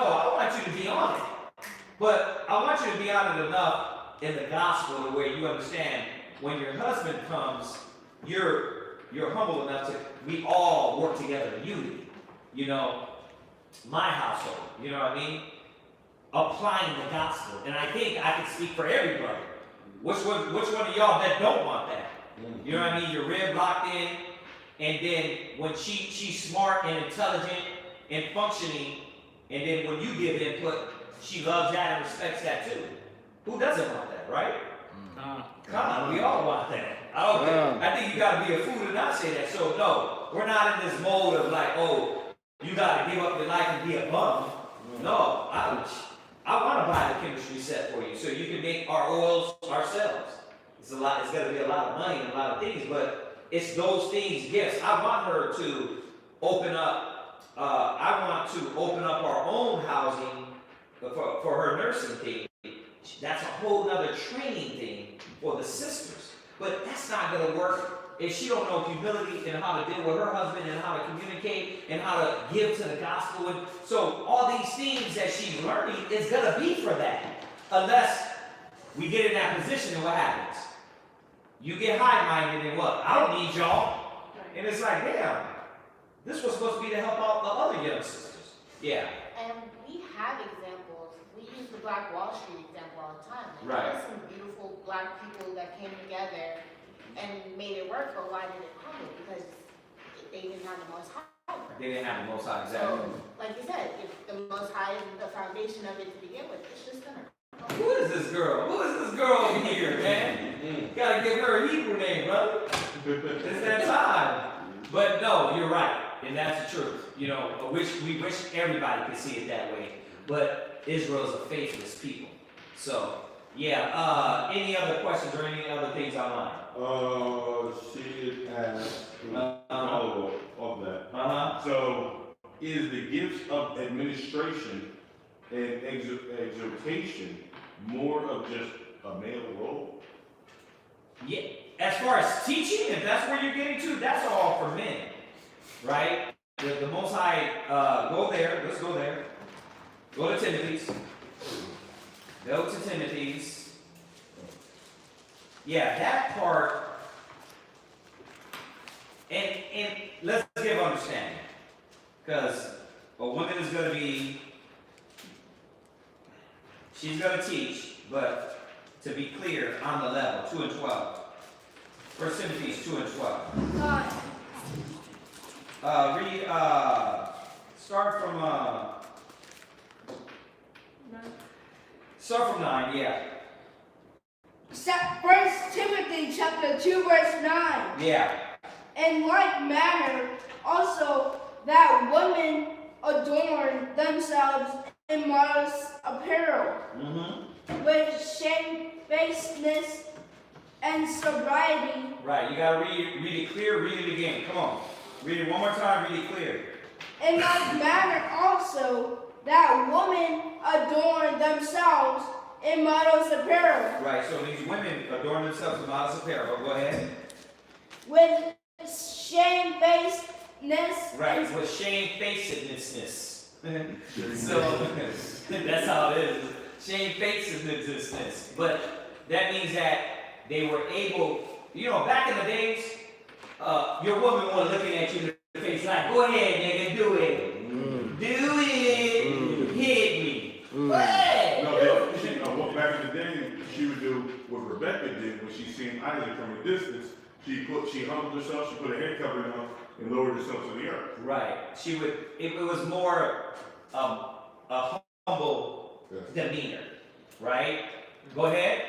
I want you to be on it. But I want you to be on it enough in the gospel to where you understand when your husband comes, you're humble enough to, we all work together in unity. You know, my household, you know what I mean? applying the gospel. And I think I can speak for every brother. Which one of y'all that don't want that? You know what I mean? You're rib locked in, and then when she's smart and intelligent and functioning, and then when you give input, she loves that and respects that too. Who doesn't want that, right? Come on, we all want that. I think you gotta be a fool to not say that. So no, we're not in this mode of like, oh, you gotta give up your life and be a bum. No, I want to buy the chemistry set for you so you can make our oils ourselves. It's gonna be a lot of money and a lot of things, but it's those things, gifts. I want her to open up. I want to open up our own housing for her nursing thing. That's a whole nother training thing for the sisters. But that's not going to work if she don't know humility and how to deal with her husband and how to communicate and how to give to the gospel. And so all these things that she's learning is going to be for that. Unless we get in that position, and what happens? You get high-minded and what? I don't need y'all. And it's like, damn, this was supposed to be to help out the other young sisters. Yeah. And we have examples. We use the Black Wall Street example all the time. Like, Right. There were some beautiful black people that came together and made it work, but why did it crumble? Because they didn't have the Most High. They didn't have the Most High, exactly. So, like you said, if the Most High is the foundation of it to begin with, it's just gonna. Who is this girl? Who is this girl over here, man? Gotta give her a Hebrew name, brother. It's that time. But no, you're right, and that's the truth. You know, we wish everybody could see it that way. But Israel's a faithless people. So, yeah. Any other questions or any other things online? She had asked follow up of that. So, is the gifts of administration and exhortation more of just a male role? Yeah. As far as teaching, if that's where you're getting to, that's all for men, right? The Most High, go there. Let's go there. Go to Timothy's. Go to Timothy's. Yeah, that part. And let's give understanding. Because a woman is going to be, she's going to teach, but to be clear, on the level, 2 and 12. 1 Timothy 2 and 12. Start from 9, yeah. 1 Timothy chapter 2 verse 9. Yeah. In like manner, also that women adorn themselves in modest apparel, with shamefacedness and sobriety. Right, you gotta read it clear, read it again. Come on. Read it one more time, read it clear. In like manner also that women adorn themselves in modest apparel. Right, so these women adorn themselves in modest apparel. Go ahead. With shamefacedness. Right, with shamefacedness. So that's how it is. Shamefacedness. But that means that they were able, you know, back in the days, your woman wasn't looking at you in the face like, go ahead, nigga, do it. Do it. Hit me. Go ahead. No, back in the day, she would do what Rebecca did when she seen Isaac from a distance. She humbled herself, she put her head covering on, and lowered herself to the earth. Right. She would. It was more a humble demeanor. Right. Go ahead.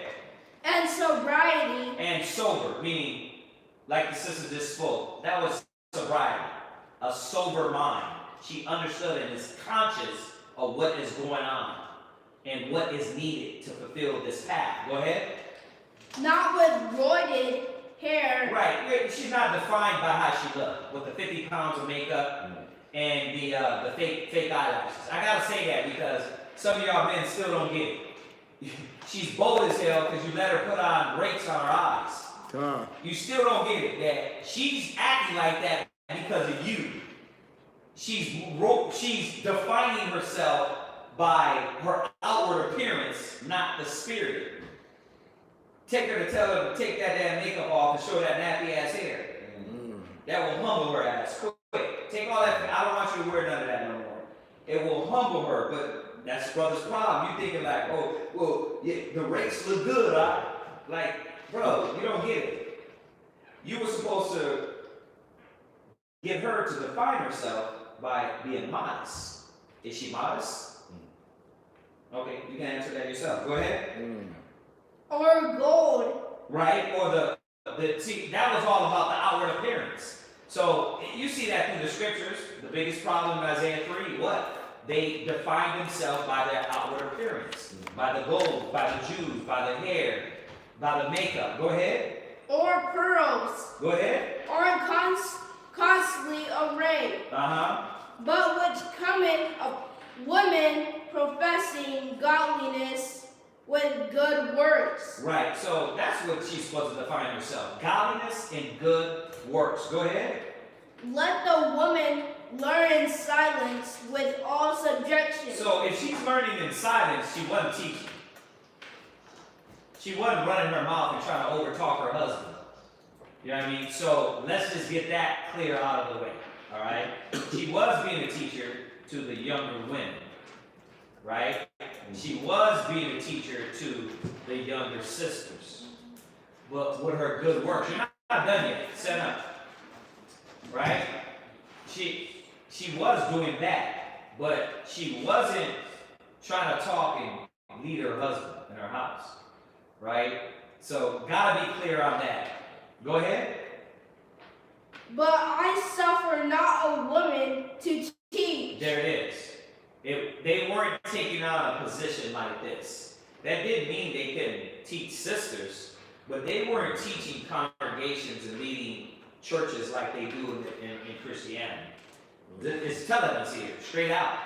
And sobriety. And sober, meaning, like the sister just spoke, that was sobriety, a sober mind. She understood and is conscious of what is going on and what is needed to fulfill this path. Go ahead. Not with roided hair. Right. She's not defined by how she looked, with the 50 pounds of makeup and the fake eyelashes. I gotta say that because some of y'all men still don't get it. She's bold as hell because you let her put on brakes on her eyes. You still don't get it that she's acting like that because of you. She's defining herself by her outward appearance, not the spirit. Take her to tell her to take that damn makeup off and show that nappy ass hair. That will humble her ass quick. Take all that. I don't want you to wear none of that no more. It will humble her, but That's brother's problem. You thinking like, oh, well, yeah, the race look good, right? Like, bro, you don't get it. You were supposed to get her to define herself by being modest. Is she modest? Okay, you can answer that yourself. Go ahead. Or gold. Right? Or the see, that was all about the outward appearance. So you see that through the scriptures. The biggest problem in Isaiah 3, what? They define themselves by their outward appearance. By the gold, by the Jews, by the hair, by the makeup. Go ahead. Or pearls. Go ahead. Or costly array. But which cometh of women professing godliness with good works. Right, so that's what she's supposed to define herself. Godliness and good works. Go ahead. Let the woman learn in silence with all subjection. So if she's learning in silence, she wasn't teaching. She wasn't running her mouth and trying to overtalk her husband. You know what I mean? So let's just get that clear out of the way. All right? She was being a teacher to the younger women. Right? She was being a teacher to the younger sisters. But with her good works, you're not done yet. Set up. Right? She was doing that, but she wasn't trying to talk and lead her husband in her house. Right? So gotta be clear on that. Go ahead. But I suffer not a woman to teach. There it is. They weren't taking on a position like this. That didn't mean they couldn't teach sisters, but they weren't teaching congregations and leading churches like they do in Christianity. It's telling us here, straight out.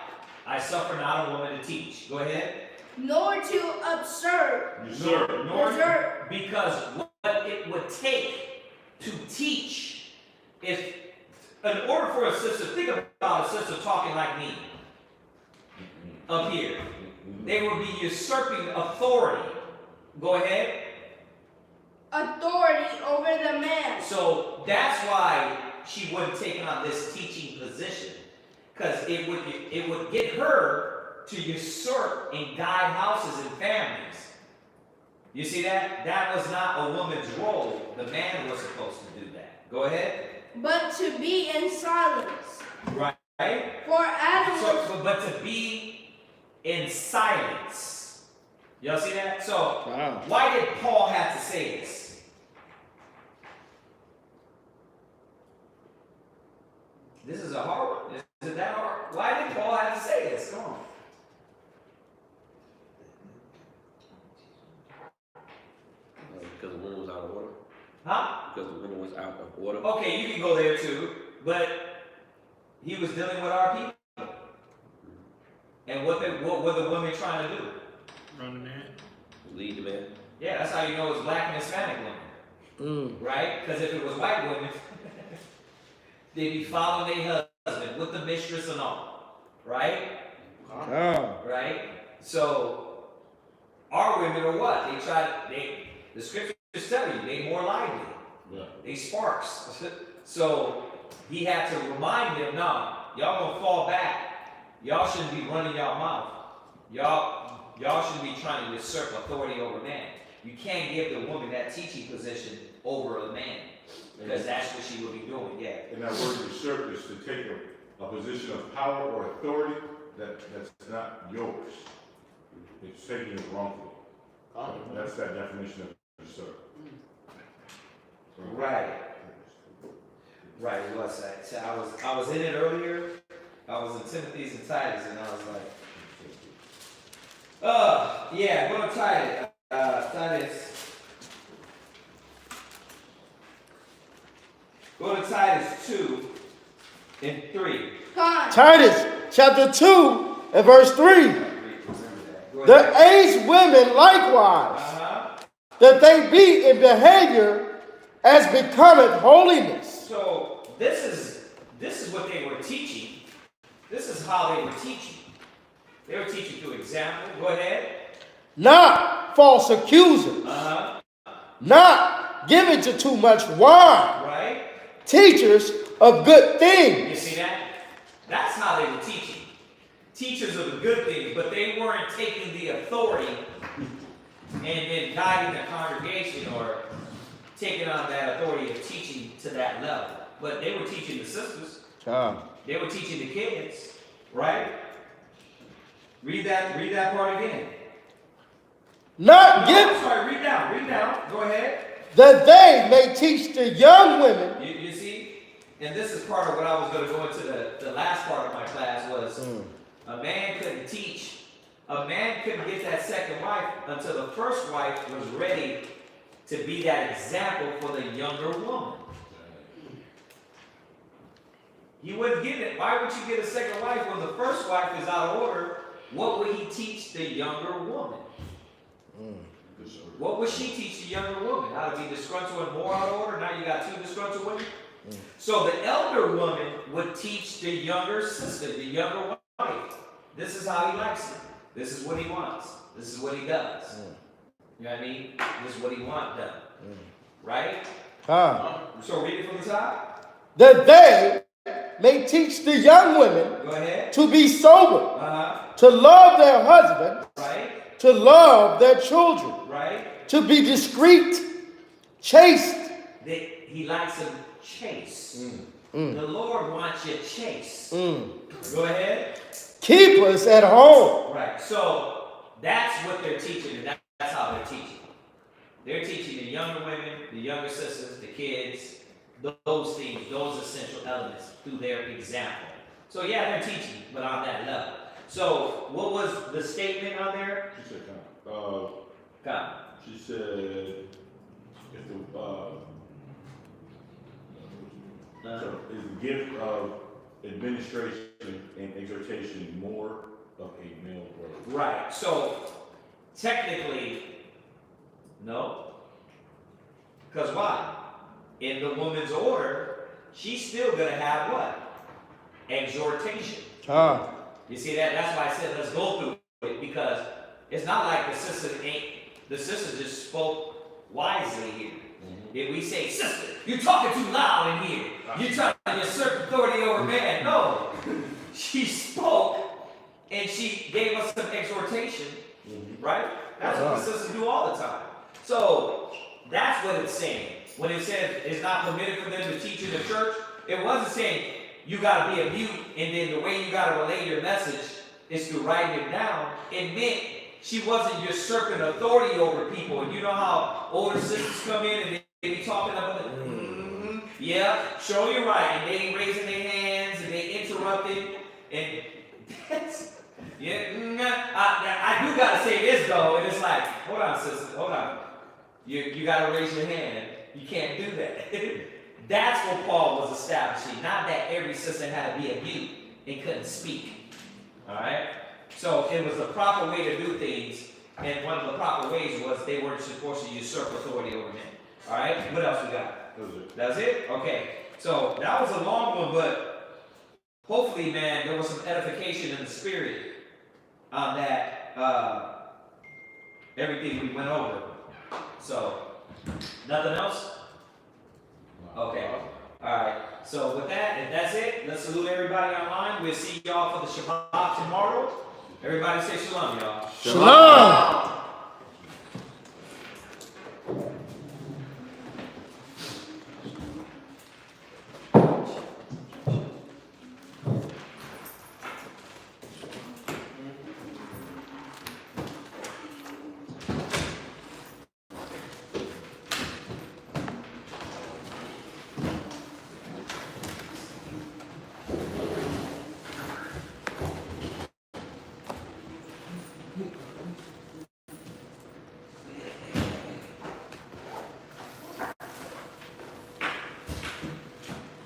I suffer not a woman to teach. Go ahead. Nor to observe. Nor because what it would take to teach, if in order for a sister, think about a sister talking like me up here, they would be usurping authority. Go ahead. Authority over the man. So that's why she wasn't taking on this teaching position, because it would get her to usurp and guide houses and families. You see that? That was not a woman's role. The man was supposed to do that. Go ahead. But to be in silence. Right. For Adam was... But to be in silence. Y'all see that? So, why did Paul have to say this? This is a hard one. Is it that hard? Why did Paul have to say this? Come on. Because the woman was out of order. Huh? Because the woman was out of order. Okay, you can go there too, but he was dealing with our people. And what were the women trying to do? Run the man. Lead the man. Yeah, that's how you know it's black and Hispanic women. Right? Because if it was white women, they'd be following their husband with the mistress and all. Right? Right? So, our women are what? The scriptures tell you, they more lively. Yeah. They sparks. So, he had to remind them, no, y'all gonna fall back. Y'all shouldn't be running y'all mouth. Y'all shouldn't be trying to usurp authority over man. You can't give the woman that teaching position over a man, because that's what she would be doing. Yeah. And that word usurp is to take a position of power or authority that's not yours. It's taking it wrongfully. That's that definition of usurp. Right. Right. It was. So I was in it earlier. I was in Timothy's and Titus, and I was like, yeah, go to Titus. Titus. Go to Titus 2 and 3. Titus chapter 2 and verse 3. The aged women likewise, that they be in behavior as becometh holiness. So this is what they were teaching. This is how they were teaching. They were teaching through example. Go ahead. Not false accusers. Not given to too much wine. Right. Teachers of good things. You see that? That's how they were teaching. teachers of the good things, but they weren't taking the authority and then guiding the congregation or taking on that authority of teaching to that level. But they were teaching the sisters. They were teaching the kids, right? Read that part again. I'm sorry, read down. Go ahead. That they may teach the young women. You see? And this is part of what I was going to go into the last part of my class was a man couldn't teach. A man couldn't get that second wife until the first wife was ready to be that example for the younger woman. He wouldn't get it. Why would you get a second wife when the first wife is out of order? What would he teach the younger woman? What would she teach the younger woman? How to be disgruntled and more out of order? Now you got two disgruntled women? So the elder woman would teach the younger sister, the younger wife. This is how he likes it. This is what he wants. This is what he does. You know what I mean? This is what he wants done. Right? So read it from the top. That they may teach the young women Go ahead. to be sober, to love their husband, right, to love their children, right, to be discreet, chaste. He likes them chaste. The Lord wants you chaste. Go ahead. Keepers at home. Right. So that's what they're teaching, and that's how they're teaching. They're teaching the younger women, the younger sisters, the kids, those things, those essential elements through their example. So yeah, they're teaching, but on that level. So what was the statement on there? She said, she said, if is the gift of administration and exhortation more of a male brother? Right. So technically, no. Because why? In the woman's order, she's still going to have what? Exhortation. You see that? That's why I said let's go through it, because it's not like the sister just spoke wisely here. If we say, sister, you're talking too loud in here. You're trying to usurp authority over man. No. She spoke and she gave us some exhortation, right? That's what the sisters do all the time. So that's what it's saying. When it says it's not permitted for them to teach in the church, it wasn't saying you got to be a mute and then the way you got to relay your message is to write it down. It meant she wasn't usurping authority over people. And you know how older sisters come in and they be talking about it. Yeah, show you're right. And they ain't raising their hands and they interrupting. And that's, I do got to say this though. And it's like, hold on, sister, hold on. You got to raise your hand. You can't do that. That's what Paul was establishing. Not that every sister had to be a mute and couldn't speak. All right? So it was the proper way to do things. And one of the proper ways was they weren't supposed to usurp authority over men. All right? What else we got? That's it? Okay. So that was a long one, but hopefully, man, there was some edification in the spirit on that, everything we went over. So, nothing else? Okay. All right. So with that, if that's it, let's salute everybody online. We'll see y'all for the Shabbat tomorrow. Everybody say shalom, y'all. Shalom.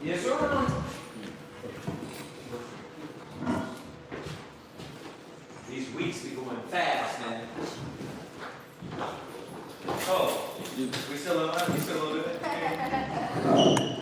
Yes, sir. These weeks be going fast, man. Oh, we still alive? We still a little bit?